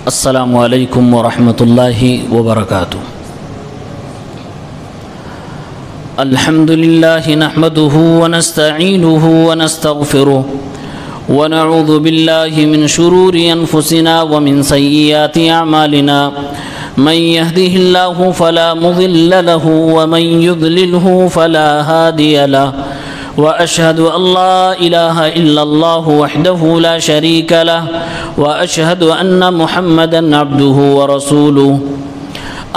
السلام علیکم ورحمۃ اللہ وبرکاتہ۔ الحمد للہ نحمده ونستعینه ونستغفره ونعوذ باللہ من شرور انفسنا ومن سیئات اعمالنا من يهده الله فلا مضل له ومن يضلله فلا هادي له وأشهد أن لا إله إلا الله وحده لا شريك له وأشهد أن محمدًا عبده ورسوله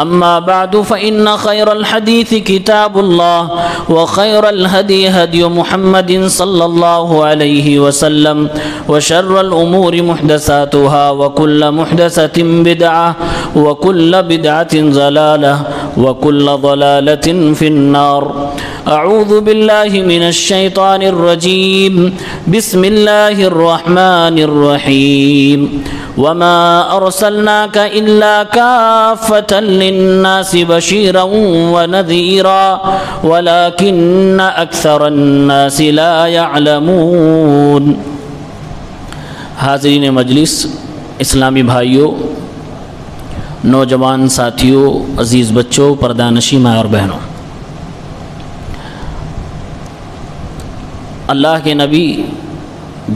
أما بعد فإن خير الحديث كتاب الله وخير الهدي هدي محمد صلى الله عليه وسلم وشر الأمور محدثاتها وكل محدثة بدعة وكل بدعة ضلالة وكل ضلالة في النار۔ اعوذ باللہ من الشیطان الرجیم، بسم اللہ الرحمن الرحیم۔ وما ارسلناک الا کافۃ للناس بشیرا ونذیرا ولکن اکثر الناس لا یعلمون۔ حاضرین مجلس، اسلامی بھائیوں، نوجوان ساتھیوں، عزیز بچوں، پردہ ماں اور بہنوں، اللہ کے نبی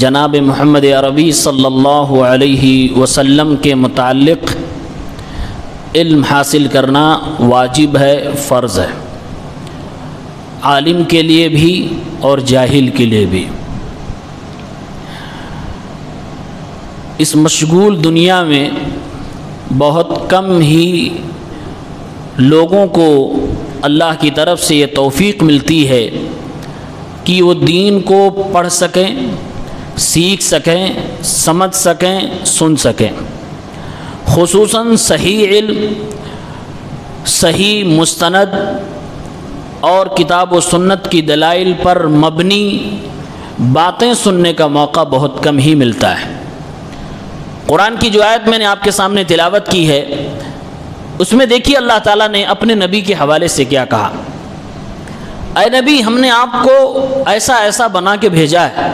جناب محمد عربی صلی اللہ علیہ وسلم کے متعلق علم حاصل کرنا واجب ہے، فرض ہے، عالم کے لیے بھی اور جاہل کے لیے بھی۔ اس مشغول دنیا میں بہت کم ہی لوگوں کو اللہ کی طرف سے یہ توفیق ملتی ہے کہ وہ دین کو پڑھ سکیں، سیکھ سکیں، سمجھ سکیں، سن سکیں، خصوصاً صحیح علم، صحیح مستند اور کتاب و سنت کی دلائل پر مبنی باتیں سننے کا موقع بہت کم ہی ملتا ہے۔ قرآن کی جو آیت میں نے آپ کے سامنے تلاوت کی ہے، اس میں دیکھیے اللہ تعالیٰ نے اپنے نبی کے حوالے سے کیا کہا۔ اے نبی، ہم نے آپ کو ایسا ایسا بنا کے بھیجا ہے،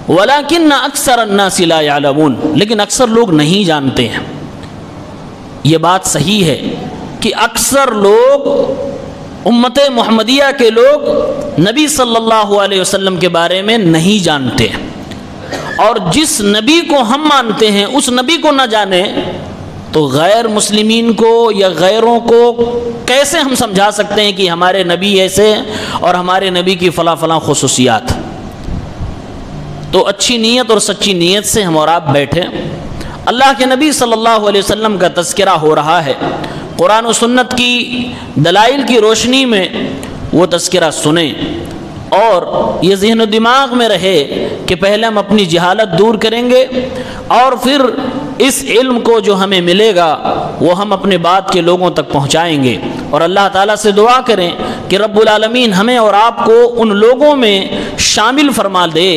وَلَكِنَّ أَكْثَرَ النَّاسِ لَا يَعْلَمُونَ، لیکن اکثر لوگ نہیں جانتے ہیں۔ یہ بات صحیح ہے کہ اکثر لوگ، امت محمدیہ کے لوگ نبی صلی اللہ علیہ وسلم کے بارے میں نہیں جانتے ہیں، اور جس نبی کو ہم مانتے ہیں اس نبی کو نہ جانیں تو غیر مسلمین کو یا غیروں کو کیسے ہم سمجھا سکتے ہیں کہ ہمارے نبی ایسے اور ہمارے نبی کی فلاں فلاں خصوصیات۔ تو اچھی نیت اور سچی نیت سے ہم اور آپ بیٹھیں، اللہ کے نبی صلی اللہ علیہ وسلم کا تذکرہ ہو رہا ہے، قرآن و سنت کی دلائل کی روشنی میں وہ تذکرہ سنیں، اور یہ ذہن و دماغ میں رہے کہ پہلے ہم اپنی جہالت دور کریں گے اور پھر اس علم کو جو ہمیں ملے گا وہ ہم اپنے بات کے لوگوں تک پہنچائیں گے، اور اللہ تعالیٰ سے دعا کریں کہ رب العالمین ہمیں اور آپ کو ان لوگوں میں شامل فرما دے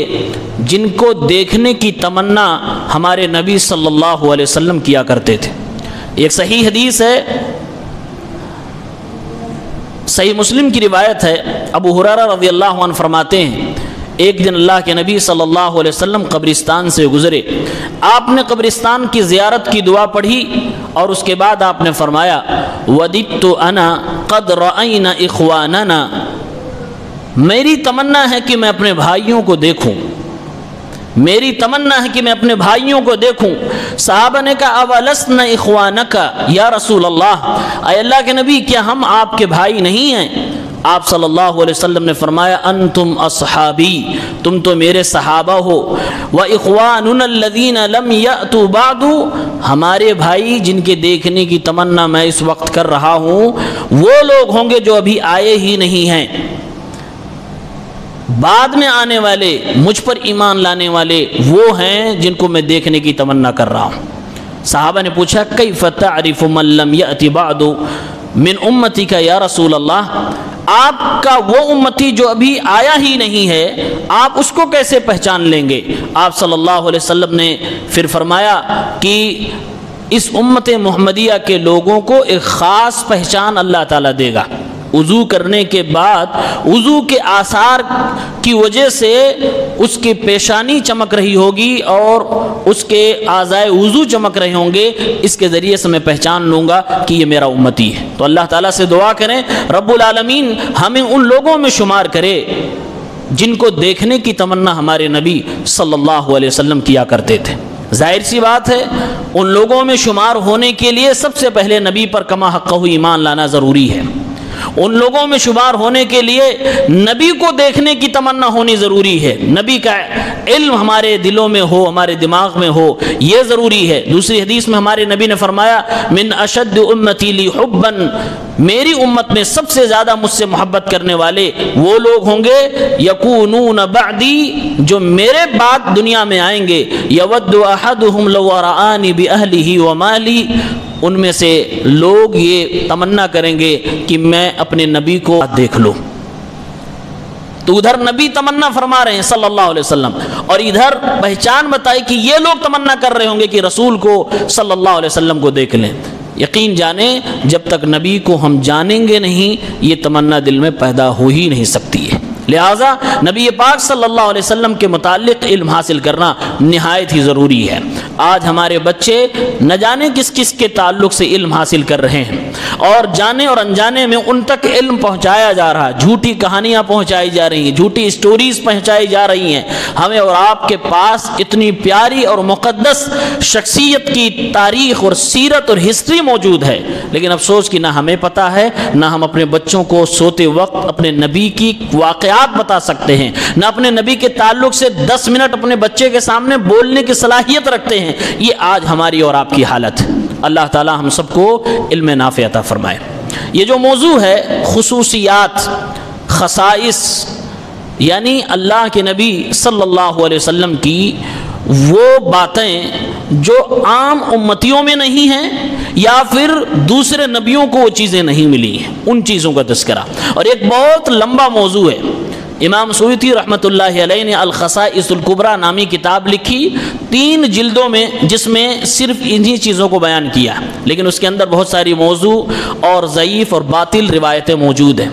جن کو دیکھنے کی تمنا ہمارے نبی صلی اللہ علیہ وسلم کیا کرتے تھے۔ ایک صحیح حدیث ہے، صحیح مسلم کی روایت ہے، ابو ہریرہ رضی اللہ عنہ فرماتے ہیں ایک دن اللہ کے نبی صلی اللہ علیہ وسلم قبرستان سے گزرے، آپ نے قبرستان کی زیارت کی دعا پڑھی اور اس کے بعد آپ نے فرمایا وَدِدْتُ أَنَا قَدْ رَأَيْنَا إِخْوَانَنَا، میری تمنا ہے کہ میں اپنے بھائیوں کو دیکھوں، میری تمنا ہے کہ میں اپنے بھائیوں کو دیکھوں۔ صحابہ نے کہا اَوَلَسْنَا إِخْوَانَكَ یا رسول اللہ، اے اللہ کے نبی کیا ہم آپ کے بھائی نہیں ہیں؟ آپ صلی اللہ علیہ وسلم نے فرمایا انتم اصحابی، تم تو میرے صحابہ ہو، وَإِخْوَانُنَا الَّذِينَ لَمْ يَأْتُوا بَعْدُ، ہمارے بھائی جن کے دیکھنے کی تمنا میں اس وقت کر رہا ہوں وہ لوگ ہوں گے جو ابھی آئے ہی نہیں ہیں، بعد میں آنے والے، مجھ پر ایمان لانے والے وہ ہیں جن کو میں دیکھنے کی تمنا کر رہا ہوں۔ صحابہ نے پوچھا کیف تعرف من لم یأت بعد من امتک یا رسول اللہ، آپ کا وہ امتی جو ابھی آیا ہی نہیں ہے آپ اس کو کیسے پہچان لیں گے؟ آپ صلی اللہ علیہ وسلم نے پھر فرمایا کہ اس امت محمدیہ کے لوگوں کو ایک خاص پہچان اللہ تعالیٰ دے گا، وضو کرنے کے بعد وضو کے آثار کی وجہ سے اس کی پیشانی چمک رہی ہوگی اور اس کے اعضائے وضو چمک رہے ہوں گے، اس کے ذریعے سے میں پہچان لوں گا کہ یہ میرا امتی ہے۔ تو اللہ تعالیٰ سے دعا کریں رب العالمین ہمیں ان لوگوں میں شمار کرے جن کو دیکھنے کی تمنا ہمارے نبی صلی اللہ علیہ وسلم کیا کرتے تھے۔ ظاہر سی بات ہے ان لوگوں میں شمار ہونے کے لیے سب سے پہلے نبی پر کما حقہ ایمان لانا ضروری ہے۔ ان لوگوں میں شمار ہونے کے لیے نبی کو دیکھنے کی تمنا ہونی ضروری ہے، نبی کا علم ہمارے دلوں میں ہو، ہمارے دماغ میں ہو، یہ ضروری ہے۔ دوسری حدیث میں ہمارے نبی نے فرمایا من اشد امتی لی حبا، میری امت میں سب سے زیادہ مجھ سے محبت کرنے والے وہ لوگ ہوں گے یکونون بعدی، جو میرے بعد دنیا میں آئیں گے، یود احدہم لو رآنی باہلہ ومالی، ان میں سے لوگ یہ تمنا کریں گے کہ میں اپنے نبی کو دیکھ لوں۔ تو ادھر نبی تمنا فرما رہے ہیں صلی اللہ علیہ وسلم، اور ادھر پہچان بتائی کہ یہ لوگ تمنا کر رہے ہوں گے کہ رسول کو صلی اللہ علیہ وسلم کو دیکھ لیں۔ یقین جانیں جب تک نبی کو ہم جانیں گے نہیں یہ تمنا دل میں پیدا ہو ہی نہیں سکتی ہے۔ لہٰذا نبی پاک صلی اللہ علیہ وسلم کے متعلق علم حاصل کرنا نہایت ہی ضروری ہے۔ آج ہمارے بچے نہ جانے کس کس کے تعلق سے علم حاصل کر رہے ہیں، اور جانے اور انجانے میں ان تک علم پہنچایا جا رہا ہے، جھوٹی کہانیاں پہنچائی جا رہی ہیں، جھوٹی سٹوریز پہنچائی جا رہی ہیں۔ ہمیں اور آپ کے پاس اتنی پیاری اور مقدس شخصیت کی تاریخ اور سیرت اور ہسٹری موجود ہے، لیکن افسوس کہ نہ ہمیں پتہ ہے، نہ ہم اپنے بچوں کو سوتے وقت اپنے نبی کی واقعات بتا سکتے ہیں، نہ اپنے نبی کے تعلق سے 10 منٹ اپنے بچے کے سامنے بولنے کی صلاحیت رکھتے ہیں۔ یہ آج ہماری اور آپ کی حالت ہے۔ اللہ تعالی ہم سب کو علم نافع عطا فرمائے۔ یہ جو موضوع ہے خصوصیات، خصائص، یعنی اللہ کے نبی صلی اللہ علیہ وسلم کی وہ باتیں جو عام امتیوں میں نہیں ہیں یا پھر دوسرے نبیوں کو وہ چیزیں نہیں ملی ہیں، ان چیزوں کا تذکرہ، اور ایک بہت لمبا موضوع ہے۔ امام سیوطی رحمۃ اللہ علیہ نے الخصائص الکبریٰ نامی کتاب لکھی 3 جلدوں میں، جس میں صرف انہی چیزوں کو بیان کیا، لیکن اس کے اندر بہت ساری موضوع اور ضعیف اور باطل روایتیں موجود ہیں۔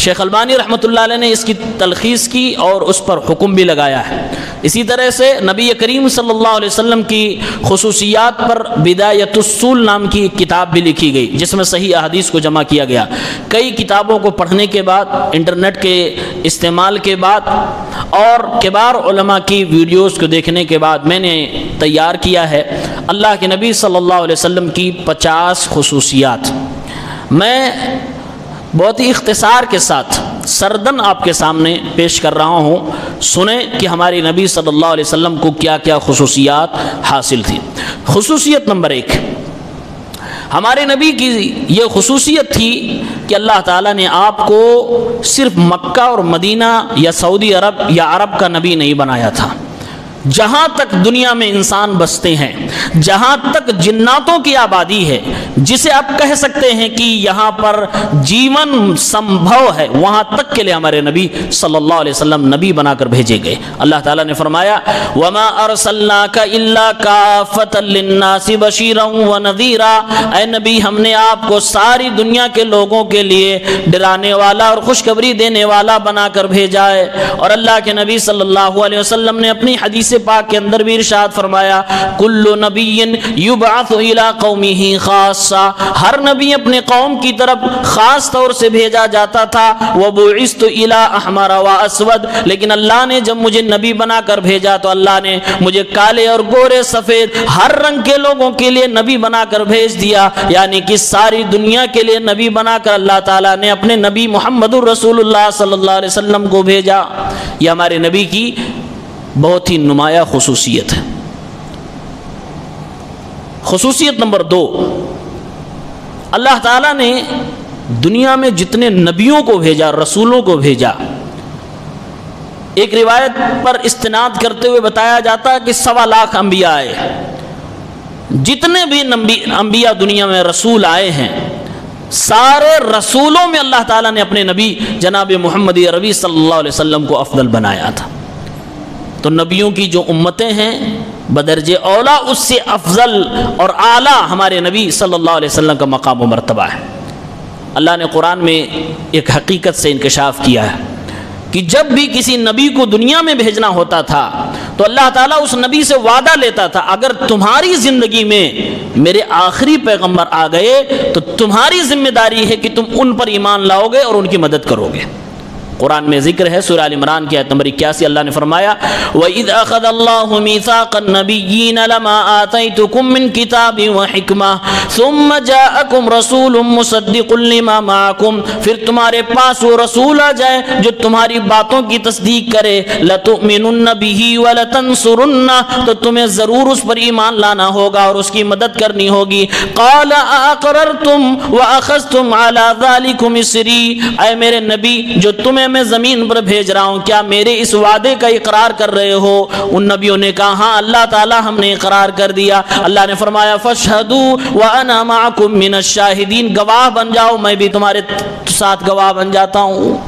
شیخ البانی رحمۃ اللہ علیہ نے اس کی تلخیص کی اور اس پر حکم بھی لگایا ہے۔ اسی طرح سے نبی کریم صلی اللہ علیہ وسلم کی خصوصیات پر بدایت الصول نام کی ایک کتاب بھی لکھی گئی، جس میں صحیح احادیث کو جمع کیا گیا۔ کئی کتابوں کو پڑھنے کے بعد، انٹرنیٹ کے استعمال کے بعد اور کبار علماء کی ویڈیوز کو دیکھنے کے بعد میں نے تیار کیا ہے اللہ کے نبی صلی اللہ علیہ وسلم کی 50 خصوصیات۔ میں بہت ہی اختصار کے ساتھ سردن آپ کے سامنے پیش کر رہا ہوں، سنیں کہ ہمارے نبی صلی اللہ علیہ وسلم کو کیا کیا خصوصیات حاصل تھی۔ خصوصیت نمبر 1، ہمارے نبی کی یہ خصوصیت تھی کہ اللہ تعالیٰ نے آپ کو صرف مکہ اور مدینہ یا سعودی عرب یا عرب کا نبی نہیں بنایا تھا۔ جہاں تک دنیا میں انسان بستے ہیں، جہاں تک جناتوں کی آبادی ہے، جسے آپ کہہ سکتے ہیں کہ یہاں پر جیون سمبھو ہے، وہاں تک کے لیے ہمارے نبی صلی اللہ علیہ وسلم نبی بنا کر بھیجے گئے۔ اللہ تعالیٰ نے فرمایا وَمَا أَرْسَلْنَاكَ إِلَّا كَافَّةً لِلنَّاسِ بَشِيرًا وَنَذِيرًا، اے نبی ہم نے آپ کو ساری دنیا کے لوگوں کے لیے ڈرانے والا اور خوشخبری دینے والا بنا کر بھیجا ہے۔ اور اللہ کے نبی صلی اللہ علیہ وسلم نے اپنی حدیث پاک کے اندر بھی ارشاد فرمایا کل نبی یبعث الی قومہ خاصہ، ہر نبی اپنے قوم کی طرف خاص طور سے بھیجا جاتا تھا۔ وبعثت الی احمر واسود، لیکن اللہ نے جب مجھے نبی بنا کر بھیجا تو اللہ نے مجھے کالے اور گورے سفید ہر رنگ کے لوگوں کے لیے نبی بنا کر بھیج دیا، یعنی کہ ساری دنیا کے لیے نبی بنا کر اللہ تعالیٰ نے اپنے نبی محمد الرسول اللہ صلی اللہ علیہ وسلم کو بھیجا۔ یہ ہمارے نبی کی بہت ہی نمایاں خصوصیت ہے۔ خصوصیت نمبر 2، اللہ تعالیٰ نے دنیا میں جتنے نبیوں کو بھیجا، رسولوں کو بھیجا، ایک روایت پر استناد کرتے ہوئے بتایا جاتا ہے کہ 1.25 لاکھ انبیاء آئے۔ جتنے بھی انبیاء دنیا میں رسول آئے ہیں، سارے رسولوں میں اللہ تعالیٰ نے اپنے نبی جناب محمد عربی صلی اللہ علیہ وسلم کو افضل بنایا تھا۔ تو نبیوں کی جو امتیں ہیں بدرجہ اولا اس سے افضل اور اعلیٰ ہمارے نبی صلی اللہ علیہ وسلم کا مقام و مرتبہ ہے۔ اللہ نے قرآن میں ایک حقیقت سے انکشاف کیا ہے کہ جب بھی کسی نبی کو دنیا میں بھیجنا ہوتا تھا تو اللہ تعالیٰ اس نبی سے وعدہ لیتا تھا، اگر تمہاری زندگی میں میرے آخری پیغمبر آ گئے تو تمہاری ذمہ داری ہے کہ تم ان پر ایمان لاؤ گے اور ان کی مدد کرو گے۔ قرآن میں ذکر ہے سورہ آل عمران کی آیت نمبر 81، اللہ نے فرمایا وَإِذْ أَخَذَ اللَّهُ مِيثَاقَ النَّبِيِّينَ لَمَا آتَيْتُكُم مِّن كِتَابٍ وَحِكْمَةٍ ثُمَّ جَاءَكُمْ رَسُولٌ مُّصَدِّقٌ لِّمَا مَعَكُمْ، پھر تمہارے پاس وہ رسول آ جائے جو تمہاری باتوں کی تصدیق کرے، لَتُؤْمِنُنَّ بِهِ وَلَتَنصُرُنَّهُ، تو تمہیں ضرور اس پر ایمان لانا ہوگا اور اس کی مدد کرنی ہوگی۔ قَالَ أَأَقْرَرْتُمْ وَأَخَذْتُمْ عَلَى ذَلِكُمْ إِصْرِي، اے میرے نبی جو تمہیں میں زمین پر بھیج رہا ہوں کیا میرے اس وعدے کا اقرار کر رہے ہو؟ ان نبیوں نے کہا ہاں اللہ تعالی ہم نے اقرار کر دیا۔ اللہ نے فرمایا فاشهدوا وانا معكم من الشاهدين، گواہ بن جاؤ میں بھی تمہارے ساتھ گواہ بن جاتا ہوں۔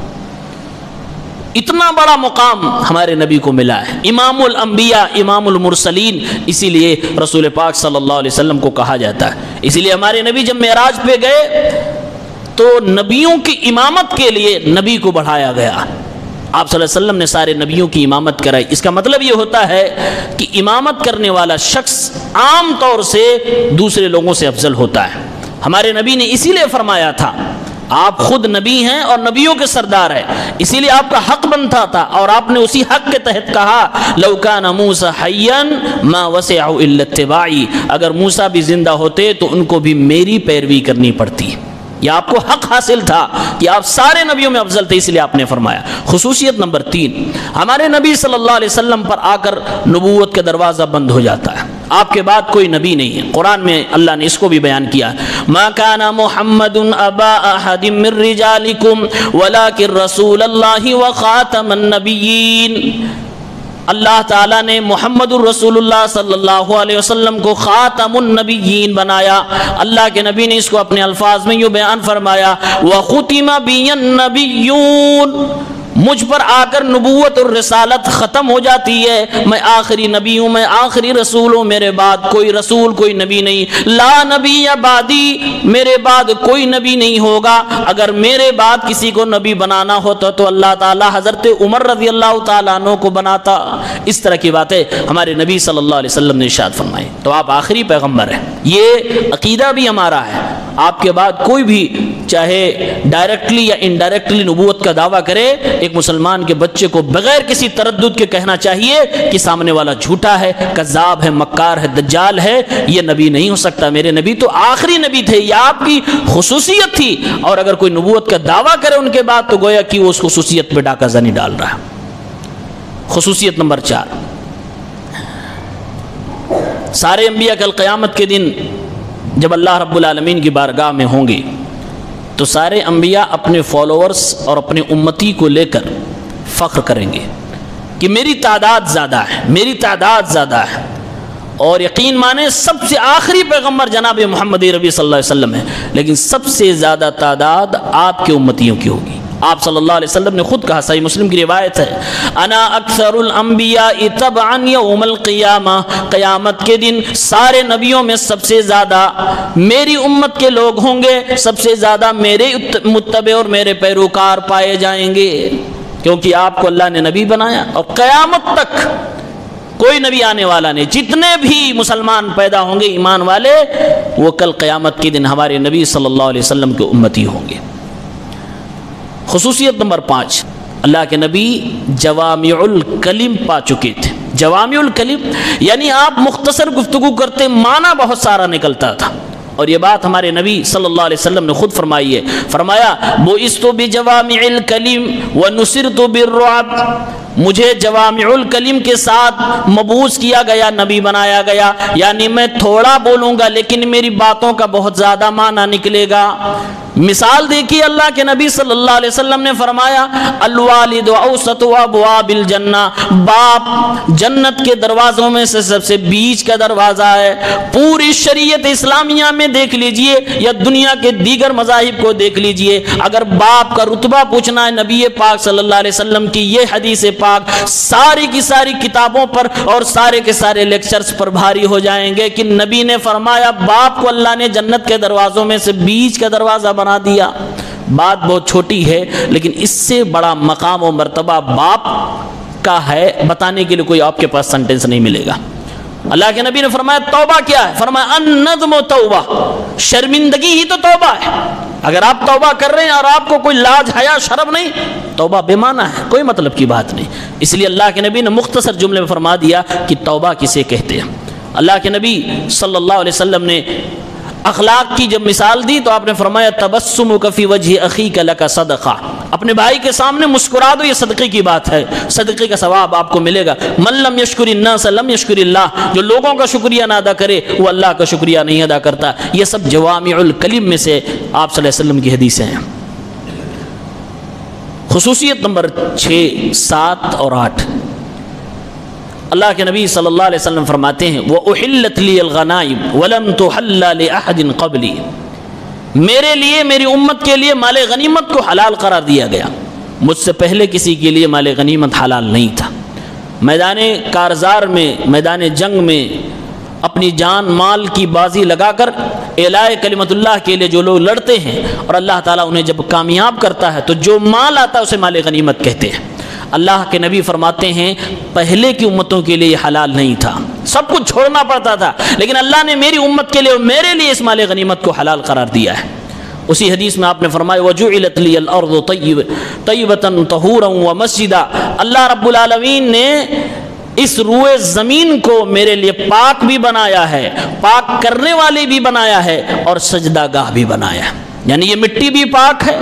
اتنا بڑا مقام ہمارے نبی کو ملا ہے، امام الانبیاء امام المرسلین، اسی لیے رسول پاک صلی اللہ علیہ وسلم کو کہا جاتا ہے۔ اسی لیے ہمارے نبی جب معراج پہ گئے تو نبیوں کی امامت کے لیے نبی کو بڑھایا گیا۔ آپ صلی اللہ علیہ وسلم نے سارے نبیوں کی امامت کرائی۔ اس کا مطلب یہ ہوتا ہے کہ امامت کرنے والا شخص عام طور سے دوسرے لوگوں سے افضل ہوتا ہے۔ ہمارے نبی نے اسی لیے فرمایا تھا آپ خود نبی ہیں اور نبیوں کے سردار ہیں، اسی لیے آپ کا حق بنتا تھا اور آپ نے اسی حق کے تحت کہا لو کان موسیٰ حیا ما وسعہ الا اتباعی، اگر موسیٰ بھی زندہ ہوتے تو ان کو بھی میری پیروی کرنی پڑتی۔ یہ آپ کو حق حاصل تھا کہ آپ سارے نبیوں میں افضل تھے، اس لیے آپ نے فرمایا۔ خصوصیت نمبر 3، ہمارے نبی صلی اللہ علیہ وسلم پر آ کر نبوت کا دروازہ بند ہو جاتا ہے، آپ کے بعد کوئی نبی نہیں ہے۔ قرآن میں اللہ نے اس کو بھی بیان کیا، ما کان محمد ابا احد من رجالکم ولکن رسول اللہ وخاتم النبیین۔ اللہ تعالیٰ نے محمد الرسول اللہ صلی اللہ علیہ وسلم کو خاتم النبیین بنایا۔ اللہ کے نبی نے اس کو اپنے الفاظ میں یوں بیان فرمایا وَخُتِمَ بِيَ النَّبِيُّونَ، مجھ پر آ کر نبوت اور رسالت ختم ہو جاتی ہے، میں آخری نبی ہوں، میں آخری رسول ہوں، میرے بعد کوئی رسول کوئی نبی نہیں۔ لا نبی بعدی، میرے بعد کوئی نبی نہیں ہوگا۔ اگر میرے بعد کسی کو نبی بنانا ہوتا تو اللہ تعالیٰ حضرت عمر رضی اللہ تعالیٰ عنہ کو بناتا۔ اس طرح کی باتیں ہمارے نبی صلی اللہ علیہ وسلم نے ارشاد فرمائی۔ تو آپ آخری پیغمبر ہیں، یہ عقیدہ بھی ہمارا ہے۔ آپ کے بعد کوئی بھی چاہے ڈائریکٹلی یا انڈائریکٹلی نبوت کا دعویٰ کرے، ایک مسلمان کے بچے کو بغیر کسی تردد کے کہنا چاہیے کہ سامنے والا جھوٹا ہے، کذاب ہے، مکار ہے، دجال ہے، یہ نبی نہیں ہو سکتا۔ میرے نبی تو آخری نبی تھے، یہ آپ کی خصوصیت تھی، اور اگر کوئی نبوت کا دعویٰ کرے ان کے بعد تو گویا کہ وہ اس خصوصیت پہ ڈاکہ زنی ڈال رہا ہے۔ خصوصیت نمبر 4، سارے انبیاء کل قیامت کے دن جب اللہ رب العالمین کی بارگاہ میں ہوں گے تو سارے انبیاء اپنے فالوورز اور اپنے امتی کو لے کر فخر کریں گے کہ میری تعداد زیادہ ہے، میری تعداد زیادہ ہے۔ اور یقین مانیں سب سے آخری پیغمبر جناب محمد ربی صلی اللہ علیہ وسلم ہے، لیکن سب سے زیادہ تعداد آپ کے امتیوں کی ہوگی۔ آپ صلی اللہ علیہ وسلم نے خود کہا، صحیح مسلم کی روایت ہے، انا اکثر الانبیاء تبعا یوم القیامہ، قیامت کے دن سارے نبیوں میں سب سے زیادہ میری امت کے لوگ ہوں گے، سب سے زیادہ میرے متبع اور میرے پیروکار پائے جائیں گے، کیونکہ آپ کو اللہ نے نبی بنایا اور قیامت تک کوئی نبی آنے والا نہیں۔ جتنے بھی مسلمان پیدا ہوں گے ایمان والے، وہ کل قیامت کے دن ہمارے نبی صلی اللہ علیہ وسلم کے امتی ہوں گے۔ خصوصیت نمبر 5، اللہ کے نبی جوامع الکلم پا چکے تھے۔ جوامع الکلم یعنی آپ مختصر گفتگو کرتے، معنی بہت سارا نکلتا تھا، اور یہ بات ہمارے نبی صلی اللہ علیہ وسلم نے خود فرمائی ہے۔ فرمایا بُعِثْتُ بِجَوَامِعِ الْكَلِمِ وَنُصِرْتُ بِالرُّعْبِ، مجھے جوامع الکلم کے ساتھ مبعوث کیا گیا، نبی بنایا گیا، یعنی میں تھوڑا بولوں گا لیکن میری باتوں کا بہت زیادہ معنی نکلے گا۔ مثال دیکھیے، اللہ کے نبی صلی اللہ علیہ وسلم نے فرمایا الوالد اوسط ابواب الجنہ، باپ جنت کے دروازوں میں سے سب سے بیچ کا دروازہ ہے۔ پوری شریعت اسلامیہ میں دیکھ لیجئے یا دنیا کے دیگر مذاہب کو دیکھ لیجئے، اگر باپ کا رتبہ پوچھنا ہے نبی پاک صلی اللہ علیہ وسلم کی یہ حدیث پاک ساری کی ساری کتابوں پر اور سارے کے سارے لیکچرز پر بھاری ہو جائیں گے کہ نبی نے فرمایا باپ کو اللہ نے جنت کے دروازوں میں سے بیچ کا دروازہ بنا دیا۔ بات بہت چھوٹی ہے لیکن اس سے بڑا مقام و مرتبہ باپ کا ہے بتانے کے لیے کوئی آپ کے پاس سنٹینس نہیں ملے گا۔ اللہ کے نبی نے فرمایا توبہ کیا ہے؟ فرمایا الندم توبہ، شرمندگی ہی تو توبہ ہے۔ اگر آپ توبہ کر رہے ہیں اور آپ کو کوئی لاج حیا شرم نہیں، توبہ بے معنی ہے، کوئی مطلب کی بات نہیں۔ اس لیے اللہ کے نبی نے مختصر جملے میں فرما دیا کہ توبہ کسے کہتے ہیں۔ اللہ کے نبی صلی اللہ علیہ وسلم نے اخلاق کی جب مثال دی تو آپ نے فرمایا تبسمک فی وجہ اخیک لک صدقہ، اپنے بھائی کے سامنے مسکرا دو، یہ صدقے کی بات ہے، صدقے کا ثواب آپ کو ملے گا۔ من لم یشکر الناس لم یشکر اللہ، جو لوگوں کا شکریہ نہ ادا کرے وہ اللہ کا شکریہ نہیں ادا کرتا۔ یہ سب جوامع الکلم میں سے آپ صلی اللہ علیہ وسلم کی حدیثیں ہیں۔ خصوصیت نمبر 6، 7 اور 8، اللہ کے نبی صلی اللہ علیہ وسلم فرماتے ہیں وَأُحِلَّتْ لِيَ الْغَنَائِمُ وَلَمْ تُحَلَّ لِأَحَدٍ قَبْلِي، میرے لیے، میری امت کے لیے مال غنیمت کو حلال قرار دیا گیا، مجھ سے پہلے کسی کے لیے مال غنیمت حلال نہیں تھا۔ میدان کارزار میں، میدان جنگ میں اپنی جان مال کی بازی لگا کر اعلاء کلمت اللہ کے لیے جو لوگ لڑتے ہیں اور اللہ تعالیٰ انہیں جب کامیاب کرتا ہے تو جو مال آتا ہے اسے مال غنیمت کہتے ہیں۔ اللہ کے نبی فرماتے ہیں پہلے کی امتوں کے لیے یہ حلال نہیں تھا، سب کچھ چھوڑنا پڑتا تھا، لیکن اللہ نے میری امت کے لیے اور میرے لیے اس مال غنیمت کو حلال قرار دیا ہے۔ اسی حدیث میں آپ نے فرمایا وَجُعِلَتْ لِيَ الْأَرْضُ طَيِّبَةً طَهُورًا وَمَسْجِدًا، اللہ رب العالمین نے اس روئے زمین کو میرے لیے پاک بھی بنایا ہے، پاک کرنے والی بھی بنایا ہے اور سجدہ گاہ بھی بنایا ہے، یعنی یہ مٹی بھی پاک ہے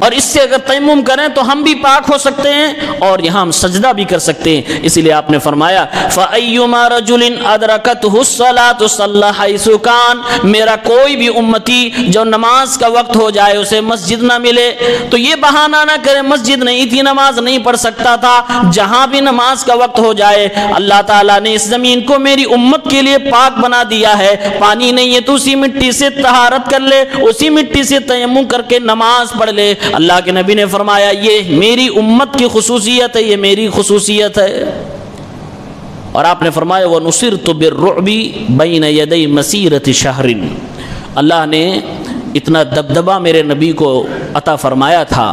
اور اس سے اگر تیمم کریں تو ہم بھی پاک ہو سکتے ہیں اور یہاں ہم سجدہ بھی کر سکتے ہیں۔ اسی لیے آپ نے فرمایا فَأَيُّمَا رَجُلٍ أَدْرَكَتْهُ الصَّلَاةُ صَلَّى حَيْثُ كَانَ، میرا کوئی بھی امتی جو نماز کا وقت ہو جائے اسے مسجد نہ ملے تو یہ بہانہ نہ کرے مسجد نہیں تھی، نماز نہیں پڑھ سکتا تھا، جہاں بھی نماز کا وقت ہو جائے اللہ تعالیٰ نے اس زمین کو میری امت کے لیے پاک بنا دیا ہے، پانی نہیں ہے تو اسی مٹی سے طہارت کر لے، اسی مٹی سے تیمم کر کے نماز پڑھ لے۔ اللہ کے نبی نے فرمایا یہ میری امت کی خصوصیت ہے، یہ میری خصوصیت ہے۔ اور آپ نے فرمایا وَنُصِرْتُ بِالرُّعْبِ بَيْنَ يَدَيْ مَسِيرَةِ شَهْرٍ، اللہ نے اتنا دبدبہ میرے نبی کو عطا فرمایا تھا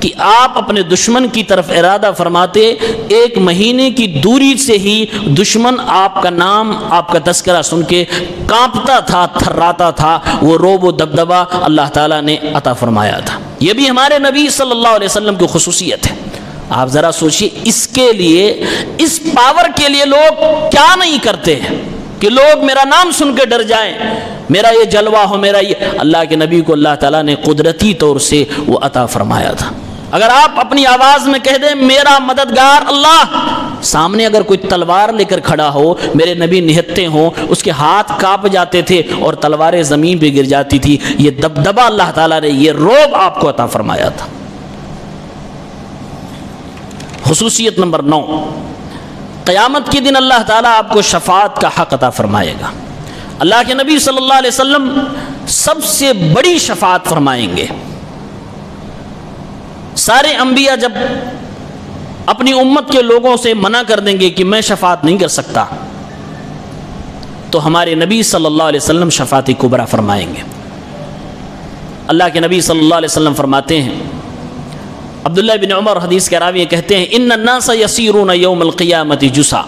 کہ آپ اپنے دشمن کی طرف ارادہ فرماتے 1 مہینے کی دوری سے ہی دشمن آپ کا نام، آپ کا تذکرہ سن کے کانپتا تھا، تھراتا تھا، وہ روب و دبدبہ اللہ تعالیٰ نے عطا فرمایا تھا۔ یہ بھی ہمارے نبی صلی اللہ علیہ وسلم کی خصوصیت ہے۔ آپ ذرا سوچئے اس کے لیے، اس پاور کے لیے لوگ کیا نہیں کرتے ہیں کہ لوگ میرا نام سن کے ڈر جائیں، میرا یہ جلوہ ہو، میرا یہ، اللہ کے نبی کو اللہ تعالیٰ نے قدرتی طور سے وہ عطا فرمایا تھا۔ اگر آپ اپنی آواز میں کہہ دیں میرا مددگار اللہ، سامنے اگر کوئی تلوار لے کر کھڑا ہو، میرے نبی نہتے ہوں، اس کے ہاتھ کانپ جاتے تھے اور تلواریں زمین پہ گر جاتی تھی۔ یہ دبدبہ اللہ تعالیٰ نے، یہ روب آپ کو عطا فرمایا تھا۔ خصوصیت نمبر 9، قیامت کے دن اللہ تعالیٰ آپ کو شفاعت کا حق عطا فرمائے گا۔ اللہ کے نبی صلی اللہ علیہ وسلم سب سے بڑی شفاعت فرمائیں گے۔ سارے انبیاء جب اپنی امت کے لوگوں سے منع کر دیں گے کہ میں شفاعت نہیں کر سکتا، تو ہمارے نبی صلی اللہ علیہ وسلم شفاعت کبریٰ فرمائیں گے۔ اللہ کے نبی صلی اللہ علیہ وسلم فرماتے ہیں، عبداللہ بن عمر حدیث کے راوی کہتے ہیں ان الناس یسیرون یوم القیامت جسا،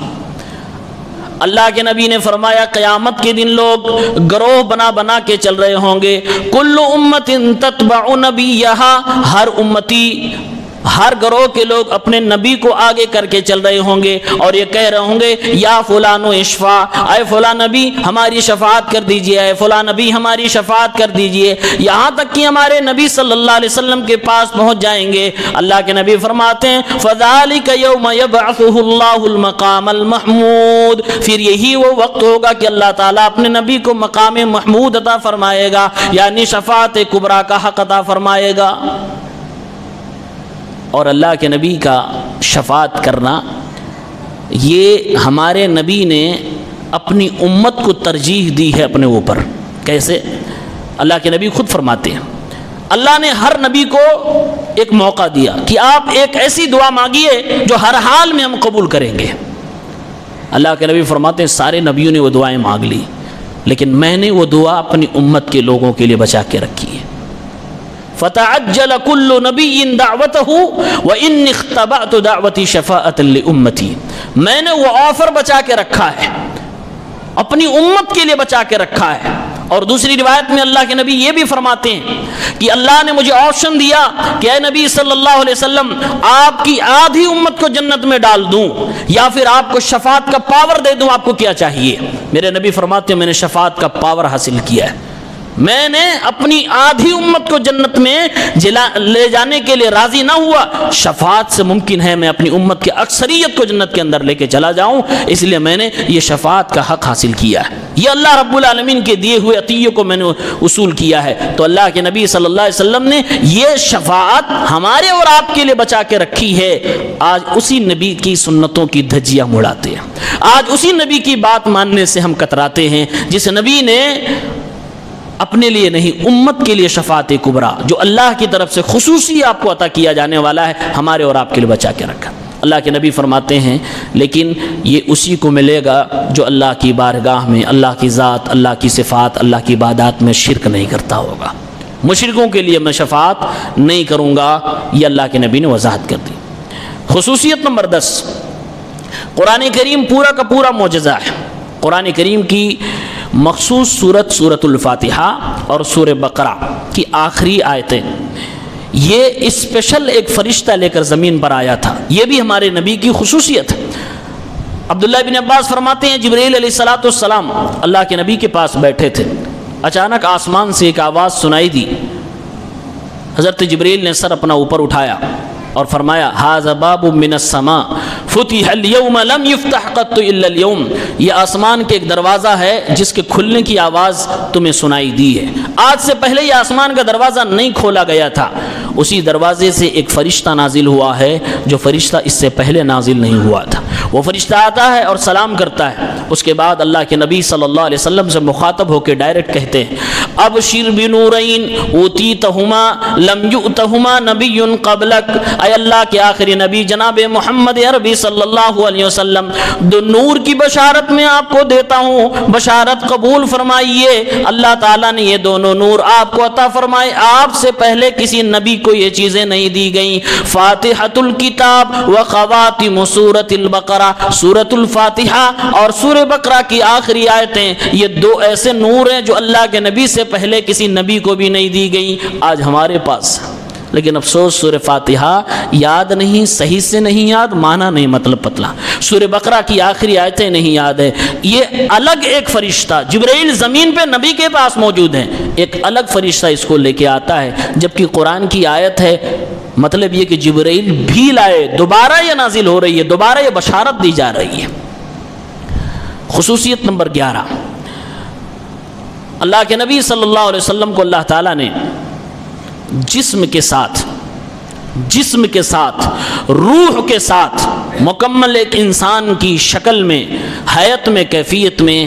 اللہ کے نبی نے فرمایا قیامت کے دن لوگ گروہ بنا بنا کے چل رہے ہوں گے، کل امت تتبع نبیہا، ہر امتی، ہر گروہ کے لوگ اپنے نبی کو آگے کر کے چل رہے ہوں گے اور یہ کہہ رہے ہوں گے یا فلان اشفا، اے فلاں نبی ہماری شفاعت کر دیجئے، اے فلاں نبی ہماری شفاعت کر دیجئے، یہاں تک کہ ہمارے نبی صلی اللہ علیہ وسلم کے پاس پہنچ جائیں گے۔ اللہ کے نبی فرماتے ہیں فَذَلِكَ يَوْمَ يَبْعَثُهُ اللَّهُ الْمَقَامَ الْمَحْمُودِ، پھر یہی وہ وقت ہوگا کہ اللہ تعالیٰ اپنے نبی کو مقام محمود عطا فرمائے گا، یعنی شفاعت کبریٰ کا حق عطا فرمائے گا۔ اور اللہ کے نبی کا شفاعت کرنا، یہ ہمارے نبی نے اپنی امت کو ترجیح دی ہے اپنے اوپر۔ کیسے؟ اللہ کے نبی خود فرماتے ہیں اللہ نے ہر نبی کو ایک موقع دیا کہ آپ ایک ایسی دعا مانگیے جو ہر حال میں ہم قبول کریں گے۔ اللہ کے نبی فرماتے ہیں سارے نبیوں نے وہ دعائیں مانگ لی، لیکن میں نے وہ دعا اپنی امت کے لوگوں کے لیے بچا کے رکھی ہے۔ فتعجل كل نبي دعوته وإن اختبأت دعوتي شفاعة لأمتي. میں نے وہ آفر بچا کے رکھا ہے، اپنی امت کے لیے بچا کے رکھا ہے. اور دوسری روایت میں اللہ کے نبی یہ بھی فرماتے ہیں کہ اللہ نے مجھے آپشن دیا کہ اے نبی صلی اللہ علیہ وسلم آپ کی آدھی امت کو جنت میں ڈال دوں یا پھر آپ کو شفاعت کا پاور دے دوں، آپ کو کیا چاہیے؟ میرے نبی فرماتے ہیں میں نے شفاعت کا پاور حاصل کیا ہے، میں نے اپنی آدھی امت کو جنت میں لے جانے کے لیے راضی نہ ہوا، شفاعت سے ممکن ہے میں اپنی امت کی اکثریت کو جنت کے اندر لے کے چلا جاؤں، اس لیے میں نے یہ شفاعت کا حق حاصل کیا ہے. یہ اللہ رب العالمین کے دیے ہوئے عطیے کو میں نے وصول کیا ہے. تو اللہ کے نبی صلی اللہ علیہ وسلم نے یہ شفاعت ہمارے اور آپ کے لیے بچا کے رکھی ہے. آج اسی نبی کی سنتوں کی دھجیاں اڑاتے ہیں، آج اسی نبی کی بات ماننے سے ہم کتراتے ہیں جس نبی نے اپنے لیے نہیں امت کے لیے شفاعت کبریٰ جو اللہ کی طرف سے خصوصی آپ کو عطا کیا جانے والا ہے ہمارے اور آپ کے لیے بچا کے رکھا. اللہ کے نبی فرماتے ہیں لیکن یہ اسی کو ملے گا جو اللہ کی بارگاہ میں اللہ کی ذات، اللہ کی صفات، اللہ کی عبادات میں شرک نہیں کرتا ہوگا. مشرکوں کے لیے میں شفاعت نہیں کروں گا، یہ اللہ کے نبی نے وضاحت کر دی. خصوصیت نمبر 10، قرآن کریم پورا کا پورا معجزہ ہے. قرآن کریم کی مخصوص سورۃ الفاتحہ اور سورہ بقرہ کی آخری آیتیں، یہ اسپیشل ایک فرشتہ لے کر زمین پر آیا تھا. یہ بھی ہمارے نبی کی خصوصیت ہے. عبداللہ بن عباس فرماتے ہیں جبرائیل علیہ السلام اللہ کے نبی کے پاس بیٹھے تھے، اچانک آسمان سے ایک آواز سنائی دی. حضرت جبرائیل نے سر اپنا اوپر اٹھایا اور فرمایا ھذا باب من السماء فتح اليوم لم يفتح قط الا اليوم. یہ آسمان کے ایک دروازہ ہے جس کے کھلنے کی آواز تمہیں سنائی دی ہے، آج سے پہلے یہ آسمان کا دروازہ نہیں کھولا گیا تھا. اسی دروازے سے ایک فرشتہ نازل ہوا ہے جو فرشتہ اس سے پہلے نازل نہیں ہوا تھا. وہ فرشتہ آتا ہے اور سلام کرتا ہے، اس کے بعد اللہ کے نبی صلی اللہ علیہ وسلم سے مخاطب ہو کے ڈائریکٹ کہتے ہیں ابشر بنورین اوتیتہما لم یؤتہما نبی قبلک. اے اللہ کے آخری نبی جناب محمد عربی صلی اللہ علیہ وسلم، دو نور کی بشارت میں آپ کو دیتا ہوں، بشارت قبول فرمائیے. اللہ تعالیٰ نے یہ دونوں نور آپ کو عطا فرمائے، آپ سے پہلے کسی نبی کو یہ چیزیں نہیں دی گئیں. فاتحۃ الکتاب و خواتم سورۃ البقرہ، سورۃ الفاتحہ اور سورہ بقرہ کی آخری آیتیں، یہ دو ایسے نور ہیں جو اللہ کے نبی سے پہلے کسی نبی کو بھی نہیں دی گئیں، آج ہمارے پاس. لیکن افسوس سورہ فاتحہ یاد نہیں، صحیح سے نہیں یاد، معنی نہیں مطلب پتلا. سورہ بقرہ کی آخری آیتیں نہیں یاد ہے. یہ الگ ایک فرشتہ جبرائیل زمین پہ نبی کے پاس موجود ہیں، ایک الگ فرشتہ اس کو لے کے آتا ہے، جبکہ قرآن کی آیت ہے. مطلب یہ کہ جبرائیل بھی لائے، دوبارہ یہ نازل ہو رہی ہے، دوبارہ یہ بشارت دی جا رہی ہے. خصوصیت نمبر 11، اللہ کے نبی صلی اللہ علیہ وسلم کو اللہ تعالیٰ نے جسم کے ساتھ روح کے ساتھ مکمل ایک انسان کی شکل میں، حیت میں، کیفیت میں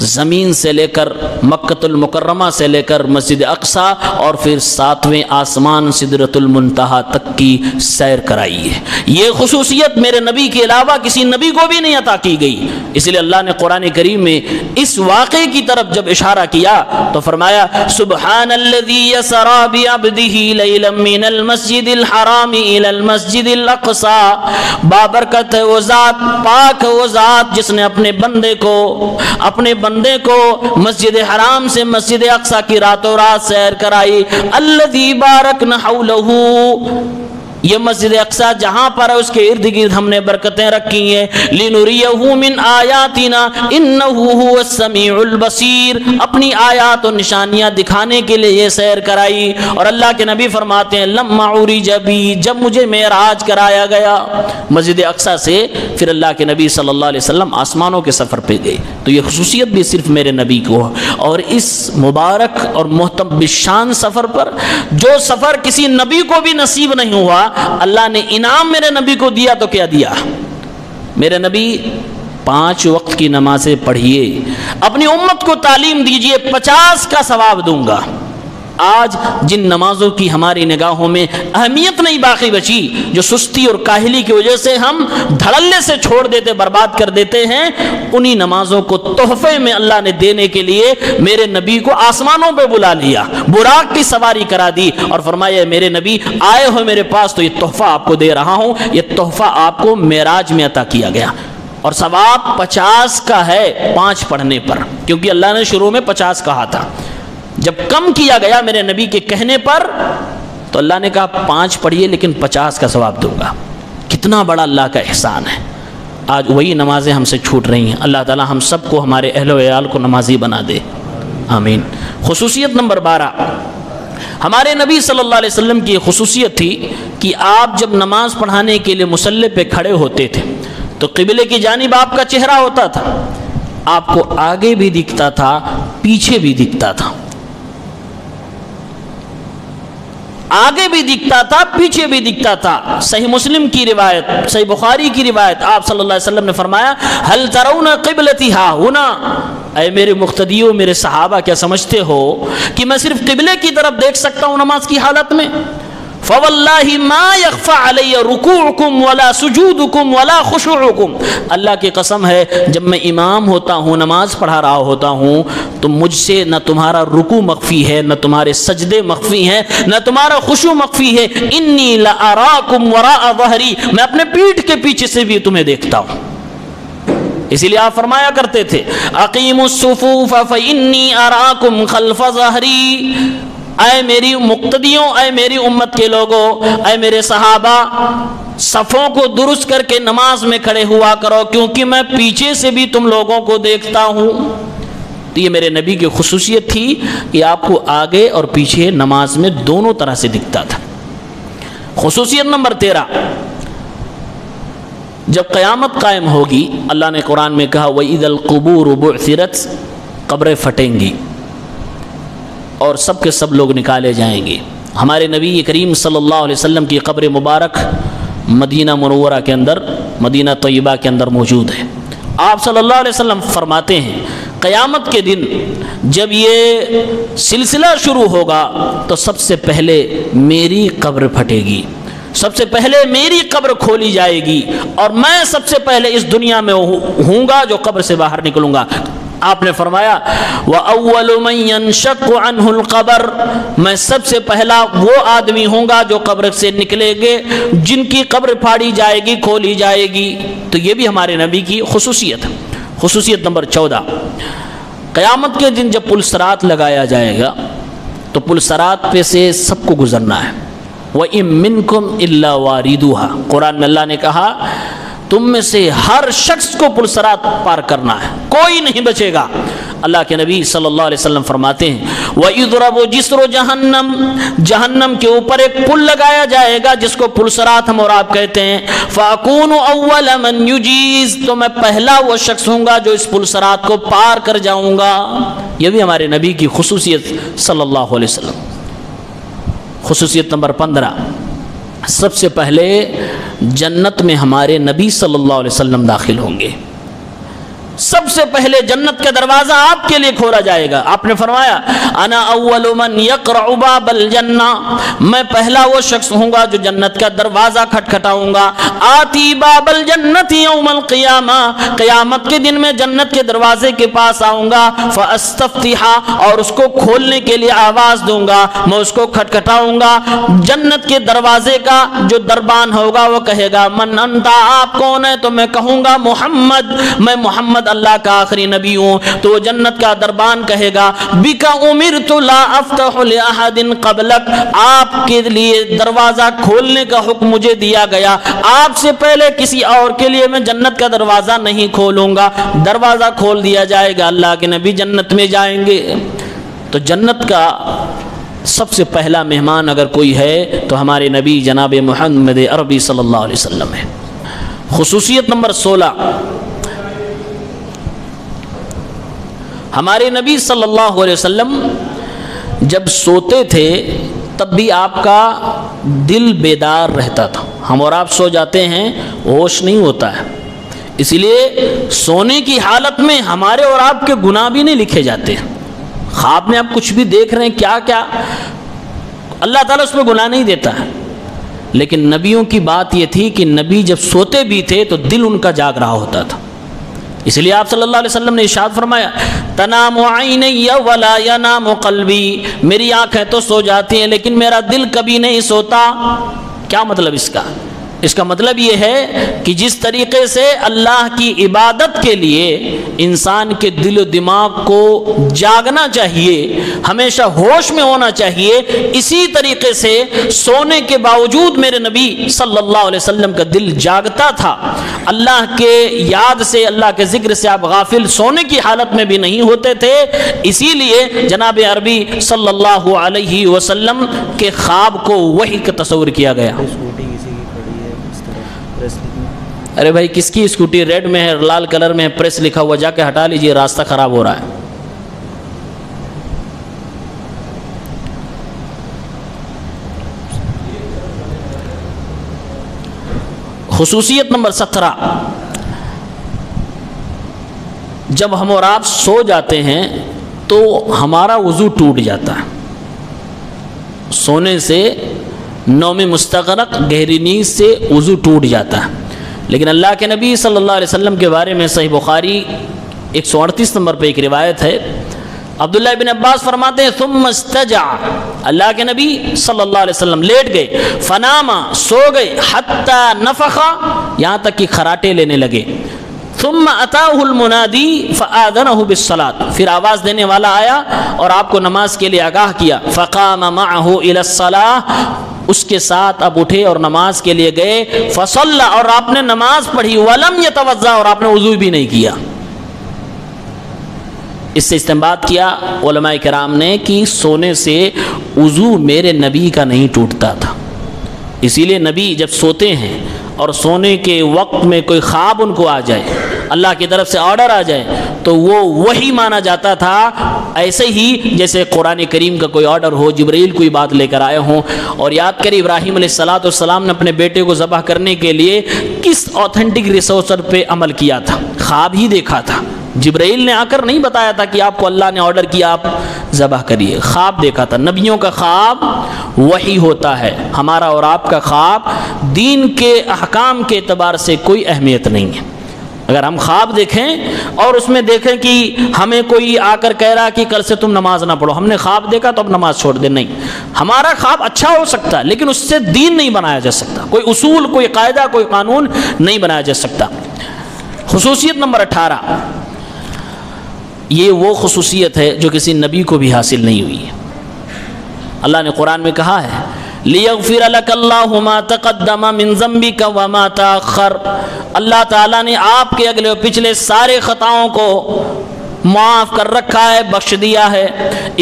زمین سے لے کر مکۃ المکرمہ سے لے کر مسجد اقصیٰ اور پھر 7ویں آسمان سدرۃ المنتہا تک کی سیر کرائی ہے. یہ خصوصیت میرے نبی کے علاوہ کسی نبی کو بھی نہیں عطا کی گئی. اس لیے اللہ نے قرآن کریم میں اس واقعے کی طرف جب اشارہ کیا تو فرمایا سبحان الذی یسری بعبدہ لیلا من المسجد الحرام الی المسجد الاقصیٰ. بابرکت ہے وہ ذات، پاک ہے وہ ذات جس نے اپنے بندے کو مسجد حرام سے مسجد اقصیٰ کی راتوں رات سیر کرائی. الذی بارکنا حولہ، یہ مسجد اقصیٰ جہاں پر ہے اس کے ارد گرد ہم نے برکتیں رکھی ہیں. لنریہ من آیاتنا انہ هو السمیع البصیر، اپنی آیات و نشانیاں دکھانے کے لیے یہ سیر کرائی. اور اللہ کے نبی فرماتے ہیں لما عرج بی، جب مجھے معراج کرایا گیا مسجد اقصیٰ سے، پھر اللہ کے نبی صلی اللہ علیہ وسلم آسمانوں کے سفر پہ گئے. تو یہ خصوصیت بھی صرف میرے نبی کو. اور اس مبارک اور محترم بشان سفر پر، جو سفر کسی نبی کو بھی نصیب نہیں ہوا، اللہ نے انعام میرے نبی کو دیا. تو کیا دیا؟ میرے نبی 5 وقت کی نمازیں پڑھیے، اپنی امت کو تعلیم دیجئے، 50 کا ثواب دوں گا. آج جن نمازوں کی ہماری نگاہوں میں اہمیت نہیں باقی بچی، جو سستی اور کاہلی کی وجہ سے ہم دھڑلے سے چھوڑ دیتے، برباد کر دیتے ہیں، انہی نمازوں کو تحفے میں اللہ نے دینے کے لیے میرے نبی کو آسمانوں پہ بلا لیا، براق کی سواری کرا دی اور فرمایا میرے نبی آئے ہو میرے پاس تو یہ تحفہ آپ کو دے رہا ہوں، یہ تحفہ آپ کو معراج میں عطا کیا گیا، اور ثواب 50 کا ہے 5 پڑھنے پر، کیونکہ اللہ نے شروع میں 50 کہا تھا، جب کم کیا گیا میرے نبی کے کہنے پر تو اللہ نے کہا 5 پڑھیے لیکن 50 کا ثواب دوں گا۔ کتنا بڑا اللہ کا احسان ہے۔ آج وہی نمازیں ہم سے چھوٹ رہی ہیں، اللہ تعالی ہم سب کو، ہمارے اہل و عیال کو نمازی بنا دے، آمین۔ خصوصیت نمبر 12، ہمارے نبی صلی اللہ علیہ وسلم کی خصوصیت تھی کہ آپ جب نماز پڑھانے کے لیے مصلی پہ کھڑے ہوتے تھے تو قبلے کی جانب آپ کا چہرہ ہوتا تھا، آپ کو آگے بھی دکھتا تھا پیچھے بھی دکھتا تھا، آگے بھی دکھتا تھا پیچھے بھی دکھتا تھا۔ صحیح مسلم کی روایت، صحیح بخاری کی روایت، آپ صلی اللہ علیہ وسلم نے فرمایا ہل ترون قبلتی ہا ہونا، اے میرے مقتدیوں، میرے صحابہ، کیا سمجھتے ہو کہ میں صرف قبلے کی طرف دیکھ سکتا ہوں نماز کی حالت میں؟ فواللہ ما یخفى علی رکوعکم ولا سجودکم ولا خشوعکم، اللہ کی قسم ہے جب میں امام ہوتا ہوں، نماز پڑھا رہا ہوتا ہوں تو مجھ سے نہ تمہارا رکوع مخفی ہے، نہ تمہارے سجدے مخفی ہیں، نہ تمہارا خشوع مخفی ہے۔ انی لاراکم وراء ظہری، میں اپنے پیٹھ کے پیچھے سے بھی تمہیں دیکھتا ہوں۔ اسی لیے آپ فرمایا کرتے تھے اقیموا الصفوف فانی اراکم خلف ظہری، اے میری مقتدیوں، اے میری امت کے لوگوں، اے میرے صحابہ، صفوں کو درست کر کے نماز میں کھڑے ہوا کرو کیونکہ میں پیچھے سے بھی تم لوگوں کو دیکھتا ہوں۔ تو یہ میرے نبی کی خصوصیت تھی کہ آپ کو آگے اور پیچھے نماز میں دونوں طرح سے دکھتا تھا۔ خصوصیت نمبر 13، جب قیامت قائم ہوگی، اللہ نے قرآن میں کہا وَإِذَا الْقُبُورُ بُعْثِرَتْ، قبریں پھٹیں گی اور سب کے سب لوگ نکالے جائیں گے۔ ہمارے نبی کریم صلی اللہ علیہ وسلم کی قبر مبارک مدینہ منورہ کے اندر، مدینہ طیبہ کے اندر موجود ہے۔ آپ صلی اللہ علیہ وسلم فرماتے ہیں قیامت کے دن جب یہ سلسلہ شروع ہوگا تو سب سے پہلے میری قبر پھٹے گی، سب سے پہلے میری قبر کھولی جائے گی اور میں سب سے پہلے اس دنیا میں ہوں گا جو قبر سے باہر نکلوں گا۔ آپ نے فرمایا وَأَوَّلُ مَن يَنشَقُّ عَنْهُ الْقَبْرُ، میں سب سے پہلا وہ آدمی ہوں گا جو قبر سے نکلے گے، جن کی قبر پھاڑی جائے گی، کھولی جائے گی۔ تو یہ بھی ہمارے نبی کی خصوصیت ہے۔ خصوصیت نمبر 14، قیامت کے دن جب پل صراط لگایا جائے گا تو پل صراط پہ سے سب کو گزرنا ہے۔ وَإِن مِّنكُمْ إِلَّا وَارِدُوهَا، قرآن میں اللہ نے کہا تم میں سے ہر شخص کو پل صراط پار کرنا ہے، کوئی نہیں بچے گا۔ اللہ کے نبی صلی اللہ علیہ وسلم فرماتے ہیں وَيُضْرَبُ جِسْرُ جَهَنَّمْ، جہنم کے اوپر ایک پل لگایا جائے گا جس کو پل صراط ہم اور آپ کہتے ہیں۔ فَأَكُونُ أَوَّلَ مَن يُجِيزُ، تو میں پہلا وہ شخص ہوں گا جو اس پل صراط کو پار کر جاؤں گا۔ یہ بھی ہمارے نبی کی خصوصیت صلی اللہ علیہ وسلم۔ خصوصیت نمبر 15، سب سے پہلے جنت میں ہمارے نبی صلی اللہ علیہ وسلم داخل ہوں گے۔ سب سے پہلے جنت کا دروازہ آپ کے لیے کھولا جائے گا۔ آپ نے فرمایا انا اول من یقرع باب الجنہ، میں پہلا وہ شخص ہوں گا جو جنت کا دروازہ کھٹکھٹاؤں گا۔ آتی باب الجنت یوم القیامہ، قیامت کے دن میں جنت کے دروازے کے پاس آؤں گا۔ فاستفتحا، اور اس کو کھولنے کے لیے آواز دوں گا، میں اس کو کھٹکھٹاؤں گا۔ جنت کے دروازے کا جو دربان ہوگا وہ کہے گا من انتا، آپ کون ہے؟ تو میں کہوں گا محمد، میں محمد اللہ کا آخری نبی ہوں۔ تو جنت کا دربان کہے گا بِكَ أُمِرْتُ لَا أَفْتَحُ لِأَحَدٍ قَبْلَكَ، آپ کے لیے دروازہ کھولنے کا حکم مجھے دیا گیا، آپ سے پہلے کسی اور کے لیے میں جنت کا دروازہ نہیں کھولوں گا۔ دروازہ کھول دیا جائے گا، اللہ کے نبی جنت میں جائیں گے۔ تو جنت کا سب سے پہلا مہمان اگر کوئی ہے تو ہمارے نبی جناب محمد عربی صلی اللہ علیہ وسلم ہے۔ خصوصیت نمبر 16، ہمارے نبی صلی اللہ علیہ وسلم جب سوتے تھے تب بھی آپ کا دل بیدار رہتا تھا۔ ہم اور آپ سو جاتے ہیں، ہوش نہیں ہوتا ہے، اسی لیے سونے کی حالت میں ہمارے اور آپ کے گناہ بھی نہیں لکھے جاتے۔ خواب میں آپ کچھ بھی دیکھ رہے ہیں، کیا کیا اللہ تعالیٰ اس پہ گناہ نہیں دیتا ہے، لیکن نبیوں کی بات یہ تھی کہ نبی جب سوتے بھی تھے تو دل ان کا جاگ رہا ہوتا تھا. اس لیے آپ صلی اللہ علیہ وسلم نے ارشاد فرمایا تنام عینی ولا ینام قلبی، میری آنکھیں تو سو جاتی ہیں لیکن میرا دل کبھی نہیں سوتا. کیا مطلب اس کا؟ اس کا مطلب یہ ہے کہ جس طریقے سے اللہ کی عبادت کے لیے انسان کے دل و دماغ کو جاگنا چاہیے، ہمیشہ ہوش میں ہونا چاہیے، اسی طریقے سے سونے کے باوجود میرے نبی صلی اللہ علیہ وسلم کا دل جاگتا تھا. اللہ کے یاد سے، اللہ کے ذکر سے آپ غافل سونے کی حالت میں بھی نہیں ہوتے تھے. اسی لیے جناب عربی صلی اللہ علیہ وسلم کے خواب کو وحی کا تصور کیا گیا. ارے بھائی کس کی اسکوٹی ریڈ میں ہے، لال کلر میں ہے، پریس لکھا ہوا، جا کے ہٹا لیجئے، راستہ خراب ہو رہا ہے. خصوصیت نمبر 17، جب ہم اور آپ سو جاتے ہیں تو ہمارا وضو ٹوٹ جاتا ہے. سونے سے، نوم مستغرق، گہری نیند سے وضو ٹوٹ جاتا ہے. لیکن اللہ کے نبی صلی اللہ علیہ وسلم کے بارے میں صحیح بخاری 138 نمبر پہ ایک روایت ہے. عبداللہ بن عباس فرماتے ہیں ثم استجع، اللہ کے نبی صلی اللہ علیہ وسلم لیٹ گئے، فناما، سو گئے، حتی نفخا، یہاں تک کہ خراٹے لینے لگے. ثم اتاہ المنادی فآذنہ بالصلاۃ، پھر آواز دینے والا آیا اور آپ کو نماز کے لیے آگاہ کیا. فقام معہ الی الصلاۃ، اس کے ساتھ اب اٹھے اور نماز کے لیے گئے. فصلی، اور آپ نے نماز پڑھی. ولم یتوضا، اور آپ نے وضو بھی نہیں کیا. اس سے استنباط کیا علماء کرام نے کہ سونے سے وضو میرے نبی کا نہیں ٹوٹتا تھا. اسی لیے نبی جب سوتے ہیں اور سونے کے وقت میں کوئی خواب ان کو آ جائے، اللہ کی طرف سے آرڈر آ جائے، تو وہ وہی مانا جاتا تھا. ایسے ہی جیسے قرآن کریم کا کوئی آرڈر ہو، جبرائیل کوئی بات لے کر آئے ہوں. اور یاد کریں ابراہیم علیہ السلام نے اپنے بیٹے کو ذبح کرنے کے لیے کس آتھینٹک ریسورس پہ عمل کیا تھا؟ خواب ہی دیکھا تھا. جبرائیل نے آ کر نہیں بتایا تھا کہ آپ کو اللہ نے آرڈر کیا آپ ذبح کریے، خواب دیکھا تھا. نبیوں کا خواب وحی ہوتا ہے. ہمارا اور آپ کا خواب دین کے احکام کے اعتبار سے کوئی اہمیت نہیں ہے. اگر ہم خواب دیکھیں اور اس میں دیکھیں کہ ہمیں کوئی آ کر کہہ رہا کہ کل سے تم نماز نہ پڑھو، ہم نے خواب دیکھا تو اب نماز چھوڑ دیں، نہیں. ہمارا خواب اچھا ہو سکتا ہے لیکن اس سے دین نہیں بنایا جا سکتا، کوئی اصول، کوئی قاعدہ، کوئی قانون نہیں بنایا جا سکتا. خصوصیت نمبر 18، یہ وہ خصوصیت ہے جو کسی نبی کو بھی حاصل نہیں ہوئی ہے. اللہ نے قرآن میں کہا ہے لِيَغْفِرَ لَكَ اللَّهُ مَا تَقَدَّمَ مِن ذَنبِكَ وَمَا تَأَخَّرَ، اللہ تعالیٰ نے آپ کے اگلے و پچھلے سارے خطاؤں کو معاف کر رکھا ہے، بخش دیا ہے.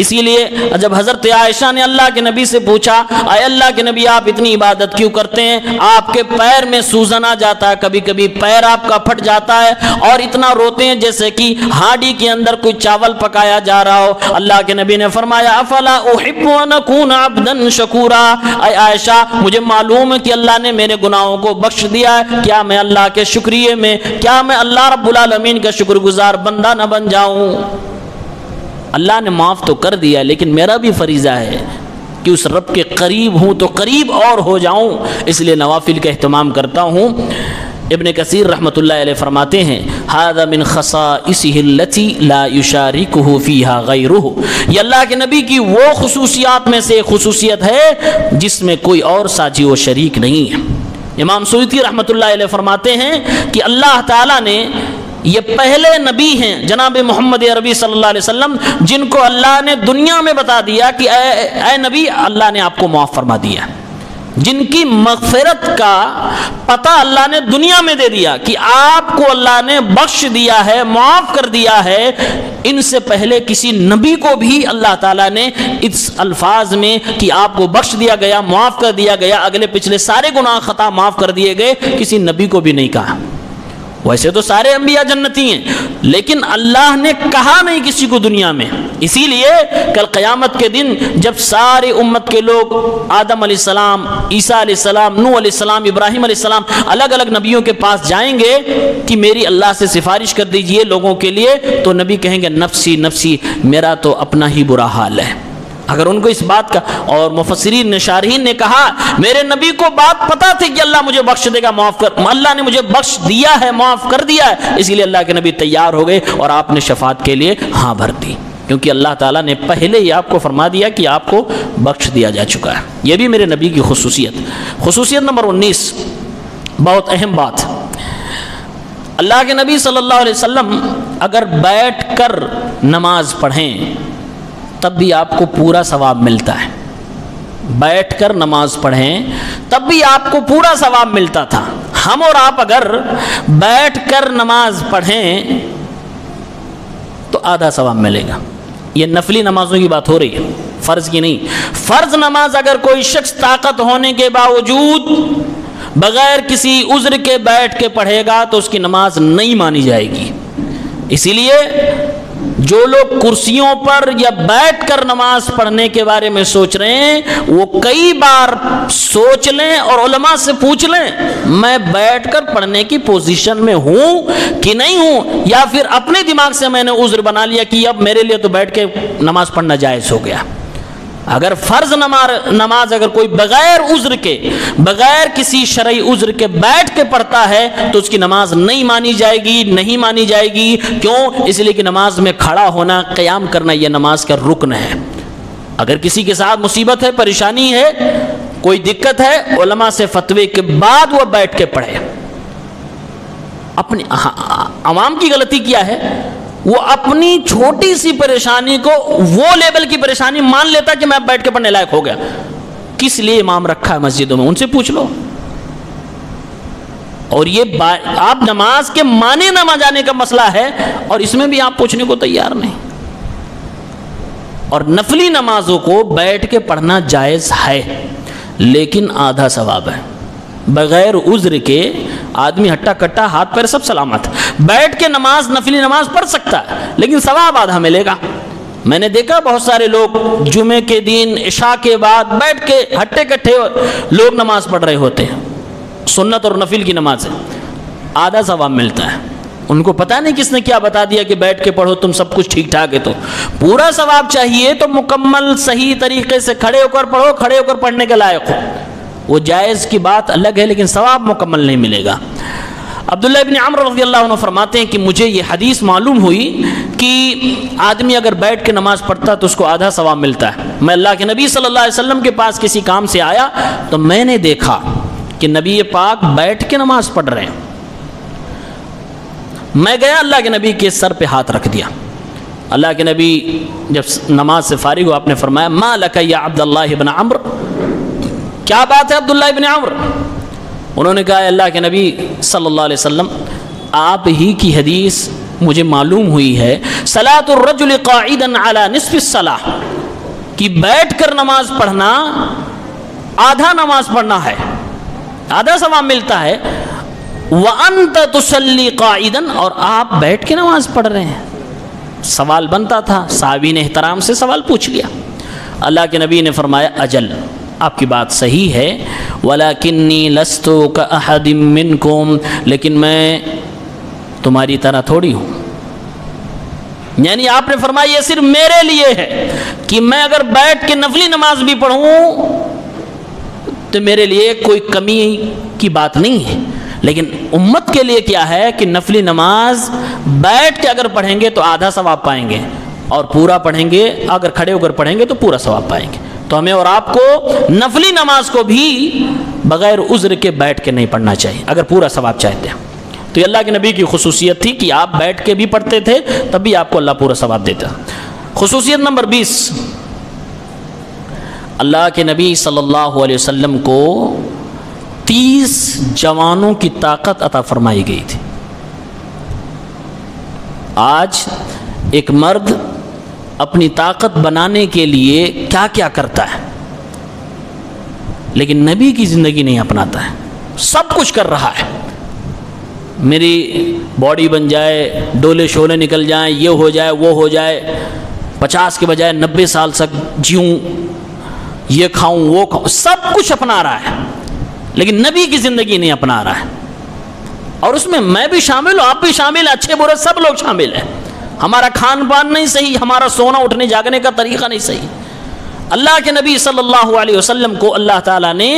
اسی لیے جب حضرت عائشہ نے اللہ کے نبی سے پوچھا اے اللہ کے نبی آپ اتنی عبادت کیوں کرتے ہیں؟ آپ کے پیر میں سوزن آ جاتا ہے، کبھی کبھی پیر آپ کا پھٹ جاتا ہے اور اتنا روتے ہیں جیسے کہ ہانڈی کے اندر کوئی چاول پکایا جا رہا ہو. اللہ کے نبی نے فرمایا افلا احب ان اکون عبدا شکورا، اے عائشہ مجھے معلوم ہے کہ اللہ نے میرے گناہوں کو بخش دیا ہے، کیا میں اللہ کے شکریہ میں، کیا میں اللہ رب العالمین کا شکر گزار بندہ نہ بن جاؤں؟ اللہ نے معاف تو کر دیا لیکن میرا بھی فریضہ ہے کہ اس رب کے قریب ہوں تو قریب اور ہو جاؤں، اس لیے نوافل کا اہتمام کرتا ہوں. ابن کثیر رحمۃ اللہ علیہ فرماتے ہیں ھذا من خصائصہ التي لا يشاركه فيها غيره، یہ اللہ کے نبی کی وہ خصوصیات میں سے خصوصیت ہے جس میں کوئی اور ساجی و شریک نہیں ہے. امام سیوطی رحمۃ اللہ علیہ فرماتے ہیں کہ اللہ تعالیٰ نے یہ پہلے نبی ہیں جناب محمد عربی صلی اللہ علیہ وسلم جن کو اللہ نے دنیا میں بتا دیا کہ اے نبی اللہ نے آپ کو معاف فرما دیا، جن کی مغفرت کا پتہ اللہ نے دنیا میں دے دیا کہ آپ کو اللہ نے بخش دیا ہے، معاف کر دیا ہے. ان سے پہلے کسی نبی کو بھی اللہ تعالیٰ نے اس الفاظ میں کہ آپ کو بخش دیا گیا، معاف کر دیا گیا، اگلے پچھلے سارے گناہ خطا معاف کر دیے گئے، کسی نبی کو بھی نہیں کہا. ویسے تو سارے انبیاء جنتی ہیں لیکن اللہ نے کہا نہیں کسی کو دنیا میں. اسی لیے کل قیامت کے دن جب سارے امت کے لوگ آدم علیہ السلام، عیسیٰ علیہ السلام، نوح علیہ السلام، ابراہیم علیہ السلام الگ الگ نبیوں کے پاس جائیں گے کہ میری اللہ سے سفارش کر دیجئے لوگوں کے لیے، تو نبی کہیں گے نفسی نفسی، میرا تو اپنا ہی برا حال ہے. اگر ان کو اس بات کا، اور مفسرین نے شارحین نے کہا میرے نبی کو بات پتہ تھی کہ اللہ مجھے بخش دے گا، معاف کر، اللہ نے مجھے بخش دیا ہے، معاف کر دیا ہے، اسی لیے اللہ کے نبی تیار ہو گئے اور آپ نے شفاعت کے لیے ہاں بھر دی، کیونکہ اللہ تعالیٰ نے پہلے ہی آپ کو فرما دیا کہ آپ کو بخش دیا جا چکا ہے۔ یہ بھی میرے نبی کی خصوصیت نمبر 19، بہت اہم بات، اللہ کے نبی صلی اللہ علیہ وسلم اگر بیٹھ کر نماز پڑھیں تب بھی آپ کو پورا ثواب ملتا ہے، بیٹھ کر نماز پڑھیں تب بھی آپ کو پورا ثواب ملتا تھا۔ ہم اور آپ اگر بیٹھ کر نماز پڑھیں تو آدھا ثواب ملے گا۔ یہ نفلی نمازوں کی بات ہو رہی ہے، فرض کی نہیں۔ فرض نماز اگر کوئی شخص طاقت ہونے کے باوجود بغیر کسی عذر کے بیٹھ کے پڑھے گا تو اس کی نماز نہیں مانی جائے گی۔ اسی لیے جو لوگ کرسیوں پر یا بیٹھ کر نماز پڑھنے کے بارے میں سوچ رہے ہیں وہ کئی بار سوچ لیں اور علماء سے پوچھ لیں میں بیٹھ کر پڑھنے کی پوزیشن میں ہوں کہ نہیں ہوں، یا پھر اپنے دماغ سے میں نے عذر بنا لیا کہ اب میرے لیے تو بیٹھ کے نماز پڑھنا جائز ہو گیا۔ اگر فرض نماز اگر کوئی بغیر عذر کے، بغیر کسی شرعی عذر کے بیٹھ کے پڑھتا ہے تو اس کی نماز نہیں مانی جائے گی، نہیں مانی جائے گی۔ کیوں؟ اس لیے کہ نماز میں کھڑا ہونا، قیام کرنا یہ نماز کا رکن ہے۔ اگر کسی کے ساتھ مصیبت ہے، پریشانی ہے، کوئی دقت ہے، علماء سے فتوے کے بعد وہ بیٹھ کے پڑھے۔ اپنی عوام کی غلطی کیا ہے؟ وہ اپنی چھوٹی سی پریشانی کو وہ لیول کی پریشانی مان لیتا کہ میں بیٹھ کے پڑھنے لائق ہو گیا۔ کس لیے امام رکھا ہے مسجدوں میں؟ ان سے پوچھ لو۔ اور یہ آپ نماز کے معنی نہ جانے کا مسئلہ ہے اور اس میں بھی آپ پوچھنے کو تیار نہیں۔ اور نفلی نمازوں کو بیٹھ کے پڑھنا جائز ہے لیکن آدھا ثواب ہے۔ بغیر عذر کے آدمی ہٹا کٹا، ہاتھ پیر سب سلامت، بیٹھ کے نماز، نفلی نماز پڑھ سکتا ہے لیکن ثواب آدھا ملے گا۔ میں نے دیکھا بہت سارے لوگ جمعے کے دن عشاء کے بعد بیٹھ کے ہٹے کٹھے لوگ نماز پڑھ رہے ہوتے ہیں، سنت اور نفل کی نماز ہے، آدھا ثواب ملتا ہے۔ ان کو پتہ نہیں کس نے کیا بتا دیا کہ بیٹھ کے پڑھو تم سب کچھ ٹھیک ٹھاک ہے۔ تو پورا ثواب چاہیے تو مکمل صحیح طریقے سے کھڑے ہو کر پڑھو، کھڑے ہو کر پڑھنے کے لائق ہو۔ وہ جائز کی بات الگ ہے لیکن ثواب مکمل نہیں ملے گا۔ عبداللہ ابن عمر رضی اللہ عنہ فرماتے ہیں کہ مجھے یہ حدیث معلوم ہوئی کہ آدمی اگر بیٹھ کے نماز پڑھتا تو اس کو آدھا ثواب ملتا ہے۔ میں اللہ کے نبی صلی اللہ علیہ وسلم کے پاس کسی کام سے آیا تو میں نے دیکھا کہ نبی پاک بیٹھ کے نماز پڑھ رہے ہیں۔ میں گیا، اللہ کے نبی کے سر پہ ہاتھ رکھ دیا۔ اللہ کے نبی جب نماز سے فارغ ہو آپ نے فرمایا ما لک یا عبداللہ ابن عمر، کیا بات ہے عبداللہ ابن عمر؟ انہوں نے کہا اللہ کے نبی صلی اللہ علیہ وسلم آپ ہی کی حدیث مجھے معلوم ہوئی ہے، صلاۃ الرجل قاعدا علی نصف الصلاۃ، کہ بیٹھ کر نماز پڑھنا آدھا نماز پڑھنا ہے، آدھا ثواب ملتا ہے۔ وانت تصلی قاعدا، اور آپ بیٹھ کے نماز پڑھ رہے ہیں۔ سوال بنتا تھا، صحابی نے احترام سے سوال پوچھ لیا۔ اللہ کے نبی نے فرمایا اجل، آپ کی بات صحیح ہے، وَلَكِنِّي لَسْتُ كَأَحَدٍ مِّنْكُمْ، لیکن میں تمہاری طرح تھوڑی ہوں۔ یعنی آپ نے فرمایا یہ صرف میرے لیے ہے کہ میں اگر بیٹھ کے نفلی نماز بھی پڑھوں تو میرے لیے کوئی کمی کی بات نہیں ہے، لیکن امت کے لیے کیا ہے کہ نفلی نماز بیٹھ کے اگر پڑھیں گے تو آدھا ثواب پائیں گے، اور پورا پڑھیں گے اگر کھڑے ہو کر پڑھیں گے تو پورا ثواب پائیں گے۔ تو ہمیں اور آپ کو نفلی نماز کو بھی بغیر عذر کے بیٹھ کے نہیں پڑھنا چاہیے اگر پورا ثواب چاہتے ہیں۔ تو یہ اللہ کے نبی کی خصوصیت تھی کہ آپ بیٹھ کے بھی پڑھتے تھے تب بھی آپ کو اللہ پورا ثواب دیتا۔ خصوصیت نمبر 20، اللہ کے نبی صلی اللہ علیہ وسلم کو 30 جوانوں کی طاقت عطا فرمائی گئی تھی۔ آج ایک مرد اپنی طاقت بنانے کے لیے کیا کیا کرتا ہے لیکن نبی کی زندگی نہیں اپناتا ہے، سب کچھ کر رہا ہے، میری باڈی بن جائے، ڈولے شولے نکل جائیں، یہ ہو جائے وہ ہو جائے، 50 کے بجائے 90 سال تک جیوں، یہ کھاؤں وہ کھاؤں، سب کچھ اپنا رہا ہے لیکن نبی کی زندگی نہیں اپنا رہا ہے۔ اور اس میں بھی شامل ہوں، آپ بھی شامل ہیں، اچھے برے سب لوگ شامل ہیں۔ ہمارا کھان پان نہیں صحیح، ہمارا سونا اٹھنے جاگنے کا طریقہ نہیں صحیح۔ اللہ کے نبی صلی اللہ علیہ وسلم کو اللہ تعالیٰ نے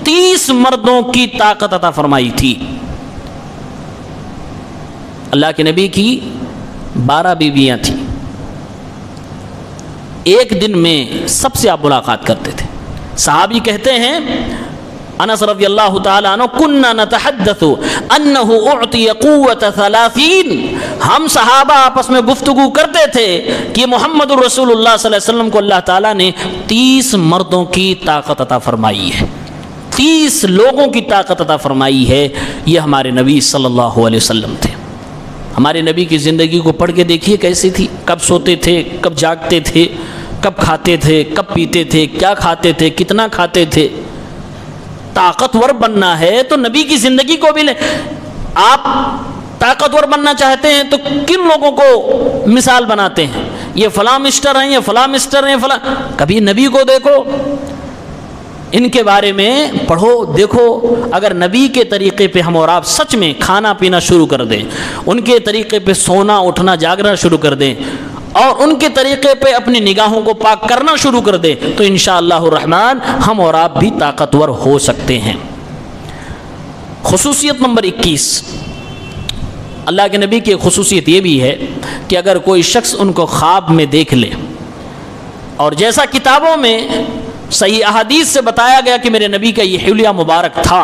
30 مردوں کی طاقت عطا فرمائی تھی۔ اللہ کے نبی کی 12 بیویاں تھیں، ایک دن میں سب سے آپ ملاقات کرتے تھے۔ صحابی کہتے ہیں انس رضی اللہ تعالیٰ عنہ کننا نتحدث انہ اعطی قوت 30، ہم صحابہ آپس میں گفتگو کرتے تھے کہ محمد الرسول اللہ صلی اللہ علیہ وسلم کو اللہ تعالیٰ نے 30 مردوں کی طاقت عطا فرمائی ہے، 30 لوگوں کی طاقت عطا فرمائی ہے۔ یہ ہمارے نبی صلی اللہ علیہ وسلم تھے۔ ہمارے نبی کی زندگی کو پڑھ کے دیکھیے کیسی تھی، کب سوتے تھے، کب جاگتے تھے، کب کھاتے تھے، کب پیتے تھے، کیا کھاتے تھے، کتنا کھاتے تھے۔ طاقتور بننا ہے تو نبی کی زندگی کو بھی لیں۔ آپ طاقتور بننا چاہتے ہیں تو کن لوگوں کو مثال بناتے ہیں؟ یہ فلاں مسٹر ہیں، یہ فلاں مسٹر ہیں، فلاں، کبھی نبی کو دیکھو، ان کے بارے میں پڑھو دیکھو۔ اگر نبی کے طریقے پہ ہم اور آپ سچ میں کھانا پینا شروع کر دیں، ان کے طریقے پہ سونا اٹھنا جاگنا شروع کر دیں اور ان کے طریقے پہ اپنی نگاہوں کو پاک کرنا شروع کر دیں تو انشاءاللہ الرحمن ہم اور آپ بھی طاقتور ہو سکتے ہیں۔ خصوصیت نمبر 21، اللہ کے نبی کی خصوصیت یہ بھی ہے کہ اگر کوئی شخص ان کو خواب میں دیکھ لے، اور جیسا کتابوں میں صحیح احادیث سے بتایا گیا کہ میرے نبی کا یہ حلیہ مبارک تھا،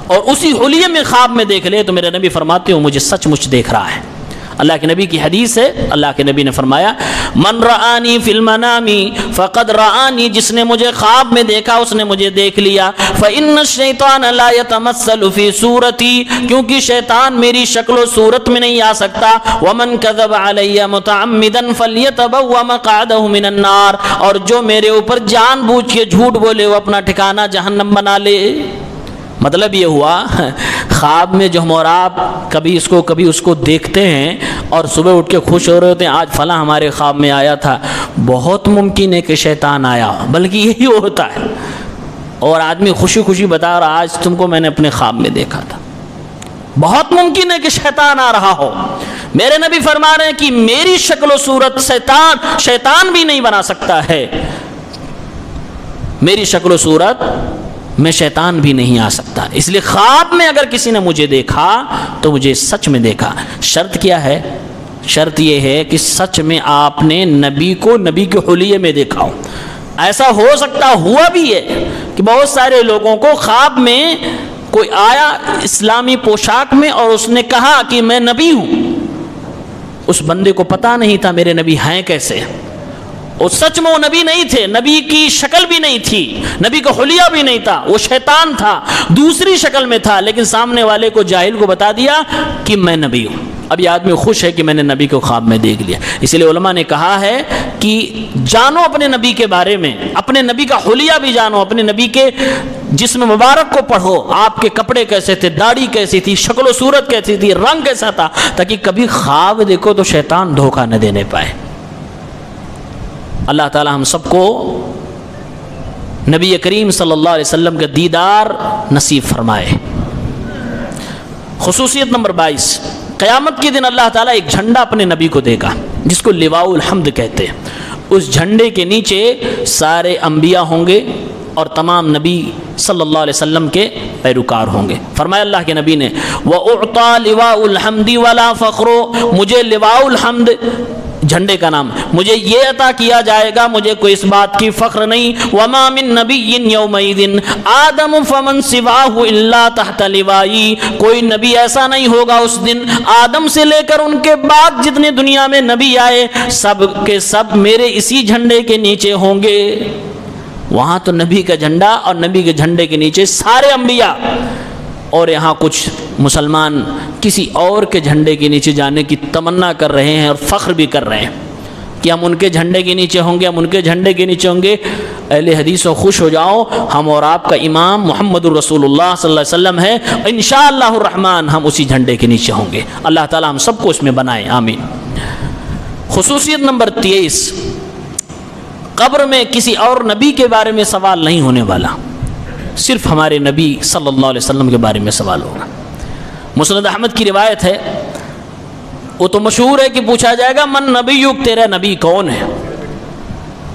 اور اسی حلیے میں خواب میں دیکھ لے تو میرے نبی فرماتے ہو مجھے سچ مچ دیکھ رہا ہے۔ اللہ کے نبی کی حدیث ہے، اللہ کے نبی نے فرمایا من رآنی فی المنام فقد رآنی، جس نے مجھے خواب میں دیکھا اس نے مجھے دیکھ لیا۔ فإن الشیطان لا يتمثل فی صورتی، کیونکہ شیطان میری شکل و صورت میں نہیں آ سکتا۔ ومن کذب علی متعمدا فلیتبوأ مقعدہ من النار، اور جو میرے اوپر جان بوجھ کے جھوٹ بولے وہ اپنا ٹھکانہ جہنم بنا لے۔ مطلب یہ ہوا خواب میں جو ہم اور آپ کبھی اس کو کبھی اس کو دیکھتے ہیں اور صبح اٹھ کے خوش ہو رہے ہوتے ہیں آج فلاں ہمارے خواب میں آیا تھا، بہت ممکن ہے کہ شیطان آیا، بلکہ یہی ہوتا ہے، اور آدمی خوشی خوشی بتا رہا آج تم کو میں نے اپنے خواب میں دیکھا تھا۔ بہت ممکن ہے کہ شیطان آ رہا ہو۔ میرے نبی فرما رہے ہیں کہ میری شکل و صورت شیطان بھی نہیں بنا سکتا ہے، میری شکل و صورت میں شیطان بھی نہیں آ سکتا۔ اس لیے خواب میں اگر کسی نے مجھے دیکھا تو مجھے سچ میں دیکھا۔ شرط کیا ہے؟ شرط یہ ہے کہ سچ میں آپ نے نبی کو نبی کے حلیے میں دیکھا ہو۔ ایسا ہو سکتا ہوا بھی ہے کہ بہت سارے لوگوں کو خواب میں کوئی آیا اسلامی پوشاک میں اور اس نے کہا کہ میں نبی ہوں، اس بندے کو پتہ نہیں تھا میرے نبی ہیں کیسے، اور سچ میں وہ نبی نہیں تھے، نبی کی شکل بھی نہیں تھی، نبی کا حلیہ بھی نہیں تھا، وہ شیطان تھا، دوسری شکل میں تھا، لیکن سامنے والے کو جاہل کو بتا دیا کہ میں نبی ہوں۔ اب یہ آدمی خوش ہے کہ میں نے نبی کو خواب میں دیکھ لیا۔ اس لیے علماء نے کہا ہے کہ جانو اپنے نبی کے بارے میں، اپنے نبی کا حلیہ بھی جانو، اپنے نبی کے جسم مبارک کو پڑھو، آپ کے کپڑے کیسے تھے، داڑھی کیسی تھی، شکل و صورت کیسی تھی، رنگ کیسا تھا، تاکہ کبھی خواب دیکھو تو شیطان دھوکہ نہ دینے پائے۔ اللہ تعالی ہم سب کو نبی کریم صلی اللہ علیہ وسلم کا دیدار نصیب فرمائے۔ خصوصیت نمبر 22، قیامت کے دن اللہ تعالیٰ ایک جھنڈا اپنے نبی کو دے گا جس کو لواء الحمد کہتے ہیں۔ اس جھنڈے کے نیچے سارے انبیاء ہوں گے اور تمام نبی صلی اللہ علیہ وسلم کے پیروکار ہوں گے۔ فرمایا اللہ کے نبی نے وَأُعْطَى لِوَاءُ الْحَمْدِ وَلَا فَخْرُ، مجھے لواء الحمد جھنڈے کا نام مجھے یہ عطا کیا جائے گا، مجھے کوئی اس بات کی فخر نہیں۔ وَمَا مِن نَبِيٍّ يَوْمَئِذٍ آدَمُ فَمَنْ سِوَاهُ إِلَّا تَحْتَ لِوَائِي، کوئی نبی ایسا نہیں ہوگا اس دن، آدم سے لے کر ان کے بعد جتنے دنیا میں نبی آئے سب کے سب میرے اسی جھنڈے کے نیچے ہوں گے۔ وہاں تو نبی کا جھنڈا اور نبی کے جھنڈے کے نیچے سارے انبیاء، اور یہاں کچھ مسلمان کسی اور کے جھنڈے کے نیچے جانے کی تمنا کر رہے ہیں اور فخر بھی کر رہے ہیں کہ ہم ان کے جھنڈے کے نیچے ہوں گے، ہم ان کے جھنڈے کے نیچے ہوں گے۔ اہل حدیثوں خوش ہو جاؤ، ہم اور آپ کا امام محمد الرسول اللہ صلی اللہ علیہ وسلم ہے، انشاءاللہ الرحمن ہم اسی جھنڈے کے نیچے ہوں گے۔ اللہ تعالی ہم سب کو اس میں بنائے، آمین۔ خصوصیت نمبر 23، قبر میں کسی اور نبی کے بارے میں سوال نہیں ہونے والا، صرف ہمارے نبی صلی اللہ علیہ وسلم کے بارے میں سوال ہوگا۔ مسند احمد کی روایت ہے، وہ تو مشہور ہے کہ پوچھا جائے گا من نبیک، تیرا نبی کون ہے؟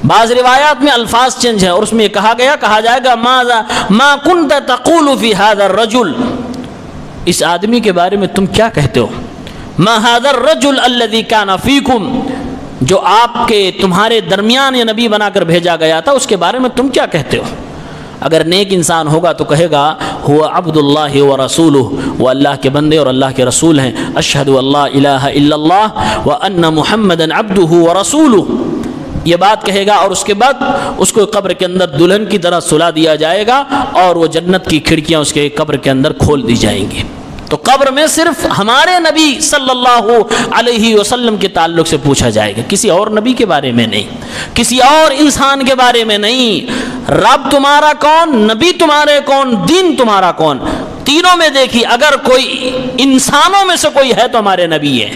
بعض روایات میں الفاظ چینج ہے اور اس میں یہ کہا جائے گا ما کنت تقول فی ھذا الرجل، اس آدمی کے بارے میں تم کیا کہتے ہو؟ ما ھذا الرجل الذی کان فیکم، جو آپ کے تمہارے درمیان یہ نبی بنا کر بھیجا گیا تھا، اس کے بارے میں تم کیا کہتے ہو؟ اگر نیک انسان ہوگا تو کہے گا ہوا عبد اللہ و رسولہ، وہ اللہ کے بندے اور اللہ کے رسول ہیں، اشہد اللہ الہ الا اللہ وان محمدا عبدہ و رسولہ، یہ بات کہے گا، اور اس کے بعد اس کو قبر کے اندر دلہن کی طرح سلا دیا جائے گا اور وہ جنت کی کھڑکیاں اس کے قبر کے اندر کھول دی جائیں گی۔ تو قبر میں صرف ہمارے نبی صلی اللہ علیہ وسلم کے تعلق سے پوچھا جائے گا، کسی اور نبی کے بارے میں نہیں، کسی اور انسان کے بارے میں نہیں۔ رب تمہارا کون، نبی تمہارے کون، دین تمہارا کون، تینوں میں دیکھی اگر کوئی انسانوں میں سے کوئی ہے تو ہمارے نبی ہے،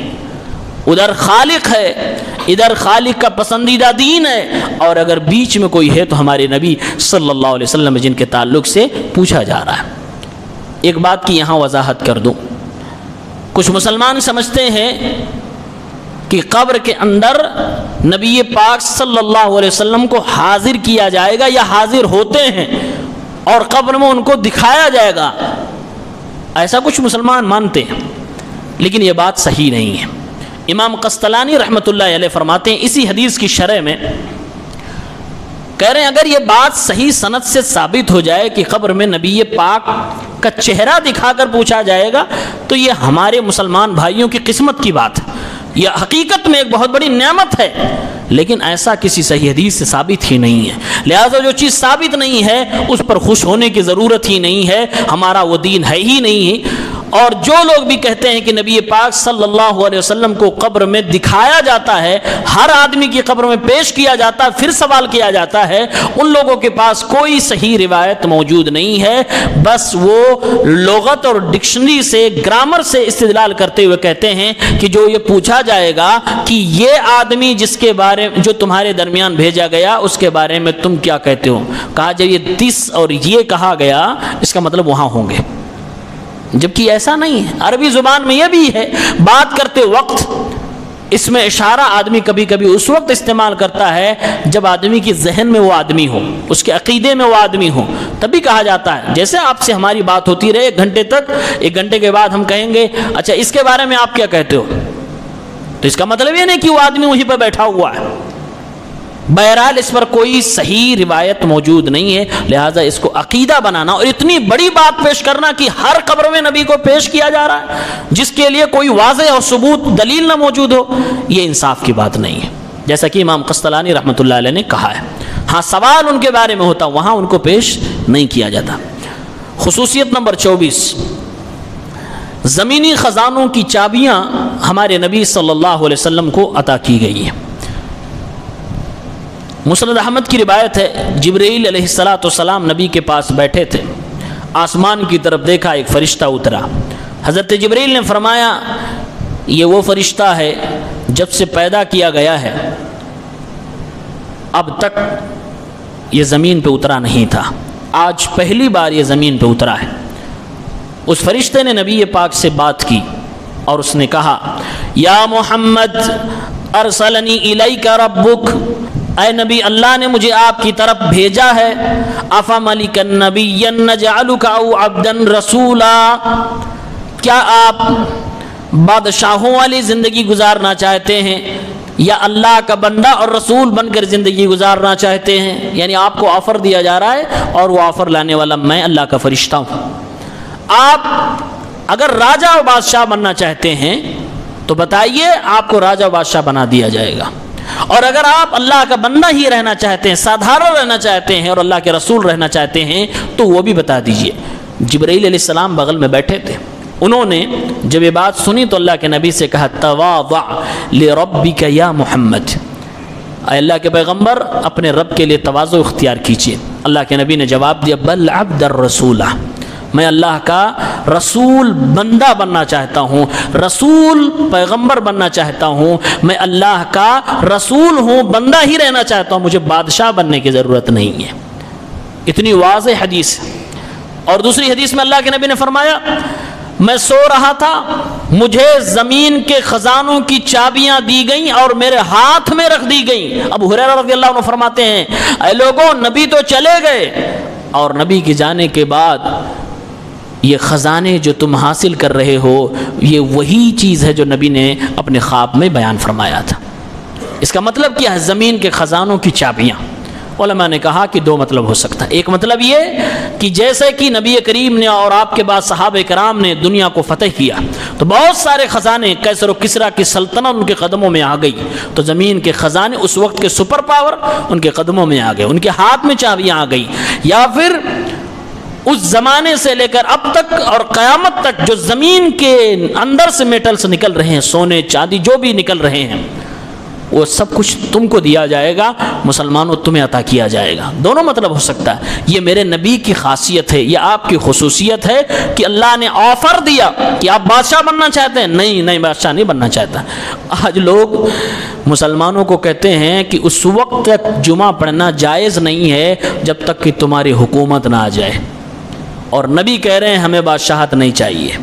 ادھر خالق ہے، ادھر خالق کا پسندیدہ دین ہے، اور اگر بیچ میں کوئی ہے تو ہمارے نبی صلی اللہ علیہ وسلم جن کے تعلق سے پوچھا جا رہا ہے۔ ایک بات کی یہاں وضاحت کر دوں، کچھ مسلمان سمجھتے ہیں کہ قبر کے اندر نبی پاک صلی اللہ علیہ وسلم کو حاضر کیا جائے گا یا حاضر ہوتے ہیں اور قبر میں ان کو دکھایا جائے گا، ایسا کچھ مسلمان مانتے ہیں، لیکن یہ بات صحیح نہیں ہے۔ امام قسطلانی رحمۃ اللہ علیہ فرماتے ہیں اسی حدیث کی شرح میں، کہہ رہے ہیں اگر یہ بات صحیح سند سے ثابت ہو جائے کہ قبر میں نبی پاک کا چہرہ دکھا کر پوچھا جائے گا تو یہ ہمارے مسلمان بھائیوں کی قسمت کی بات ہے، یہ حقیقت میں ایک بہت بڑی نعمت ہے، لیکن ایسا کسی صحیح حدیث سے ثابت ہی نہیں ہے، لہذا جو چیز ثابت نہیں ہے اس پر خوش ہونے کی ضرورت ہی نہیں ہے، ہمارا وہ دین ہے ہی نہیں ہے۔ اور جو لوگ بھی کہتے ہیں کہ نبی پاک صلی اللہ علیہ وسلم کو قبر میں دکھایا جاتا ہے، ہر آدمی کی قبر میں پیش کیا جاتا ہے، پھر سوال کیا جاتا ہے، ان لوگوں کے پاس کوئی صحیح روایت موجود نہیں ہے، بس وہ لغت اور ڈکشنری سے، گرامر سے استدلال کرتے ہوئے کہتے ہیں کہ جو یہ پوچھا جائے گا کہ یہ آدمی جس کے بارے جو تمہارے درمیان بھیجا گیا اس کے بارے میں تم کیا کہتے ہو، کہا جب یہ تس اور یہ کہا گیا اس کا مطلب وہاں ہوں گے، جبکہ ایسا نہیں ہے۔ عربی زبان میں یہ بھی ہے، بات کرتے وقت اس میں اشارہ آدمی کبھی کبھی اس وقت استعمال کرتا ہے جب آدمی کی ذہن میں وہ آدمی ہو، اس کے عقیدے میں وہ آدمی ہو، تبھی کہا جاتا ہے۔ جیسے آپ سے ہماری بات ہوتی رہے 1 گھنٹے تک، 1 گھنٹے کے بعد ہم کہیں گے اچھا اس کے بارے میں آپ کیا کہتے ہو، تو اس کا مطلب یہ نہیں کہ وہ آدمی وہیں پہ بیٹھا ہوا ہے۔ بہرحال اس پر کوئی صحیح روایت موجود نہیں ہے، لہٰذا اس کو عقیدہ بنانا اور اتنی بڑی بات پیش کرنا کہ ہر قبر میں نبی کو پیش کیا جا رہا ہے جس کے لیے کوئی واضح اور ثبوت دلیل نہ موجود ہو، یہ انصاف کی بات نہیں ہے، جیسا کہ امام قسطلانی رحمۃ اللہ علیہ نے کہا ہے۔ ہاں سوال ان کے بارے میں ہوتا، وہاں ان کو پیش نہیں کیا جاتا۔ خصوصیت نمبر 24، زمینی خزانوں کی چابیاں ہمارے نبی صلی اللہ علیہ وسلم کو عطا کی گئی ہیں۔ مسند احمد کی روایت ہے، جبرائیل علیہ السلام نبی کے پاس بیٹھے تھے، آسمان کی طرف دیکھا، ایک فرشتہ اترا، حضرت جبرائیل نے فرمایا یہ وہ فرشتہ ہے جب سے پیدا کیا گیا ہے اب تک یہ زمین پہ اترا نہیں تھا، آج پہلی بار یہ زمین پہ اترا ہے۔ اس فرشتے نے نبی پاک سے بات کی اور اس نے کہا یا محمد ارسلنی الیک ربک، اے نبی اللہ نے مجھے آپ کی طرف بھیجا ہے، افملک نبیا نجعلک او عبدا رسولا، کیا آپ بادشاہوں والی زندگی گزارنا چاہتے ہیں یا اللہ کا بندہ اور رسول بن کر زندگی گزارنا چاہتے ہیں؟ یعنی آپ کو آفر دیا جا رہا ہے اور وہ آفر لانے والا میں اللہ کا فرشتہ ہوں۔ آپ اگر راجہ و بادشاہ بننا چاہتے ہیں تو بتائیے، آپ کو راجہ و بادشاہ بنا دیا جائے گا، اور اگر آپ اللہ کا بندہ ہی رہنا چاہتے ہیں، سادھارن رہنا چاہتے ہیں اور اللہ کے رسول رہنا چاہتے ہیں تو وہ بھی بتا دیجئے۔ جبرائیل علیہ السلام بغل میں بیٹھے تھے، انہوں نے جب یہ بات سنی تو اللہ کے نبی سے کہا تواضع لربک یا محمد، اے اللہ کے پیغمبر اپنے رب کے لیے تواضع اختیار کیجئے۔ اللہ کے نبی نے جواب دیا بل عبد الرسول، میں اللہ کا رسول بندہ بننا چاہتا ہوں، رسول پیغمبر بننا چاہتا ہوں، میں اللہ کا رسول ہوں، بندہ ہی رہنا چاہتا ہوں، مجھے بادشاہ بننے کی ضرورت نہیں ہے۔ اتنی واضح حدیث۔ اور دوسری حدیث میں اللہ کے نبی نے فرمایا میں سو رہا تھا، مجھے زمین کے خزانوں کی چابیاں دی گئیں اور میرے ہاتھ میں رکھ دی گئیں۔ ابو ہریرہ رضی اللہ عنہ فرماتے ہیں اے لوگوں، نبی تو چلے گئے اور نبی کے جانے کے بعد یہ خزانے جو تم حاصل کر رہے ہو یہ وہی چیز ہے جو نبی نے اپنے خواب میں بیان فرمایا تھا۔ اس کا مطلب کیا ہے؟ زمین کے خزانوں کی چابیاں۔ علماء نے کہا کہ دو مطلب ہو سکتا ہے۔ ایک مطلب یہ کہ جیسے کہ نبی کریم نے اور آپ کے بعد صحابہ کرام نے دنیا کو فتح کیا تو بہت سارے خزانے کیسر و کسریٰ کی سلطنت ان کے قدموں میں آ گئی، تو زمین کے خزانے اس وقت کے سپر پاور ان کے قدموں میں آ گئے، ان کے ہاتھ میں چابیاں آ گئی۔ یا پھر اس زمانے سے لے کر اب تک اور قیامت تک جو زمین کے اندر سے میٹلز نکل رہے ہیں، سونے چاندی جو بھی نکل رہے ہیں، وہ سب کچھ تم کو دیا جائے گا، مسلمانوں تمہیں عطا کیا جائے گا۔ دونوں مطلب ہو سکتا ہے۔ یہ میرے نبی کی خاصیت ہے، یہ آپ کی خصوصیت ہے کہ اللہ نے آفر دیا کہ آپ بادشاہ بننا چاہتے ہیں؟ نہیں بادشاہ نہیں بننا چاہتا۔ آج لوگ مسلمانوں کو کہتے ہیں کہ اس وقت تک جمعہ پڑھنا جائز نہیں ہے جب تک کہ تمہاری حکومت نہ آ جائے، اور نبی کہہ رہے ہیں ہمیں بادشاہت نہیں چاہیے،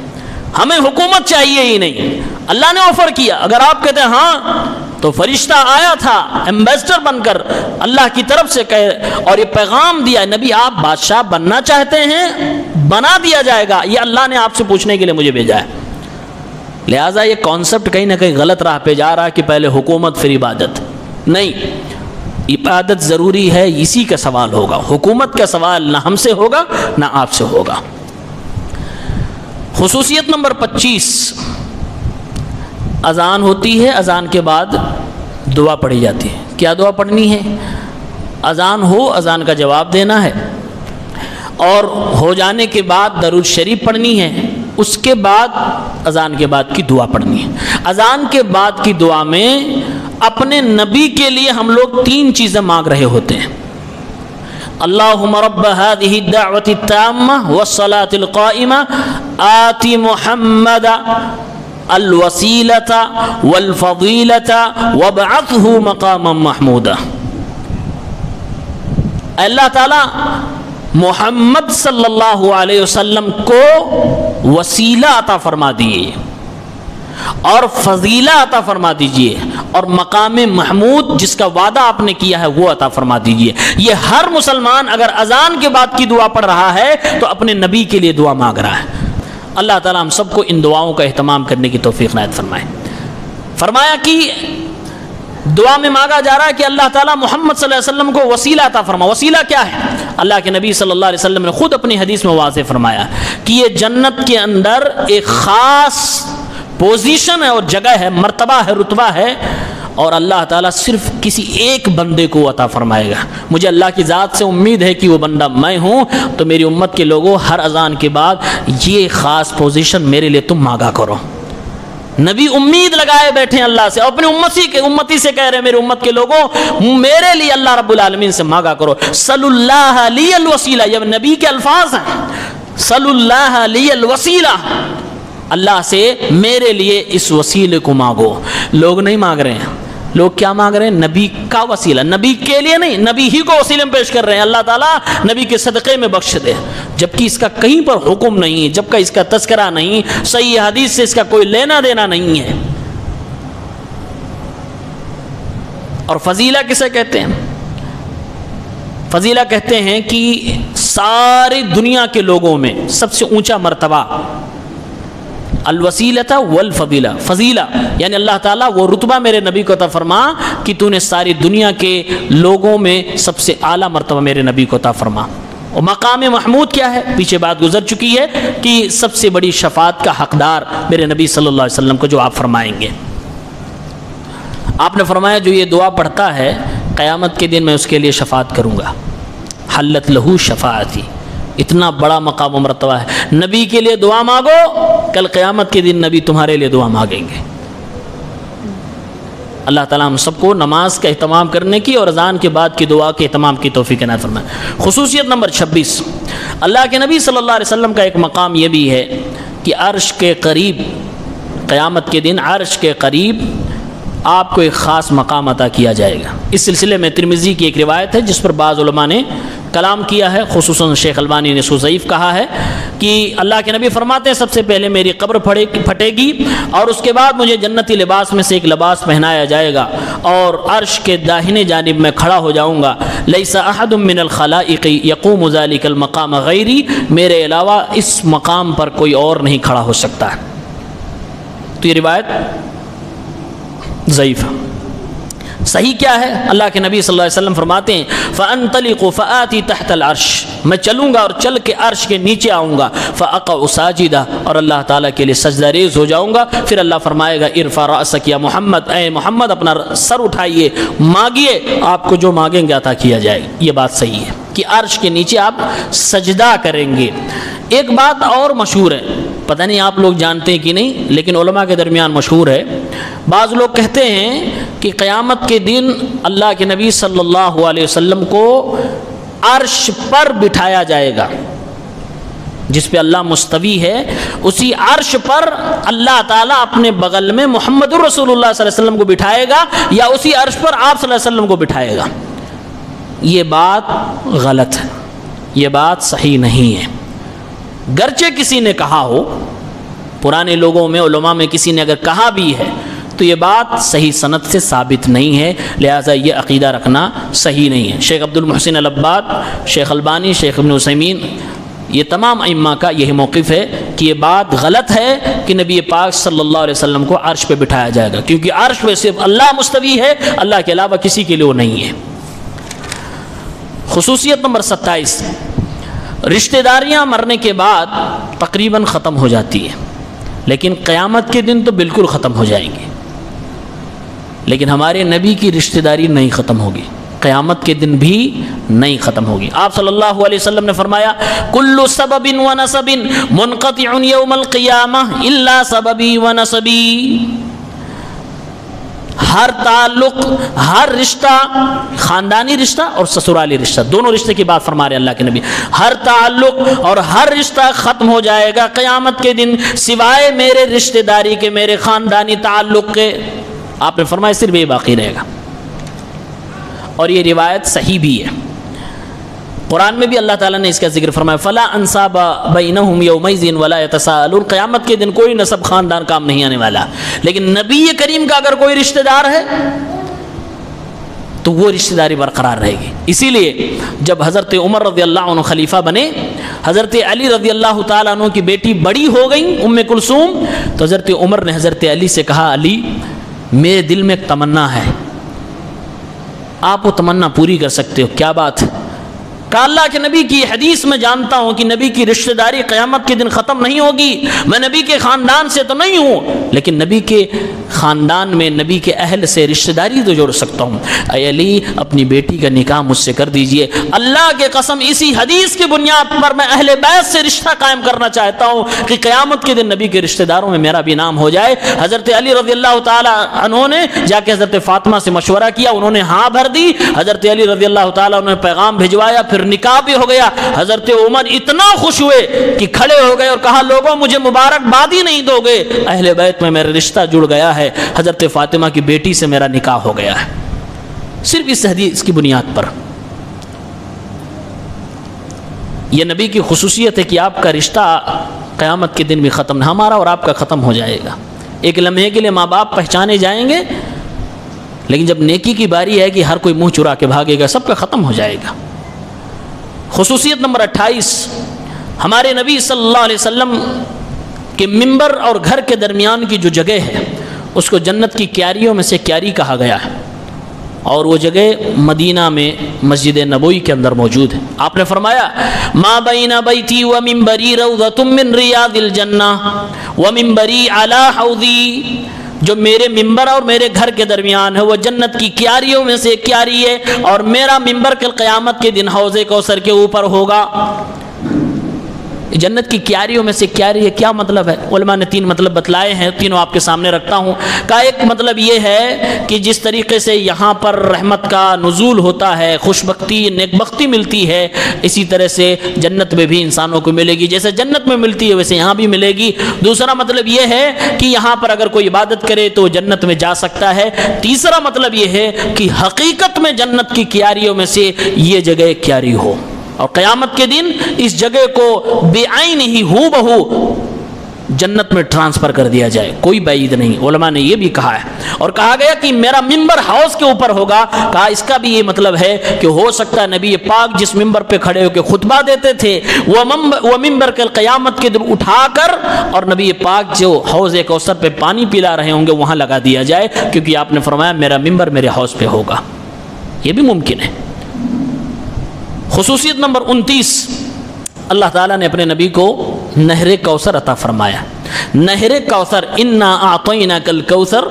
ہمیں حکومت چاہیے ہی نہیں۔ اللہ نے آفر کیا، اگر آپ کہتے ہیں ہاں تو فرشتہ آیا تھا ایمبیسڈر بن کر اللہ کی طرف سے اور یہ پیغام دیا، نبی آپ بادشاہ بننا چاہتے ہیں؟ بنا دیا جائے گا، یہ اللہ نے آپ سے پوچھنے کے لیے مجھے بھیجا ہے۔ لہٰذا یہ کانسیپٹ کہیں نہ کہیں غلط راہ پہ جا رہا کہ پہلے حکومت پھر عبادت۔ نہیں، عبادت ضروری ہے، اسی کا سوال ہوگا، حکومت کا سوال نہ ہم سے ہوگا نہ آپ سے ہوگا۔ خصوصیت نمبر 25، اذان ہوتی ہے، اذان کے بعد دعا پڑھی جاتی ہے۔ کیا دعا پڑھنی ہے؟ اذان ہو، اذان کا جواب دینا ہے، اور ہو جانے کے بعد درود شریف پڑھنی ہے، اس کے بعد اذان کے بعد کی دعا پڑھنی ہے۔ اذان کے بعد کی دعا میں اپنے نبی کے لیے ہم لوگ 3 چیزیں مانگ رہے ہوتے ہیں۔ اللہم رب هذه الدعوة التامة والصلاة القائمة آت محمد الوسیلة والفضیلة وابعثه مقاما محمودا۔ اللہ تعالی محمد صلی اللہ علیہ وسلم کو وسیلہ عطا فرما دیئے اور فضیلہ عطا فرما دیجئے، اور مقام محمود جس کا وعدہ آپ نے کیا ہے وہ عطا فرما دیجئے۔ یہ ہر مسلمان اگر اذان کے بعد کی دعا پڑھ رہا ہے تو اپنے نبی کے لیے دعا مانگ رہا ہے۔ اللہ تعالیٰ ہم سب کو ان دعاؤں کا اہتمام کرنے کی توفیق عنایت فرمائے۔ فرمایا کہ دعا میں مانگا جا رہا ہے کہ اللہ تعالیٰ محمد صلی اللہ علیہ وسلم کو وسیلہ عطا فرما۔ وسیلہ کیا ہے؟ اللہ کے نبی صلی اللہ علیہ وسلم نے خود اپنی حدیث میں واضح فرمایا کہ یہ جنت کے اندر ایک خاص پوزیشن ہے اور جگہ ہے، مرتبہ ہے، رتبہ ہے، اور اللہ تعالیٰ صرف کسی ایک بندے کو عطا فرمائے گا۔ مجھے اللہ کی ذات سے امید ہے کہ وہ بندہ میں ہوں، تو میری امت کے لوگوں ہر اذان کے بعد یہ خاص پوزیشن میرے لیے تم مانگا کرو۔ نبی امید لگائے بیٹھے ہیں اللہ سے، اور اپنی امتی سے کہہ رہے ہیں میرے امت کے لوگوں میرے لیے اللہ رب العالمین سے مانگا کرو۔ صلی اللہ لی الوسیلہ، یہ نبی کے الفاظ ہیں، صلی اللہ لی الوسیلہ، اللہ سے میرے لیے اس وسیلے کو مانگو۔ لوگ نہیں مانگ رہے ہیں، لوگ کیا مانگ رہے ہیں؟ نبی کا وسیلہ، نبی کے لیے نہیں، نبی ہی کو وسیلے میں پیش کر رہے ہیں۔ اللہ تعالیٰ نبی کے صدقے میں بخش دے، جبکہ اس کا کہیں پر حکم نہیں، جبکہ اس کا تذکرہ نہیں، صحیح حدیث سے اس کا کوئی لینا دینا نہیں ہے۔ اور فضیلہ کسے کہتے ہیں؟ فضیلہ کہتے ہیں کہ ساری دنیا کے لوگوں میں سب سے اونچا مرتبہ الوسیلۃ والفضیلہ، فضیلہ یعنی اللہ تعالیٰ وہ رتبہ میرے نبی کو عطا فرما کہ تو نے ساری دنیا کے لوگوں میں سب سے اعلیٰ مرتبہ میرے نبی کو عطا فرما۔ اور مقام محمود کیا ہے؟ پیچھے بات گزر چکی ہے کہ سب سے بڑی شفاعت کا حقدار میرے نبی صلی اللہ علیہ وسلم کو جو آپ فرمائیں گے۔ آپ نے فرمایا جو یہ دعا پڑھتا ہے قیامت کے دن میں اس کے لیے شفاعت کروں گا، حلت لہو شفاعتی۔ اتنا بڑا مقام و مرتبہ ہے۔ نبی کے لیے دعا مانگو، کل قیامت کے دن نبی تمہارے لیے دعا مانگیں گے۔ اللہ تعالیٰ ہم سب کو نماز کا اہتمام کرنے کی اور اذان کے بعد کی دعا کے اہتمام کی توفیق عنایت فرمائے۔ خصوصیت نمبر 26، اللہ کے نبی صلی اللہ علیہ وسلم کا ایک مقام یہ بھی ہے کہ عرش کے قریب قیامت کے دن عرش کے قریب آپ کو ایک خاص مقام عطا کیا جائے گا۔ اس سلسلے میں ترمذی کی ایک روایت ہے جس پر بعض علماء نے کلام کیا ہے، خصوصاً شیخ البانی نے اس کو ضعیف کہا ہے کہ اللہ کے نبی فرماتے ہیں سب سے پہلے میری قبر پھٹے گی اور اس کے بعد مجھے جنتی لباس میں سے ایک لباس پہنایا جائے گا اور عرش کے داہنے جانب میں کھڑا ہو جاؤں گا، لیس احد من الخلائق یقوم ذلک المقام غیری، میرے علاوہ اس مقام پر کوئی اور نہیں کھڑا ہو سکتا ہے۔ تو یہ روایت ضعیف ہے۔ صحیح کیا ہے؟ اللہ کے نبی صلی اللہ علیہ وسلم فرماتے ہیں فَأَنْطَلِقُ فَآتِي تَحْتَ الْعَرْشِ، میں چلوں گا اور چل کے عرش کے نیچے آؤں گا، فَأَقَعُ سَاجِدًا، اور اللہ تعالیٰ کے لیے سجدہ ریز ہو جاؤں گا۔ پھر اللہ فرمائے گا ارفع رأسک یا محمد، اے محمد اپنا سر اٹھائیے، مانگیے، آپ کو جو مانگیں گے عطا کیا جائے گا۔ یہ بات صحیح ہے کہ عرش کے نیچے آپ سجدہ کریں گے۔ ایک بات اور مشہور ہے، پتہ نہیں آپ لوگ جانتے ہیں کہ نہیں، لیکن علماء کے درمیان مشہور ہے۔ بعض لوگ کہتے ہیں کہ قیامت کے دن اللہ کے نبی صلی اللہ علیہ وسلم کو عرش پر بٹھایا جائے گا، جس پہ اللہ مستوی ہے، اسی عرش پر اللہ تعالیٰ اپنے بغل میں محمد الرسول اللہ صلی اللہ علیہ وسلم کو بٹھائے گا، یا اسی عرش پر آپ صلی اللہ علیہ وسلم کو بٹھائے گا۔ یہ بات غلط ہے، یہ بات صحیح نہیں ہے۔ گرچہ کسی نے کہا ہو، پرانے لوگوں میں علماء میں کسی نے اگر کہا بھی ہے تو یہ بات صحیح سند سے ثابت نہیں ہے، لہٰذا یہ عقیدہ رکھنا صحیح نہیں ہے۔ شیخ عبد المحسن العباد، شیخ البانی، شیخ ابن عثیمین، یہ تمام ائمہ کا یہی موقف ہے کہ یہ بات غلط ہے کہ نبی پاک صلی اللہ علیہ وسلم کو عرش پہ بٹھایا جائے گا، کیونکہ عرش پہ صرف اللہ مستوی ہے، اللہ کے علاوہ کسی کے لیے وہ نہیں ہے۔ خصوصیت نمبر 27، رشتہ داریاں مرنے کے بعد تقریباً ختم ہو جاتی ہیں، لیکن قیامت کے دن تو بالکل ختم ہو جائیں گے، لیکن ہمارے نبی کی رشتہ داری نہیں ختم ہوگی، قیامت کے دن بھی نہیں ختم ہوگی۔ آپ صلی اللہ علیہ وسلم نے فرمایا کل سبب و نسب منقطع یوم القیامہ الا سببی و نسبی، ہر تعلق، ہر رشتہ، خاندانی رشتہ اور سسرالی رشتہ، دونوں رشتے کی بات فرما رہے اللہ کے نبی، ہر تعلق اور ہر رشتہ ختم ہو جائے گا قیامت کے دن سوائے میرے رشتہ داری کے، میرے خاندانی تعلق کے۔ آپ نے فرمایا صرف یہ باقی رہے گا، اور یہ روایت صحیح بھی ہے۔ قرآن میں بھی اللہ تعالیٰ نے اس کا ذکر فرمایا فَلَا أَنْسَابَ بَيْنَهُمْ يَوْمَئِذٍ وَلَا يَتَسَاءَلُونَ، قیامت کے دن کوئی نسب خاندان کام نہیں آنے والا، لیکن نبی کریم کا اگر کوئی رشتہ دار ہے تو وہ رشتہ داری برقرار رہے گی۔ اسی لیے جب حضرت عمر رضی اللہ عنہ خلیفہ بنے، حضرت علی رضی اللہ تعالیٰ عنہ کی بیٹی بڑی ہو گئی ام کلثوم، تو حضرت عمر نے حضرت علی سے کہا علی میرے دل میں ایک تمنا ہے، آپ وہ تمنا پوری کر سکتے ہو، کیا بات ہے؟ کہ اللہ کے نبی کی حدیث میں جانتا ہوں کہ نبی کی رشتہ داری قیامت کے دن ختم نہیں ہوگی، میں نبی کے خاندان سے تو نہیں ہوں، لیکن نبی کے خاندان میں نبی کے اہل سے رشتہ داری تو جوڑ سکتا ہوں، اے علی اپنی بیٹی کا نکاح مجھ سے کر دیجئے، اللہ کے قسم اسی حدیث کی بنیاد پر میں اہل بیت سے رشتہ قائم کرنا چاہتا ہوں کہ قیامت کے دن نبی کے رشتہ داروں میں میرا بھی نام ہو جائے۔ حضرت علی رضی اللہ تعالیٰ عنہ نے جا کے حضرت فاطمہ سے مشورہ کیا، انہوں نے ہاں بھر دی، حضرت علی رضی اللہ تعالیٰ عنہ نے پیغام بھجوایا، پھر نکاح بھی ہو گیا۔ حضرت عمر اتنا خوش ہوئے کہ کھڑے ہو گئے اور کہا لوگوں مجھے مبارکباد ہی نہیں دو گے، اہل بیت میں میرا رشتہ جڑ گیا ہے، حضرت فاطمہ کی بیٹی سے میرا نکاح ہو گیا ہے، صرف اس حدیث کی بنیاد پر۔ یہ نبی کی خصوصیت ہے کہ آپ کا رشتہ قیامت کے دن بھی ختم نہ، ہمارا اور آپ کا ختم ہو جائے گا۔ ایک لمحے کے لیے ماں باپ پہچانے جائیں گے، لیکن جب نیکی کی باری ہے کہ ہر کوئی منہ چرا کے بھاگے گا، سب کا ختم ہو جائے گا۔ خصوصیت نمبر 28، ہمارے نبی صلی اللہ علیہ وسلم کے منبر اور گھر کے درمیان کی جو جگہ ہے اس کو جنت کی کیاریوں میں سے کیاری کہا گیا ہے، اور وہ جگہ مدینہ میں مسجد نبوی کے اندر موجود ہے۔ آپ نے فرمایا ما بین بیتی و منبری روضۃ من ریاض الجنہ و منبری علی حوضی، جو میرے ممبر اور میرے گھر کے درمیان ہے وہ جنت کی کیاریوں میں سے ایک کیاری ہے، اور میرا ممبر کل قیامت کے دن حوض کوثر کے اوپر ہوگا۔ جنت کی کیاریوں میں سے کیاری ہے، کیا مطلب ہے؟ علماء نے 3 مطلب بتلائے ہیں، تینوں آپ کے سامنے رکھتا ہوں۔ کا ایک مطلب یہ ہے کہ جس طریقے سے یہاں پر رحمت کا نزول ہوتا ہے، خوش بختی، نیک بختی ملتی ہے، اسی طرح سے جنت میں بھی انسانوں کو ملے گی، جیسے جنت میں ملتی ہے ویسے یہاں بھی ملے گی۔ دوسرا مطلب یہ ہے کہ یہاں پر اگر کوئی عبادت کرے تو جنت میں جا سکتا ہے۔ تیسرا مطلب یہ ہے کہ حقیقت میں جنت کی کیاریوں میں سے یہ جگہ کیاری ہو۔ اور قیامت کے دن اس جگہ کو بے عین ہی ہو بہو جنت میں ٹرانسفر کر دیا جائے، کوئی بعید نہیں۔ علماء نے یہ بھی کہا ہے، اور کہا گیا کہ میرا ممبر حوض کے اوپر ہوگا، کہا اس کا بھی یہ مطلب ہے کہ ہو سکتا ہے نبی پاک جس ممبر پہ کھڑے ہو کے خطبہ دیتے تھے وہ ممبر کے قیامت کے دن اٹھا کر اور نبی پاک جو حوض کوثر پہ پانی پلا رہے ہوں گے وہاں لگا دیا جائے، کیونکہ آپ نے فرمایا میرا ممبر میرے حوض پہ ہوگا، یہ بھی ممکن ہے۔ خصوصیت نمبر 29، اللہ تعالیٰ نے اپنے نبی کو نہر کوثر عطا فرمایا۔ نہر کوثر، انا اعطیناک الکوثر،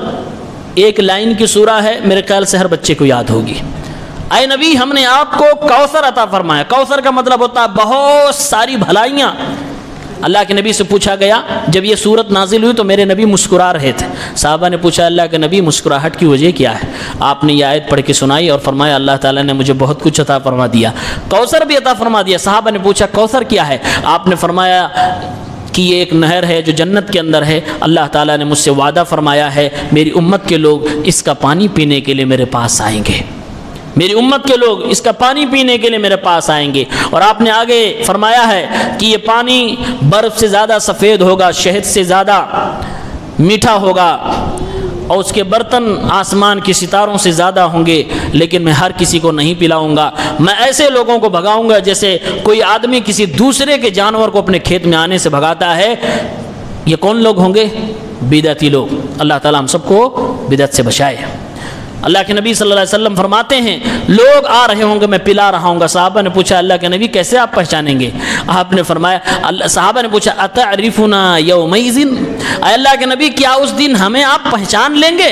ایک لائن کی سورہ ہے، میرے خیال سے ہر بچے کو یاد ہوگی۔ اے نبی ہم نے آپ کو کوثر عطا فرمایا۔ کوثر کا مطلب ہوتا ہے بہت ساری بھلائیاں۔ اللہ کے نبی سے پوچھا گیا، جب یہ سورت نازل ہوئی تو میرے نبی مسکرا رہے تھے، صحابہ نے پوچھا اللہ کے نبی مسکراہٹ کی وجہ کیا ہے؟ آپ نے یہ آیت پڑھ کے سنائی اور فرمایا اللہ تعالیٰ نے مجھے بہت کچھ عطا فرما دیا، کوثر بھی عطا فرما دیا۔ صحابہ نے پوچھا کوثر کیا ہے؟ آپ نے فرمایا کہ یہ ایک نہر ہے جو جنت کے اندر ہے، اللہ تعالیٰ نے مجھ سے وعدہ فرمایا ہے میری امت کے لوگ اس کا پانی پینے کے لیے میرے پاس آئیں گے، میری امت کے لوگ اس کا پانی پینے کے لیے میرے پاس آئیں گے۔ اور آپ نے آگے فرمایا ہے کہ یہ پانی برف سے زیادہ سفید ہوگا، شہد سے زیادہ میٹھا ہوگا، اور اس کے برتن آسمان کے ستاروں سے زیادہ ہوں گے، لیکن میں ہر کسی کو نہیں پلاؤں گا، میں ایسے لوگوں کو بھگاؤں گا جیسے کوئی آدمی کسی دوسرے کے جانور کو اپنے کھیت میں آنے سے بھگاتا ہے۔ یہ کون لوگ ہوں گے؟ بدعتی لوگ۔ اللہ تعالیٰ ہم سب کو بدعت سے بچائے۔ اللہ کے نبی صلی اللہ علیہ وسلم فرماتے ہیں لوگ آ رہے ہوں گے میں پلا رہا ہوں گا۔ صحابہ نے پوچھا اللہ کے نبی کیسے آپ پہچانیں گے؟ آپ نے فرمایا، صحابہ نے پوچھا اتعرفنا یومئذ، اے اللہ کے نبی کیا اس دن ہمیں آپ پہچان لیں گے؟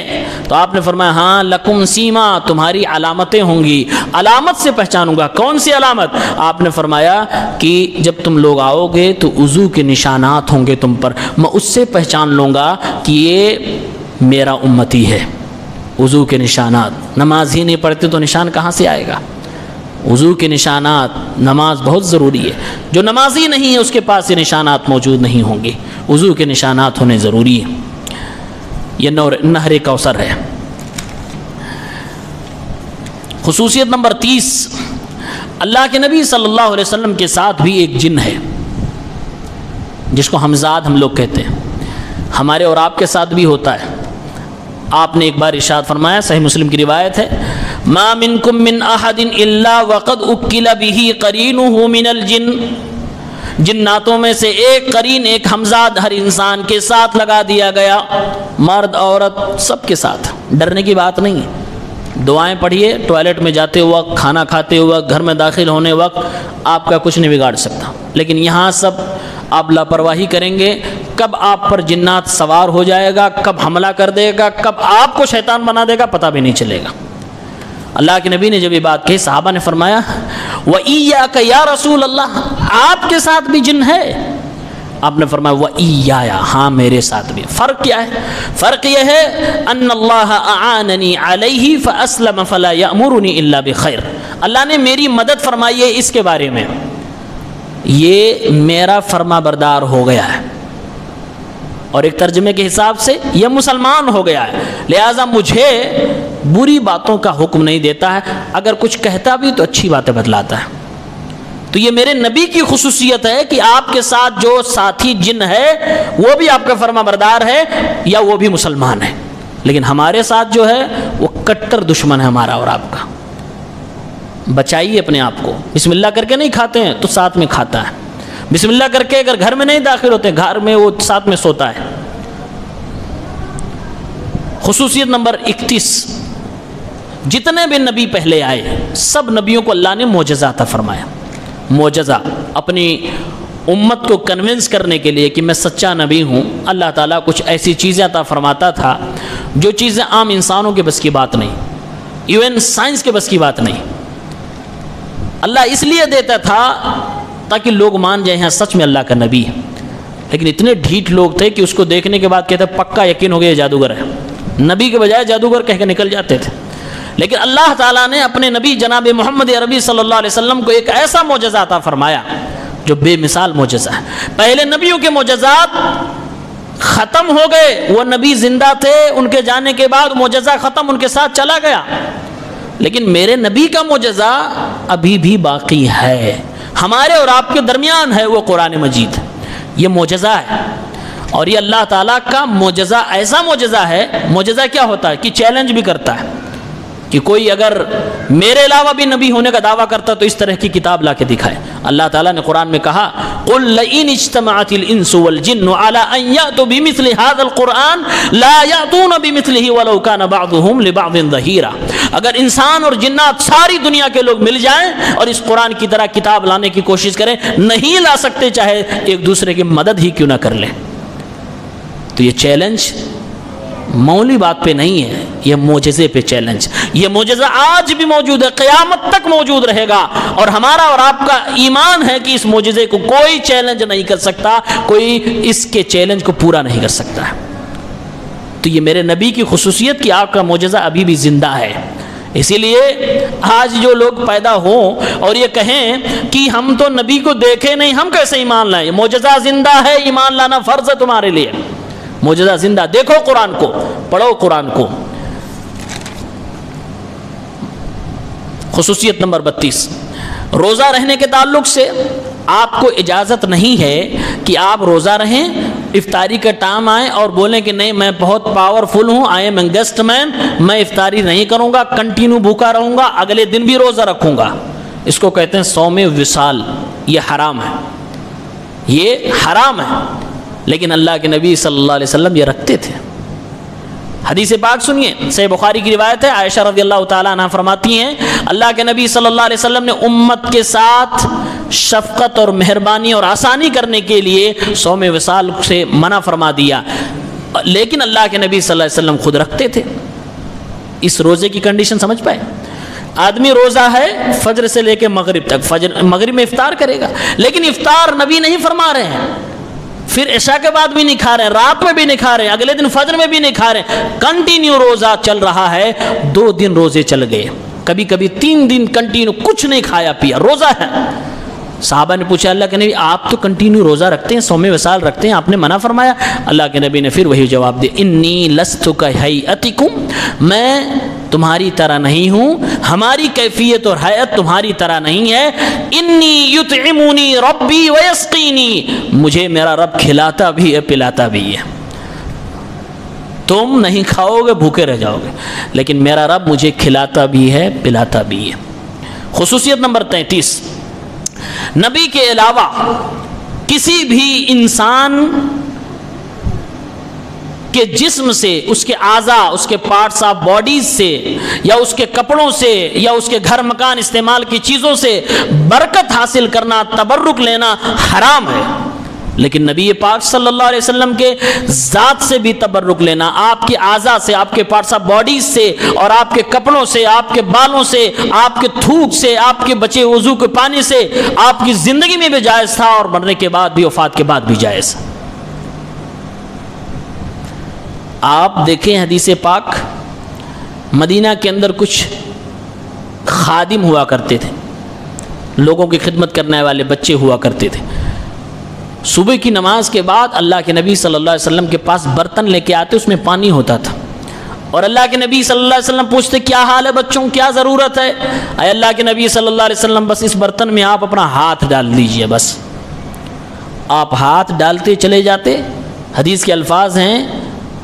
تو آپ نے فرمایا ہاں لکم سیما، تمہاری علامتیں ہوں گی، علامت سے پہچانوں گا۔ کون سی علامت؟ آپ نے فرمایا کہ جب تم لوگ آؤ گے تو وضو کے نشانات ہوں گے تم پر، میں اس سے پہچان لوں گا کہ یہ میرا امتی ہے۔ وضو کے نشانات، نماز ہی نہیں پڑھتے تو نشان کہاں سے آئے گا؟ وضو کے نشانات، نماز بہت ضروری ہے، جو نمازی نہیں ہے اس کے پاس یہ نشانات موجود نہیں ہوں گے، وضو کے نشانات ہونے ضروری ہے۔ یہ نہر کوثر ہے۔ خصوصیت نمبر 30، اللہ کے نبی صلی اللہ علیہ وسلم کے ساتھ بھی ایک جن ہے جس کو حمزاد ہم لوگ کہتے ہیں، ہمارے اور آپ کے ساتھ بھی ہوتا ہے۔ آپ نے ایک بار ارشاد فرمایا، صحیح مسلم کی روایت ہے، ما منکم من احد الا وقد اکل به قرینہ من الجن، جناتوں میں سے ایک قرین، ایک حمزاد ہر انسان کے ساتھ لگا دیا گیا، مرد عورت سب کے ساتھ، ڈرنے کی بات نہیں ہے۔ دعائیں پڑھیے، ٹوائلٹ میں جاتے وقت، کھانا کھاتے وقت، گھر میں داخل ہونے وقت، آپ کا کچھ نہیں بگاڑ سکتا، لیکن یہاں سب آپ لاپرواہی کریں گے، کب آپ پر جنات سوار ہو جائے گا، کب حملہ کر دے گا، کب آپ کو شیطان بنا دے گا پتہ بھی نہیں چلے گا۔ اللہ کے نبی نے جب یہ بات کہی، صحابہ نے فرمایا وَإِيَّاكَ يَا رسول اللہ، آپ کے ساتھ بھی جن ہے؟ آپ نے فرمایا وَإِيَّايَ، ہاں میرے ساتھ بھی۔ فرق کیا ہے؟ فرق یہ ہے ان اللہ اعاننی علیہ فاسلم فلا یامرنی الا بخیر، اللہ نے میری مدد فرمائی ہے اس کے بارے میں، یہ میرا فرما بردار ہو گیا ہے، اور ایک ترجمے کے حساب سے یہ مسلمان ہو گیا ہے، لہٰذا مجھے بری باتوں کا حکم نہیں دیتا ہے، اگر کچھ کہتا بھی تو اچھی باتیں بتلاتا ہے۔ تو یہ میرے نبی کی خصوصیت ہے کہ آپ کے ساتھ جو ساتھی جن ہے وہ بھی آپ کا فرما بردار ہے یا وہ بھی مسلمان ہے، لیکن ہمارے ساتھ جو ہے وہ کٹر دشمن ہے ہمارا اور آپ کا۔ بچائیے اپنے آپ کو، بسم اللہ کر کے نہیں کھاتے ہیں تو ساتھ میں کھاتا ہے، بسم اللہ کر کے اگر گھر میں نہیں داخل ہوتے گھر میں وہ ساتھ میں سوتا ہے۔ خصوصیت نمبر 31، جتنے بھی نبی پہلے آئے سب نبیوں کو اللہ نے معجزہ عطا فرمایا۔ معجزہ اپنی امت کو کنونس کرنے کے لیے کہ میں سچا نبی ہوں، اللہ تعالیٰ کچھ ایسی چیزیں عطا فرماتا تھا جو چیزیں عام انسانوں کے بس کی بات نہیں، ایون سائنس کے بس کی بات نہیں۔ اللہ اس لیے دیتا تھا تاکہ لوگ مان جائیں ہاں سچ میں اللہ کا نبی ہے، لیکن اتنے ڈھیٹ لوگ تھے کہ اس کو دیکھنے کے بعد کہتے پکا یقین ہو گیا یہ جادوگر ہے، نبی کے بجائے جادوگر کہہ کے نکل جاتے تھے۔ لیکن اللہ تعالیٰ نے اپنے نبی جناب محمد عربی صلی اللہ علیہ وسلم کو ایک ایسا معجزہ عطا فرمایا جو بے مثال معجزہ ہے۔ پہلے نبیوں کے معجزات ختم ہو گئے، وہ نبی زندہ تھے، ان کے جانے کے بعد معجزہ ختم، ان کے ساتھ چلا گیا، لیکن میرے نبی کا معجزہ ابھی بھی باقی ہے۔ ہمارے اور آپ کے درمیان ہے وہ قرآن مجید. یہ معجزہ ہے، اور یہ اللہ تعالیٰ کا معجزہ ایسا معجزہ ہے. معجزہ کیا ہوتا ہے کہ چیلنج بھی کرتا ہے کہ کوئی اگر میرے علاوہ بھی نبی ہونے کا دعویٰ کرتا تو اس طرح کی کتاب لا کے دکھائے. اللہ تعالیٰ نے قرآن میں کہا قُلْ لَئِنِ اجْتَمَعَتِ الْإِنسُ وَالْجِنُّ عَلَىٰ أَن يَأْتُوا بِمِثْلِ هَذَا الْقُرْآنِ لَا يَأْتُونَ بِمِثْلِهِ وَلَوْ كَانَ بَعْضُهُمْ لِبَعْضٍ ظَهِيرًا. اگر انسان اور جنات ساری دنیا کے لوگ مل جائیں اور اس قرآن کی طرح کتاب لانے کی کوشش کریں، نہیں لا سکتے چاہے ایک دوسرے کی مدد ہی کیوں نہ کر لیں. تو یہ چیلنج معمولی بات پہ نہیں ہے، یہ معجزے پہ چیلنج. یہ معجزہ آج بھی موجود ہے، قیامت تک موجود رہے گا، اور ہمارا اور آپ کا ایمان ہے کہ اس معجزے کو کوئی چیلنج نہیں کر سکتا، کوئی اس کے چیلنج کو پورا نہیں کر سکتا ہے. تو یہ میرے نبی کی خصوصیت کہ آپ کا معجزہ ابھی بھی زندہ ہے. اسی لیے آج جو لوگ پیدا ہوں اور یہ کہیں کہ ہم تو نبی کو دیکھے نہیں، ہم کیسے ایمان لائیں؟ معجزہ زندہ ہے، ایمان لانا فرض ہے تمہارے لیے. معجزہ زندہ. دیکھو قرآن کو، پڑھو قرآن کو. خصوصیت نمبر 32، روزہ رہنے کے تعلق سے آپ کو اجازت نہیں ہے کہ آپ روزہ رہیں، افطاری کا ٹائم آئے اور بولیں کہ نہیں میں بہت پاورفل ہوں، آئی ایم ینگسٹ مین، میں افطاری نہیں کروں گا، کنٹینیو بھوکا رہوں گا، اگلے دن بھی روزہ رکھوں گا. اس کو کہتے ہیں صوم وصال. یہ حرام ہے، یہ حرام ہے. لیکن اللہ کے نبی صلی اللہ علیہ وسلم یہ رکھتے تھے. حدیث پاک سنیے، صحیح بخاری کی روایت ہے، عائشہ رضی اللہ تعالیٰ عنہ فرماتی ہیں اللہ کے نبی صلی اللہ علیہ وسلم نے امت کے ساتھ شفقت اور مہربانی اور آسانی کرنے کے لیے صوم وصال سے منع فرما دیا، لیکن اللہ کے نبی صلی اللہ علیہ وسلم خود رکھتے تھے. اس روزے کی کنڈیشن سمجھ پائے؟ آدمی روزہ ہے فجر سے لے کے مغرب تک، مغرب میں افطار کرے گا، لیکن افطار نبی نہیں فرما رہے ہیں، پھر عشاء کے بعد بھی نہیں کھا رہے ہیں، رات میں بھی نہیں کھا رہے ہیں، اگلے دن فجر میں بھی نہیں کھا رہے ہیں، کنٹینیو روزہ چل رہا ہے. 2 دن روزے چل گئے، کبھی کبھی 3 دن کنٹینیو کچھ نہیں کھایا پیا، روزہ ہے. صحابہ نے پوچھا اللہ کے نبی آپ تو کنٹینیو روزہ رکھتے ہیں، صوم وصال رکھتے ہیں، آپ نے منع فرمایا؟ اللہ کے نبی نے پھر وہی جواب دیا انی لست کہیئتکم، میں تمہاری طرح نہیں ہوں، ہماری کیفیت اور حیت تمہاری طرح نہیں ہے. انی یطعمنی ربی ویسقینی، مجھے میرا رب کھلاتا بھی ہے پلاتا بھی ہے. تم نہیں کھاؤ گے بھوکے رہ جاؤ گے، لیکن میرا رب مجھے کھلاتا بھی ہے پلاتا بھی ہے. خصوصیت نمبر 33، نبی کے علاوہ کسی بھی انسان کے جسم سے، اس کے اعضاء، اس کے پارٹس آف باڈیز سے، یا اس کے کپڑوں سے، یا اس کے گھر مکان استعمال کی چیزوں سے برکت حاصل کرنا، تبرک لینا حرام ہے. لیکن نبی پاک صلی اللہ علیہ وسلم کے ذات سے بھی تبرک لینا، آپ کے اعضاء سے، آپ کے پارٹس آف باڈیز سے، اور آپ کے کپڑوں سے، آپ کے بالوں سے، آپ کے تھوک سے، آپ کے بچے وضو کے پانی سے، آپ کی زندگی میں بھی جائز تھا اور مرنے کے بعد بھی، وفات کے بعد بھی جائز. آپ دیکھیں حدیث پاک، مدینہ کے اندر کچھ خادم ہوا کرتے تھے، لوگوں کی خدمت کرنے والے بچے ہوا کرتے تھے. صبح کی نماز کے بعد اللہ کے نبی صلی اللہ علیہ وسلم کے پاس برتن لے کے آتے، اس میں پانی ہوتا تھا، اور اللہ کے نبی صلی اللہ علیہ وسلم پوچھتے کیا حال ہے بچوں، کیا ضرورت ہے؟ اے اللہ کے نبی صلی اللہ علیہ وسلم بس اس برتن میں آپ اپنا ہاتھ ڈال دیجئے. بس آپ ہاتھ ڈالتے چلے جاتے. حدیث کے الفاظ ہیں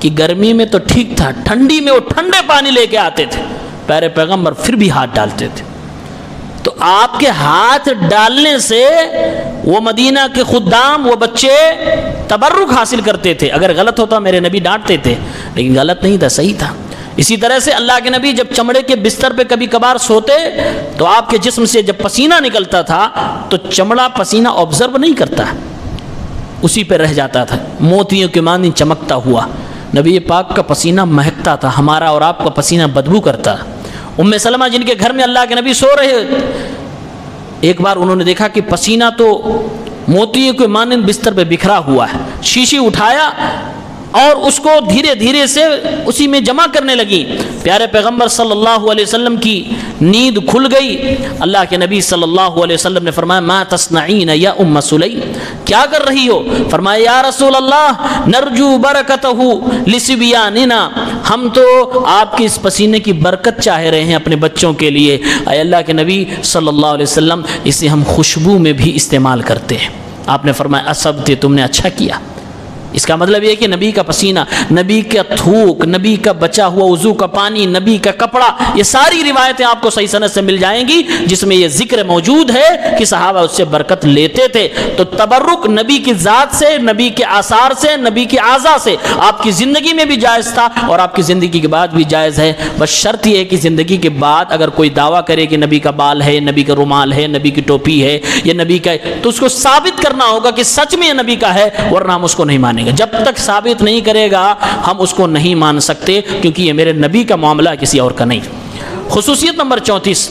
کہ گرمی میں تو ٹھیک تھا، ٹھنڈی میں وہ ٹھنڈے پانی لے کے آتے تھے پیارے پیغمبر، پھر بھی ہاتھ ڈالتے تھے. تو آپ کے ہاتھ ڈالنے سے وہ مدینہ کے خدام، وہ بچے تبرک حاصل کرتے تھے. اگر غلط ہوتا میرے نبی ڈانٹتے تھے، لیکن غلط نہیں تھا، صحیح تھا. اسی طرح سے اللہ کے نبی جب چمڑے کے بستر پہ کبھی کبھار سوتے تو آپ کے جسم سے جب پسینہ نکلتا تھا تو چمڑا پسینہ آبزرو نہیں کرتا، اسی پہ رہ جاتا تھا موتیوں کے مانند چمکتا ہوا. نبی پاک کا پسینہ مہکتا تھا، ہمارا اور آپ کا پسینہ بدبو کرتا. ام سلمہ جن کے گھر میں اللہ کے نبی سو رہے، ایک بار انہوں نے دیکھا کہ پسینہ تو موتیوں کے مانند بستر پہ بکھرا ہوا ہے. شیشی اٹھایا اور اس کو دھیرے دھیرے سے اسی میں جمع کرنے لگی. پیارے پیغمبر صلی اللہ علیہ وسلم کی نیند کھل گئی. اللہ کے نبی صلی اللہ علیہ وسلم نے فرمایا ما تصنعین یا ام سلیم، کیا کر رہی ہو؟ فرمایا یا رسول اللہ نرجو برکتہ لسبیاننا، ہم تو آپ کے اس پسینے کی برکت چاہ رہے ہیں اپنے بچوں کے لیے، اے اللہ کے نبی صلی اللہ علیہ وسلم اسے ہم خوشبو میں بھی استعمال کرتے ہیں۔ آپ نے فرمایا اصبت، تم نے اچھا کیا۔ اس کا مطلب یہ کہ نبی کا پسینہ، نبی کا تھوک، نبی کا بچا ہوا وضو کا پانی، نبی کا کپڑا، یہ ساری روایتیں آپ کو صحیح سند سے مل جائیں گی جس میں یہ ذکر موجود ہے کہ صحابہ اس سے برکت لیتے تھے۔ تو تبرک نبی کی ذات سے، نبی کے آثار سے، نبی کے اعضاء سے آپ کی زندگی میں بھی جائز تھا اور آپ کی زندگی کے بعد بھی جائز ہے۔ بس شرط یہ ہے کہ زندگی کے بعد اگر کوئی دعویٰ کرے کہ نبی کا بال ہے، نبی کا رومال ہے، نبی کی ٹوپی ہے، یہ نبی کا ہے، تو اس کو ثابت کرنا ہوگا کہ سچ میں یہ نبی کا ہے، ورنہ ہم اس کو نہیں مانیں گے۔ جب تک ثابت نہیں کرے گا ہم اس کو نہیں مان سکتے، کیونکہ یہ میرے نبی کا معاملہ کسی اور کا نہیں۔ خصوصیت نمبر 34،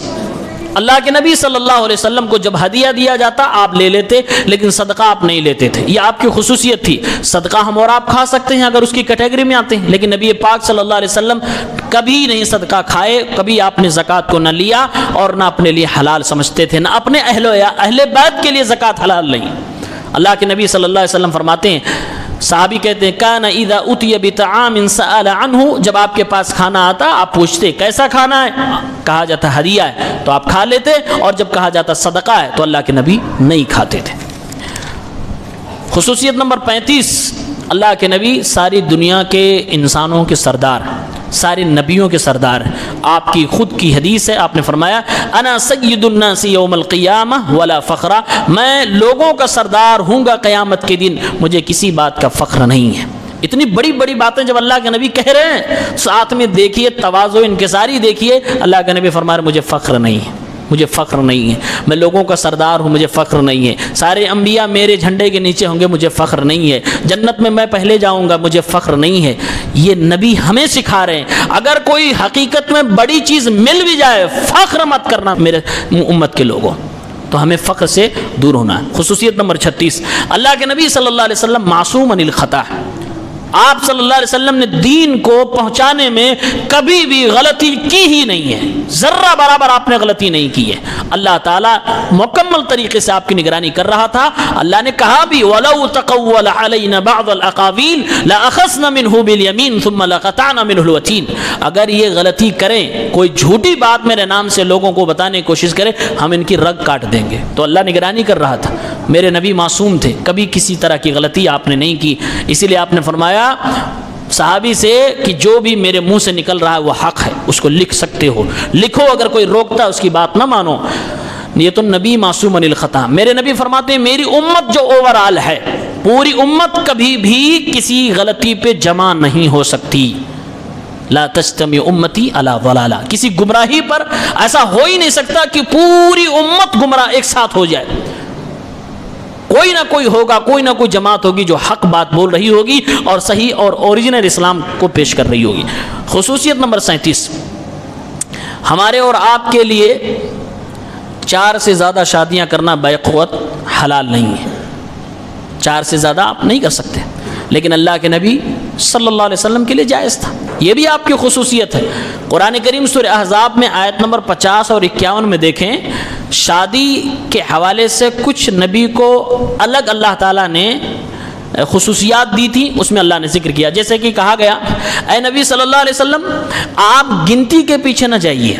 اللہ کے نبی صلی اللہ علیہ وسلم کو جب ہدیہ دیا جاتا آپ لے لیتے، لیکن صدقہ آپ نہیں لیتے تھے۔ یہ آپ کی خصوصیت تھی۔ صدقہ ہم اور آپ کھا سکتے ہیں اگر اس کی کیٹیگری میں آتے ہیں، لیکن نبی پاک صلی اللہ علیہ وسلم کبھی نہیں صدقہ کھائے، کبھی آپ نے زکوٰۃ کو نہ لیا اور نہ اپنے لیے حلال سمجھتے تھے، نہ اپنے اہل بیت کے لیے زکوٰۃ حلال نہیں۔ اللہ کے نبی صلی اللہ علیہ وسلم فرماتے ہیں، صحابی کہتے ہیں کان اذا اتی بطعام سأل عنہ، جب آپ کے پاس کھانا آتا آپ پوچھتے کیسا کھانا ہے، کہا جاتا ہدیہ ہے تو آپ کھا لیتے، اور جب کہا جاتا صدقہ ہے تو اللہ کے نبی نہیں کھاتے تھے۔ خصوصیت نمبر 35، اللہ کے نبی ساری دنیا کے انسانوں کے سردار، سارے نبیوں کے سردار ہیں۔ آپ کی خود کی حدیث ہے، آپ نے فرمایا انا سید الناس یوم القیامہ ولا فخر، میں لوگوں کا سردار ہوں گا قیامت کے دن، مجھے کسی بات کا فخر نہیں ہے۔ اتنی بڑی بڑی باتیں جب اللہ کے نبی کہہ رہے ہیں، ساتھ میں دیکھیے تواضع انکساری دیکھیے، اللہ کے نبی فرما رہے مجھے فخر نہیں ہے، مجھے فخر نہیں ہے، میں لوگوں کا سردار ہوں، مجھے فخر نہیں ہے، سارے انبیاء میرے جھنڈے کے نیچے ہوں گے، مجھے فخر نہیں ہے، جنت میں پہلے جاؤں گا، مجھے فخر نہیں ہے۔ یہ نبی ہمیں سکھا رہے ہیں اگر کوئی حقیقت میں بڑی چیز مل بھی جائے فخر مت کرنا میرے امت کے لوگوں، تو ہمیں فخر سے دور ہونا ہے۔ خصوصیت نمبر 36، اللہ کے نبی صلی اللہ علیہ وسلم معصوم عن الخطا، آپ صلی اللہ علیہ وسلم نے دین کو پہنچانے میں کبھی بھی غلطی کی ہی نہیں ہے، ذرہ برابر آپ نے غلطی نہیں کی ہے۔ اللہ تعالیٰ مکمل طریقے سے آپ کی نگرانی کر رہا تھا۔ اللہ نے کہا بھی وَلَوْ تَقَوَّلَ عَلَيْنَا بَعْضَ الْأَقَاوِيلِ لَأَخَذْنَا مِنْهُ بِالْيَمِينِ ثُمَّ لَقَطَعْنَا مِنْهُ الْوَتِينَ، اگر یہ غلطی کریں، کوئی جھوٹی بات میرے نام سے لوگوں کو بتانے کی کوشش کرے، ہم ان کی رگ کاٹ دیں گے۔ تو اللہ نگرانی کر رہا تھا، میرے نبی معصوم تھے، کبھی کسی طرح کی غلطی آپ نے نہیں کی، اسی لیے آپ نے فرمایا صحابی سے کہ جو بھی میرے منہ سے نکل رہا ہے وہ حق ہے، اس کو لکھ سکتے ہو، لکھو، اگر کوئی روکتا ہے اس کی بات نہ مانو۔ یہ تو نبی معصوم عن الخطا۔ میرے نبی فرماتے ہیں میری امت جو اوور آل ہے، پوری امت کبھی بھی کسی غلطی پہ جمع نہیں ہو سکتی۔ لا تجتمع امتی علی ضلالہ، کسی گمراہی پر ایسا ہو ہی نہیں سکتا کہ پوری امت گمراہ ایک ساتھ ہو جائے۔ کوئی نہ کوئی ہوگا، کوئی نہ کوئی جماعت ہوگی جو حق بات بول رہی ہوگی اور صحیح اور اوریجنل اسلام کو پیش کر رہی ہوگی۔ خصوصیت نمبر 37، ہمارے اور آپ کے لیے 4 سے زیادہ شادیاں کرنا بیک وقت حلال نہیں ہے، 4 سے زیادہ آپ نہیں کر سکتے، لیکن اللہ کے نبی صلی اللہ علیہ وسلم کے لیے جائز تھا۔ یہ بھی آپ کی خصوصیت ہے۔ قرآن کریم سورہ احزاب میں آیت نمبر 50 اور 51 میں دیکھیں، شادی کے حوالے سے کچھ نبی کو الگ اللہ تعالیٰ نے خصوصیات دی تھی، اس میں اللہ نے ذکر کیا، جیسے کہ کہا گیا اے نبی صلی اللہ علیہ وسلم آپ گنتی کے پیچھے نہ جائیے،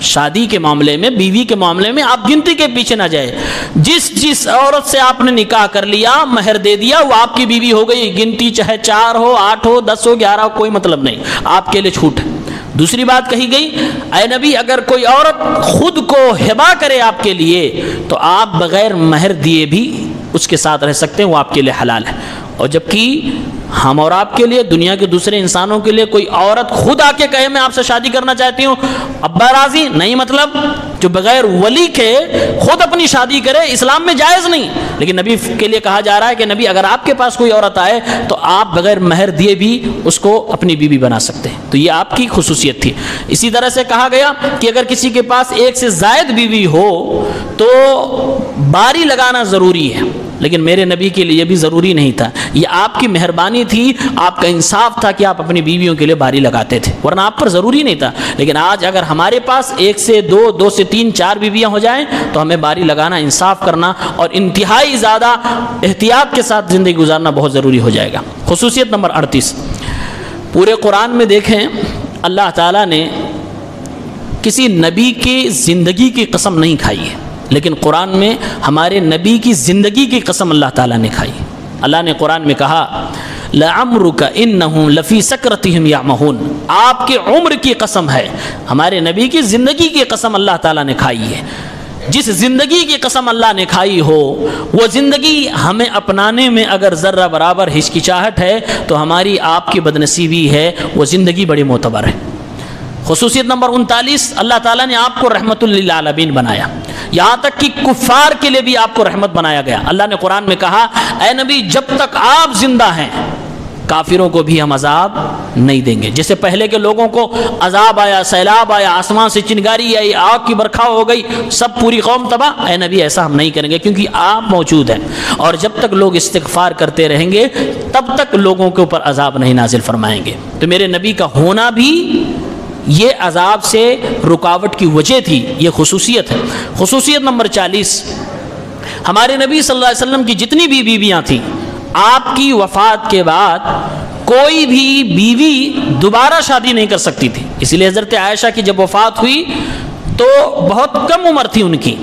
شادی کے معاملے میں، بیوی کے معاملے میں آپ گنتی کے پیچھے نہ جائے، جس عورت سے آپ نے نکاح کر لیا، مہر دے دیا، وہ آپ کی بیوی ہو گئی، گنتی چاہے 4 ہو، 8 ہو، 10 ہو، 11 ہو، کوئی مطلب نہیں، آپ کے لیے چھوٹ ہے۔ دوسری بات کہی گئی اے نبی اگر کوئی عورت خود کو ہبہ کرے آپ کے لیے تو آپ بغیر مہر دیے بھی اس کے ساتھ رہ سکتے ہیں، وہ آپ کے لیے حلال ہے۔ اور جبکہ ہم اور آپ کے لیے، دنیا کے دوسرے انسانوں کے لیے کوئی عورت خود آ کے کہے میں آپ سے شادی کرنا چاہتی ہوں، ابا راضی نہیں، مطلب جو بغیر ولی کے خود اپنی شادی کرے اسلام میں جائز نہیں، لیکن نبی کے لیے کہا جا رہا ہے کہ نبی اگر آپ کے پاس کوئی عورت آئے تو آپ بغیر مہر دیے بھی اس کو اپنی بیوی بنا سکتے ہیں، تو یہ آپ کی خصوصیت تھی۔ اسی طرح سے کہا گیا کہ اگر کسی کے پاس 1 سے زائد بیوی ہو تو باری لگانا ضروری ہے، لیکن میرے نبی کے لیے بھی ضروری نہیں تھا، یہ آپ کی مہربانی تھی، آپ کا انصاف تھا کہ آپ اپنی بیویوں کے لیے باری لگاتے تھے، ورنہ آپ پر ضروری نہیں تھا۔ لیکن آج اگر ہمارے پاس 1 سے 2، 2 سے 3، 4 بیویاں ہو جائیں تو ہمیں باری لگانا، انصاف کرنا اور انتہائی زیادہ احتیاط کے ساتھ زندگی گزارنا بہت ضروری ہو جائے گا۔ خصوصیت نمبر 38، پورے قرآن میں دیکھیں اللہ تعالیٰ نے کسی نبی کی زندگی کی قسم نہیں کھائی ہے، لیکن قرآن میں ہمارے نبی کی زندگی کی قسم اللہ تعالیٰ نے کھائی. اللہ نے قرآن میں کہا لَعَمْرُكَ إِنَّهُمْ لَفِي سَكْرَتِهِمْ يَعْمَهُونَ، آپ کے عمر کی قسم ہے. ہمارے نبی کی زندگی کی قسم اللہ تعالیٰ نے کھائی ہے. جس زندگی کی قسم اللہ نے کھائی ہو وہ زندگی ہمیں اپنانے میں اگر ذرہ برابر ہچکچاہٹ ہے تو ہماری آپ کی بدنصیبی ہے، وہ زندگی بڑی معتبر ہے. خصوصیت نمبر 39، اللہ تعالیٰ نے آپ کو رحمت للعالمین بنایا، یہاں تک کہ کفار کے لیے بھی آپ کو رحمت بنایا گیا. اللہ نے قرآن میں کہا اے نبی جب تک آپ زندہ ہیں کافروں کو بھی ہم عذاب نہیں دیں گے. جیسے پہلے کے لوگوں کو عذاب آیا، سیلاب آیا، آسمان سے چنگاری آئی، آگ کی برکھا ہو گئی، سب پوری قوم تباہ، اے نبی ایسا ہم نہیں کریں گے کیونکہ آپ موجود ہیں. اور جب تک لوگ استغفار کرتے رہیں گے تب تک لوگوں کے اوپر عذاب نہیں نازل فرمائیں گے. تو میرے نبی کا ہونا بھی یہ عذاب سے رکاوٹ کی وجہ تھی، یہ خصوصیت ہے. خصوصیت نمبر 40، ہمارے نبی صلی اللہ علیہ وسلم کی جتنی بھی بیویاں تھیں، آپ کی وفات کے بعد کوئی بھی بیوی دوبارہ شادی نہیں کر سکتی تھی. اس لیے حضرت عائشہ کی جب وفات ہوئی تو بہت کم عمر تھی ان کی،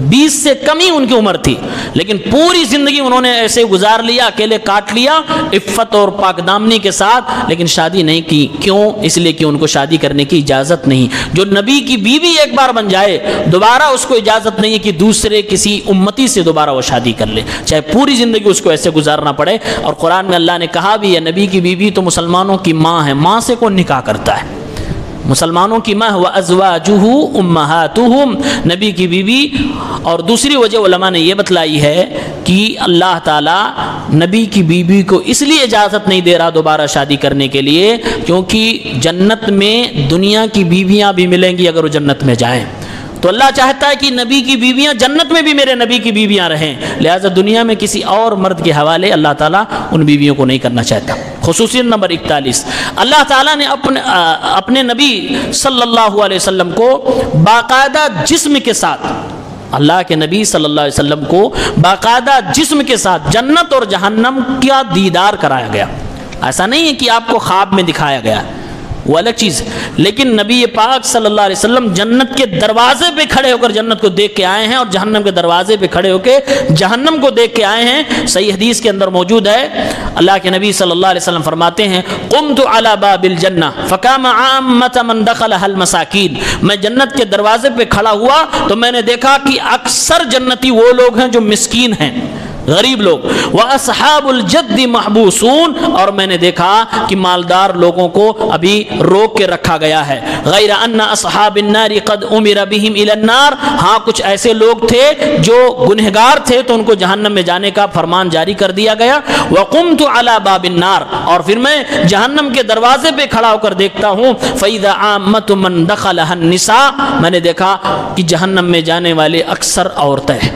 20 سے کم ہی ان کی عمر تھی، لیکن پوری زندگی انہوں نے ایسے گزار لیا، اکیلے کاٹ لیا عفت اور پاک دامنی کے ساتھ، لیکن شادی نہیں کی. کیوں؟ اس لیے کہ ان کو شادی کرنے کی اجازت نہیں. جو نبی کی بیوی ایک بار بن جائے دوبارہ اس کو اجازت نہیں ہے کہ دوسرے کسی امتی سے دوبارہ وہ شادی کر لے، چاہے پوری زندگی اس کو ایسے گزارنا پڑے. اور قرآن میں اللہ نے کہا بھی ہے نبی کی بیوی تو مسلمانوں کی ماں ہے، ماں سے کون نکاح کرتا ہے؟ مسلمانوں کی ماں وَأَزْوَاجُهُ أُمَّهَاتُهُمْ، نبی کی بیوی. اور دوسری وجہ علماء نے یہ بتلائی ہے کہ اللہ تعالیٰ نبی کی بیوی کو اس لیے اجازت نہیں دے رہا دوبارہ شادی کرنے کے لیے کیونکہ جنت میں دنیا کی بیویاں بھی ملیں گی اگر وہ جنت میں جائیں. تو اللہ چاہتا ہے کہ نبی کی بیویاں جنت میں بھی میرے نبی کی بیویاں رہیں، لہٰذا دنیا میں کسی اور مرد کے حوالے اللہ تعالیٰ ان بیویوں کو نہیں کرنا چاہتا. خصوصیت نمبر 41، اللہ تعالیٰ نے اپنے نبی صلی اللہ علیہ وسلم کو باقاعدہ جسم کے ساتھ، اللہ کے نبی صلی اللہ علیہ وسلم کو باقاعدہ جسم کے ساتھ جنت اور جہنم کا دیدار کرایا گیا. ایسا نہیں ہے کہ آپ کو خواب میں دکھایا گیا، وہ الگ چیز، لیکن نبی پاک صلی اللہ علیہ وسلم جنت کے دروازے پہ کھڑے ہو کر جنت کو دیکھ کے آئے ہیں اور جہنم کے دروازے پہ کھڑے ہو کے جہنم کو دیکھ کے آئے ہیں. صحیح حدیث کے اندر موجود ہے، اللہ کے نبی صلی اللہ علیہ وسلم فرماتے ہیں قمت علی باب الجنہ فکان عامۃ من دخلها المساکین، میں جنت کے دروازے پہ کھڑا ہوا تو میں نے دیکھا کہ اکثر جنتی وہ لوگ ہیں جو مسکین ہیں، غریب لوگ. وَأَصْحَابُ الْجَدِّ مَحْبُوسُونَ، اور میں نے دیکھا کہ مالدار لوگوں کو ابھی روک کے رکھا گیا ہے. غیر ان اصحاب النار قد امر بهم الى النار، ہاں کچھ ایسے لوگ تھے جو گنہگار تھے تو ان کو جہنم میں جانے کا فرمان جاری کر دیا گیا. وقمت على باب النار، اور پھر میں جہنم کے دروازے پہ کھڑا ہو کر دیکھتا ہوں فاذا عامۃ من دخلها النساء، میں نے دیکھا کہ جہنم میں جانے والے اکثر عورتیں ہیں.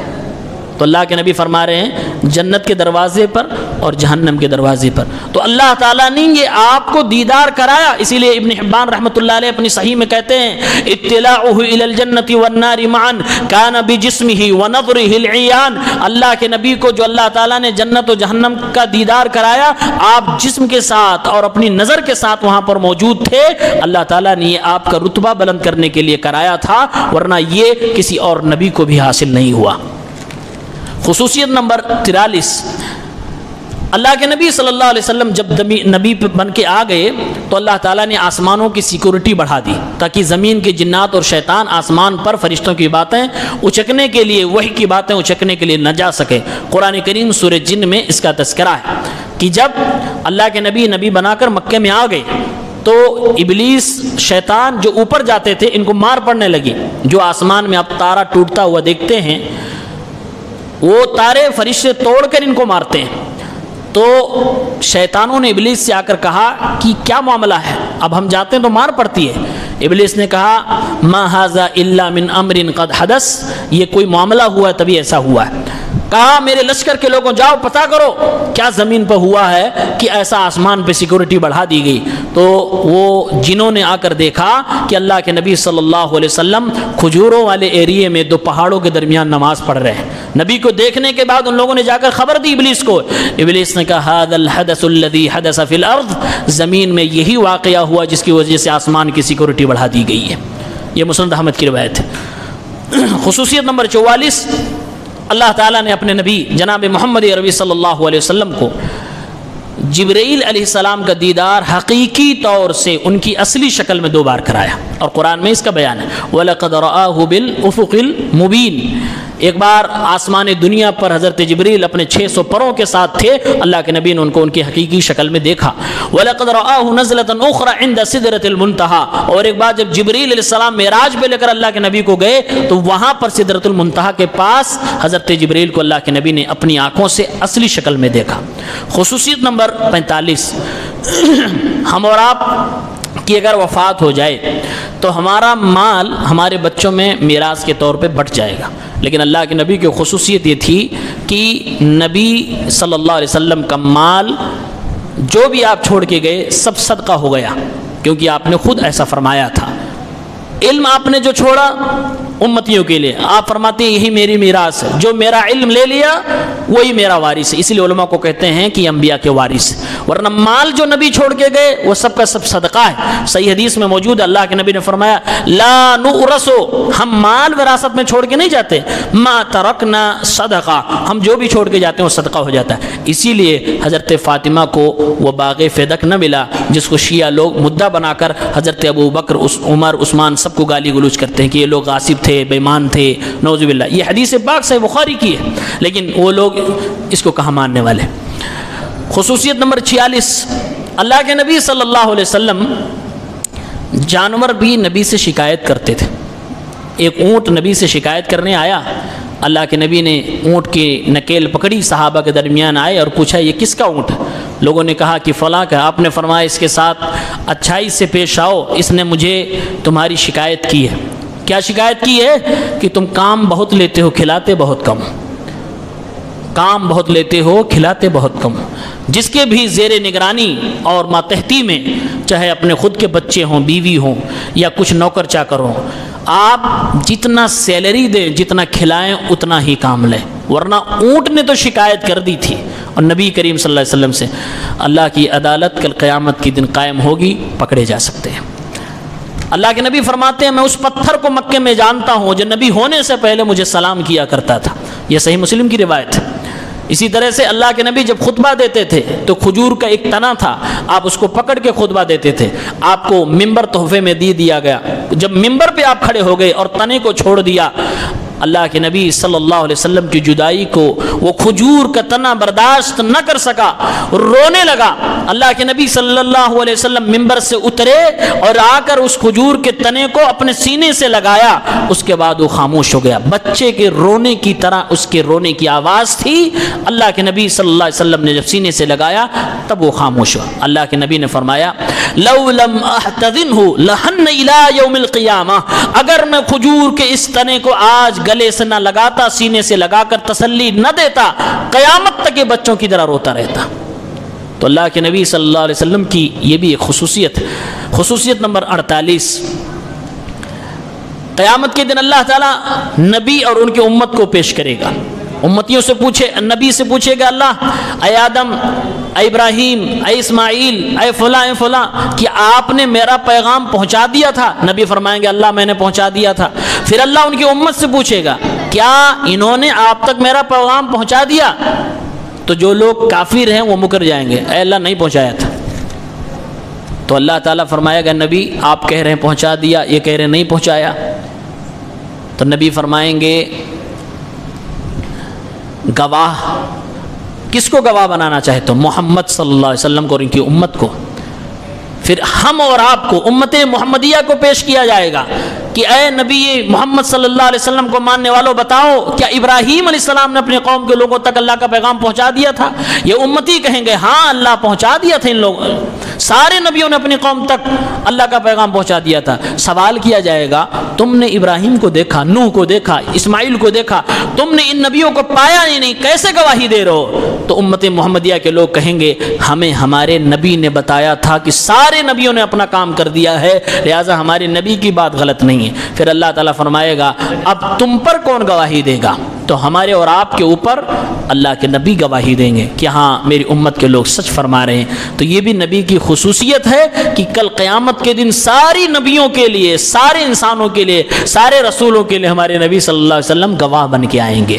تو اللہ کے نبی فرما رہے ہیں جنت کے دروازے پر اور جہنم کے دروازے پر. تو اللہ تعالیٰ نے یہ آپ کو دیدار کرایا. اسی لیے ابن حبان رحمۃ اللہ علیہ اپنی صحیح میں کہتے ہیں اطلاعہ الی الجنۃ والنار معا کان بجسمہ ونظرہ العیان، اللہ کے نبی کو جو اللہ تعالیٰ نے جنت و جہنم کا دیدار کرایا، آپ جسم کے ساتھ اور اپنی نظر کے ساتھ وہاں پر موجود تھے. اللہ تعالیٰ نے یہ آپ کا رتبہ بلند کرنے کے لیے کرایا تھا، ورنہ یہ کسی اور نبی کو بھی حاصل نہیں ہوا. خصوصیت نمبر 43، اللہ کے نبی صلی اللہ علیہ وسلم جب نبی بن کے آ گئے تو اللہ تعالیٰ نے آسمانوں کی سیکورٹی بڑھا دی تاکہ زمین کے جنات اور شیطان آسمان پر فرشتوں کی باتیں اچکنے کے لیے، وحی کی باتیں اچکنے کے لیے نہ جا سکے. قرآن کریم سورہ جن میں اس کا تذکرہ ہے کہ جب اللہ کے نبی بنا کر مکے میں آ گئے تو ابلیس شیطان جو اوپر جاتے تھے ان کو مار پڑنے لگی. جو آسمان میں آپ تارا ٹوٹتا ہوا دیکھتے ہیں وہ تارے فرشتے توڑ کر ان کو مارتے ہیں. تو شیطانوں نے ابلیس سے آ کر کہا کہ کیا معاملہ ہے، اب ہم جاتے ہیں تو مار پڑتی ہے. ابلیس نے کہا ما ھذا الا من امر قد حدث، یہ کوئی معاملہ ہوا ہے تبھی ایسا ہوا ہے. کہا میرے لشکر کے لوگوں جاؤ پتہ کرو کیا زمین پہ ہوا ہے کہ ایسا آسمان پہ سیکورٹی بڑھا دی گئی. تو وہ جنہوں نے آ کر دیکھا کہ اللہ کے نبی صلی اللہ علیہ وسلم کھجوروں والے ایریے میں 2 پہاڑوں کے درمیان نماز پڑھ رہے ہیں. نبی کو دیکھنے کے بعد ان لوگوں نے جا کر خبر دی ابلیس کو. ابلیس نے کہا ھذا الحدث الذی حدث فی الارض، زمین میں یہی واقعہ ہوا جس کی وجہ سے آسمان کی سیکورٹی بڑھا دی گئی ہے. یہ مسند احمد کی روایت ہے. خصوصیت نمبر 44، اللہ تعالیٰ نے اپنے نبی جناب محمد عربی صلی اللہ علیہ وسلم کو جبرائیل علیہ السلام کا دیدار حقیقی طور سے ان کی اصلی شکل میں 2 بار کرایا، اور قرآن میں اس کا بیان ہے وَلَقَدْ رَآهُ بِالْأُفُقِ الْمُبِينِ. ایک بار آسمان دنیا پر حضرت جبریل اپنے 600 پروں کے ساتھ تھے، اللہ کے نبی نے ان کو ان کی حقیقی شکل میں دیکھا. وَلَقَدْ رَآهُ نَزْلَةً أُخْرَى عِنْدَ سِدْرَةِ الْمُنْتَهَى. اور ایک بار جب جبریل علیہ السلام معراج پہ لے کر اللہ کے نبی کو گئے تو وہاں پر سدرۃ المنتہا کے پاس حضرت جبریل کو اللہ کے نبی نے اپنی آنکھوں سے اصلی شکل میں دیکھا. خصوصیت نمبر 45، ہم اور آپ کی اگر وفات ہو جائے تو ہمارا مال ہمارے بچوں میں میراث کے طور پہ بٹ جائے گا، لیکن اللہ کے نبی کی خصوصیت یہ تھی کہ نبی صلی اللہ علیہ وسلم کا مال جو بھی آپ چھوڑ کے گئے سب صدقہ ہو گیا، کیونکہ آپ نے خود ایسا فرمایا تھا. علم آپ نے جو چھوڑا امتیوں کے لیے، آپ فرماتے ہیں یہی میری میراث ہے، جو میرا علم لے لیا وہی میرا وارث ہے. اسی لیے علماء کو کہتے ہیں کہ انبیاء کے وارث، ورنہ مال جو نبی چھوڑ کے گئے وہ سب کا سب صدقہ ہے. صحیح حدیث میں موجود ہے، اللہ کے نبی نے فرمایا لا نورث، ہم مال وراثت میں چھوڑ کے نہیں جاتے، ما ترکنا صدقہ، ہم جو بھی چھوڑ کے جاتے ہیں وہ صدقہ ہو جاتا ہے. اسی لیے حضرت فاطمہ کو وہ باغ فدق نہ ملا جس کو شیعہ لوگ مدعا بنا کر حضرت ابو بکر، عمر، عثمان سب کو گالی گلوچ کرتے ہیں کہ یہ لوگ غاصب تھے، بے ایمان تھے، نعوذ باللہ. یہ حدیث پاک صحیح بخاری کی ہے، لیکن وہ لوگ اس کو کہاں ماننے والے. خصوصیت نمبر 46، اللہ کے نبی صلی اللہ علیہ وسلم جانور بھی نبی سے شکایت کرتے تھے. ایک اونٹ نبی سے شکایت کرنے آیا، اللہ کے نبی نے اونٹ کی نکیل پکڑی، صحابہ کے درمیان آئے اور پوچھا یہ کس کا اونٹ ہے؟ لوگوں نے کہا کہ فلاں کا. آپ نے فرمایا اس کے ساتھ اچھائی سے پیش آؤ، اس نے مجھے تمہاری شکایت کی ہے. کیا شکایت کی ہے؟ کہ تم کام بہت لیتے ہو، کھلاتے بہت کم. کام بہت لیتے ہو، کھلاتے بہت کم. جس کے بھی زیر نگرانی اور ماتحتی میں، چاہے اپنے خود کے بچے ہوں، بیوی ہوں یا کچھ نوکر چاکر ہوں، آپ جتنا سیلری دیں، جتنا کھلائیں اتنا ہی کام لیں. ورنہ اونٹ نے تو شکایت کر دی تھی، اور نبی کریم صلی اللہ علیہ وسلم سے اللہ کی عدالت کل قیامت کی دن قائم ہوگی، پکڑے جا سکتے ہیں. اللہ کے نبی فرماتے ہیں میں اس پتھر کو مکے میں جانتا ہوں جو نبی ہونے سے پہلے مجھے سلام کیا کرتا تھا. یہ صحیح مسلم کی روایت ہے. اسی طرح سے اللہ کے نبی جب خطبہ دیتے تھے تو کھجور کا ایک تنا تھا، آپ اس کو پکڑ کے خطبہ دیتے تھے. آپ کو ممبر تحفے میں دیا گیا. جب ممبر پہ آپ کھڑے ہو گئے اور تنے کو چھوڑ دیا، اللہ کے نبی صلی اللہ علیہ وسلم کی جدائی کو وہ کھجور کا تنا برداشت نہ کر سکا، رونے لگا. اللہ کے نبی صلی اللہ علیہ وسلم ممبر سے اترے اور آ کر اس کھجور کے تنے کو اپنے سینے سے لگایا. اس کے بعد وہ خاموش ہو گیا. بچے کے رونے کی طرح اس کے رونے کی آواز تھی. اللہ کے نبی صلی اللہ علیہ وسلم نے جب سینے سے لگایا تب وہ خاموش ہوا. اللہ کے نبی نے فرمایا لو لم احتضنہ لحن الی یوم القیامہ، اگر میں کھجور کے اس تنے کو آج گلے سے نہ لگاتا، سینے سے لگا کر تسلی نہ دیتا، قیامت تک یہ بچوں کی طرح روتا رہتا. تو اللہ کے نبی صلی اللہ علیہ وسلم کی یہ بھی ایک خصوصیت. خصوصیت نمبر 48، قیامت کے دن اللہ تعالیٰ نبی اور ان کی امت کو پیش کرے گا. امتیوں سے پوچھے، نبی سے پوچھے گا اللہ اے آدم، اے ابراہیم، اے اسماعیل، اے فلاں اے فلاں، کیا آپ نے میرا پیغام پہنچا دیا تھا؟ نبی فرمائیں گے اللہ میں نے پہنچا دیا تھا. پھر اللہ ان کی امت سے پوچھے گا کیا انہوں نے آپ تک میرا پیغام پہنچا دیا؟ تو جو لوگ کافر ہیں وہ مکر جائیں گے، اے اللہ نہیں پہنچایا تھا. تو اللہ تعالیٰ فرمائے گا نبی آپ کہہ رہے ہیں پہنچا دیا، یہ کہہ رہے ہیں نہیں پہنچایا. تو نبی فرمائیں گے گواہ، کس کو گواہ بنانا چاہتے ہو؟ محمد صلی اللہ علیہ وسلم کو اور ان کی امت کو. پھر ہم اور آپ کو امت محمدیہ کو پیش کیا جائے گا کہ اے نبی محمد صلی اللہ علیہ وسلم کو ماننے والوں بتاؤ کیا ابراہیم علیہ السلام نے اپنے قوم کے لوگوں تک اللہ کا پیغام پہنچا دیا تھا؟ یہ امتی کہیں گے ہاں اللہ پہنچا دیا تھا. ان لوگوں سارے نبیوں نے اپنی قوم تک اللہ کا پیغام پہنچا دیا تھا. سوال کیا جائے گا تم نے ابراہیم کو دیکھا، نوح کو دیکھا، اسماعیل کو دیکھا، تم نے ان نبیوں کو پایا ہی نہیں، کیسے گواہی دے رہے ہو؟ تو امت محمدیہ کے لوگ کہیں گے ہمیں ہمارے نبی نے بتایا تھا کہ سارے نبیوں نے اپنا کام کر دیا ہے، لہٰذا ہمارے نبی کی بات غلط نہیں ہے. پھر اللہ تعالیٰ فرمائے گا اب تم پر کون گواہی دے گا؟ تو ہمارے اور آپ کے اوپر اللہ کے نبی گواہی دیں گے کہ ہاں میری امت کے لوگ سچ فرما رہے ہیں۔ تو یہ بھی نبی کی خصوصیت ہے کہ کل قیامت کے دن ساری نبیوں کے لیے، سارے انسانوں کے لیے، سارے رسولوں کے لیے ہمارے نبی صلی اللہ علیہ وسلم گواہ بن کے آئیں گے۔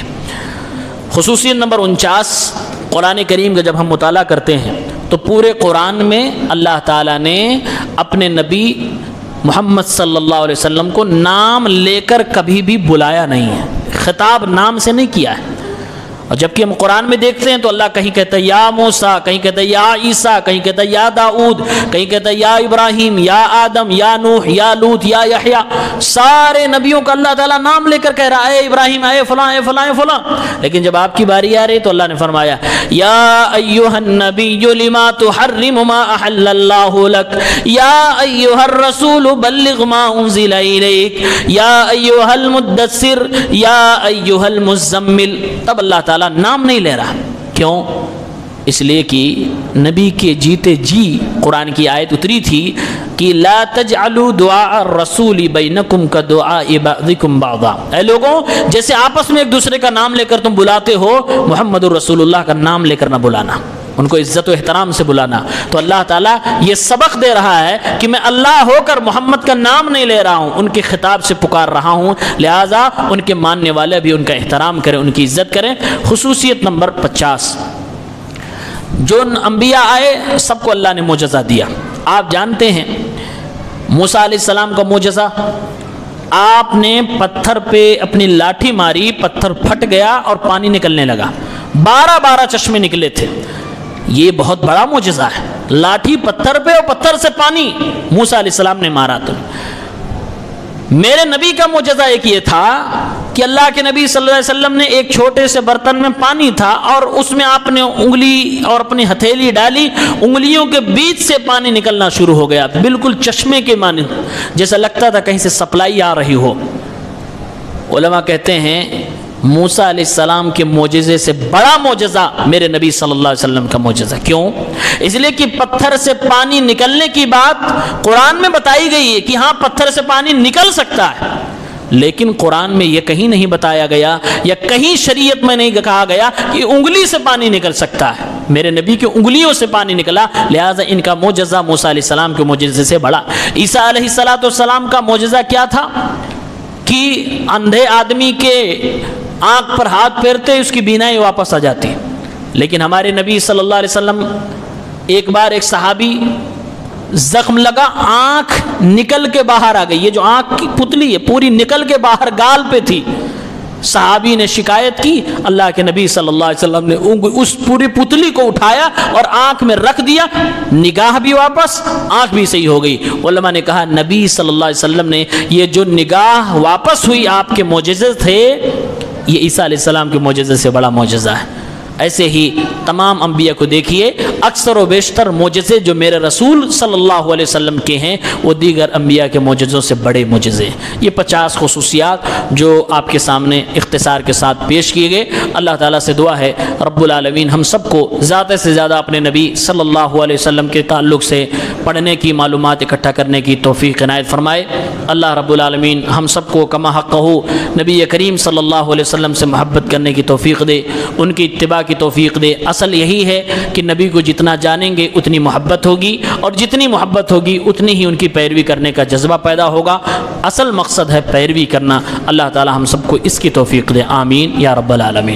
خصوصیت نمبر 49، قرآن کریم کا جب ہم مطالعہ کرتے ہیں تو پورے قرآن میں اللہ تعالیٰ نے اپنے نبی محمد صلی اللہ علیہ وسلم کو نام لے کر کبھی بھی بلایا نہیں ہے، خطاب نام سے نہیں کیا ہے۔ اور جبکہ ہم قرآن میں دیکھتے ہیں تو اللہ کہیں کہتا ہے یا موسیٰ، کہیں کہتا ہے یا عیسیٰ، کہیں کہتا ہے یا داؤد، کہیں کہتا ہے یا ابراہیم، یا آدم، یا نوح، یا لوط، یا یحییٰ۔ سارے نبیوں کا اللہ تعالیٰ نام لے کر کہہ رہا ہے اے ابراہیم، اے فلاں، اے فلاں، اے فلاں۔ لیکن جب آپ کی باری آ رہی تو اللہ نے فرمایا یا ایھا النبی لما تحرم ما احل اللہ لک، یا ایھا الرسول بلغ ما انزل الیک، یا ایھا المدثر، یا ایھا المزمل۔ تب اللہ تعالیٰ نام نہیں لے رہا، کیوں؟ اس لیے کہ نبی کے جیتے جی قرآن کی آیت اتری تھی کہ لا تجعلوا دعاء الرسول بینکم کدعاء بعضکم بعضا۔ اے لوگوں، جیسے آپس میں ایک دوسرے کا نام لے کر تم بلاتے ہو، محمد الرسول اللہ کا نام لے کر نہ بلانا، ان کو عزت و احترام سے بلانا۔ تو اللہ تعالیٰ یہ سبق دے رہا ہے کہ میں اللہ ہو کر محمد کا نام نہیں لے رہا ہوں، ان کے خطاب سے پکار رہا ہوں، لہٰذا ان کے ماننے والے بھی ان کا احترام کریں، ان کی عزت کریں۔ خصوصیت نمبر 50، جو انبیاء آئے سب کو اللہ نے معجزہ دیا۔ آپ جانتے ہیں موسیٰ علیہ السلام کا معجزہ، آپ نے پتھر پہ اپنی لاٹھی ماری، پتھر پھٹ گیا اور پانی نکلنے لگا، 12 چشمے نکلے تھے۔ یہ بہت بڑا معجزہ ہے، لاٹھی پتھر پہ اور پتھر سے پانی موسیٰ علیہ السلام نے مارا۔ تو میرے نبی کا معجزہ ایک یہ تھا کہ اللہ کے نبی صلی اللہ علیہ وسلم نے ایک چھوٹے سے برتن میں پانی تھا اور اس میں آپ نے انگلی اور اپنی ہتھیلی ڈالی، انگلیوں کے بیچ سے پانی نکلنا شروع ہو گیا، بالکل چشمے کے مانند، جیسا لگتا تھا کہیں سے سپلائی آ رہی ہو۔ علماء کہتے ہیں موسیٰ علیہ السلام کے معجزے سے بڑا معجزہ میرے نبی صلی اللہ علیہ وسلم کا معجزہ۔ کیوں؟ اس لیے کہ پتھر سے پانی نکلنے کی بات قرآن میں بتائی گئی ہے کہ ہاں پتھر سے پانی نکل سکتا ہے، لیکن قرآن میں یہ کہیں نہیں بتایا گیا یا کہیں شریعت میں نہیں کہا گیا کہ انگلی سے پانی نکل سکتا ہے۔ میرے نبی کی انگلیوں سے پانی نکلا، لہٰذا ان کا معجزہ موسیٰ علیہ السلام کے معجزے سے بڑا۔ عیسیٰ علیہ السلام کا معجزہ کیا تھا کہ اندھے آدمی کے آنکھ پر ہاتھ پھیرتے اس کی بینائی واپس آ جاتی، لیکن ہمارے نبی صلی اللہ علیہ وسلم ایک بار ایک صحابی زخم لگا، آنکھ نکل کے باہر آ گئی، یہ جو آنکھ کی پتلی ہے پوری نکل کے باہر گال پہ تھی۔ صحابی نے شکایت کی، اللہ کے نبی صلی اللہ علیہ وسلم نے اس پوری پتلی کو اٹھایا اور آنکھ میں رکھ دیا، نگاہ بھی واپس، آنکھ بھی صحیح ہو گئی۔ علماء نے کہا نبی صلی اللہ علیہ وسلم نے یہ جو نگاہ واپس ہوئی آپ کے معجزے تھے، یہ عیسیٰ علیہ السلام کے معجزے سے بڑا معجزہ ہے۔ ایسے ہی تمام انبیاء کو دیکھیے، اکثر و بیشتر معجزے جو میرے رسول صلی اللہ علیہ وسلم کے ہیں وہ دیگر انبیاء کے معجزوں سے بڑے معجزے ہیں۔ یہ 50 خصوصیات جو آپ کے سامنے اختصار کے ساتھ پیش کیے گئے۔ اللہ تعالیٰ سے دعا ہے رب العالمین ہم سب کو زیادہ سے زیادہ اپنے نبی صلی اللہ علیہ وسلم کے تعلق سے پڑھنے کی، معلومات اکٹھا کرنے کی توفیق عنایت فرمائے۔ اللہ رب العالمین ہم سب کو کما حقہ نبی کریم صلی اللہ علیہ وسلم سے محبت کرنے کی توفیق دے، ان کی اتباع کی توفیق دے۔ اصل یہی ہے کہ نبی کو جتنا جانیں گے اتنی محبت ہوگی، اور جتنی محبت ہوگی اتنی ہی ان کی پیروی کرنے کا جذبہ پیدا ہوگا۔ اصل مقصد ہے پیروی کرنا۔ اللہ تعالی ہم سب کو اس کی توفیق دے، آمین یا رب العالمین۔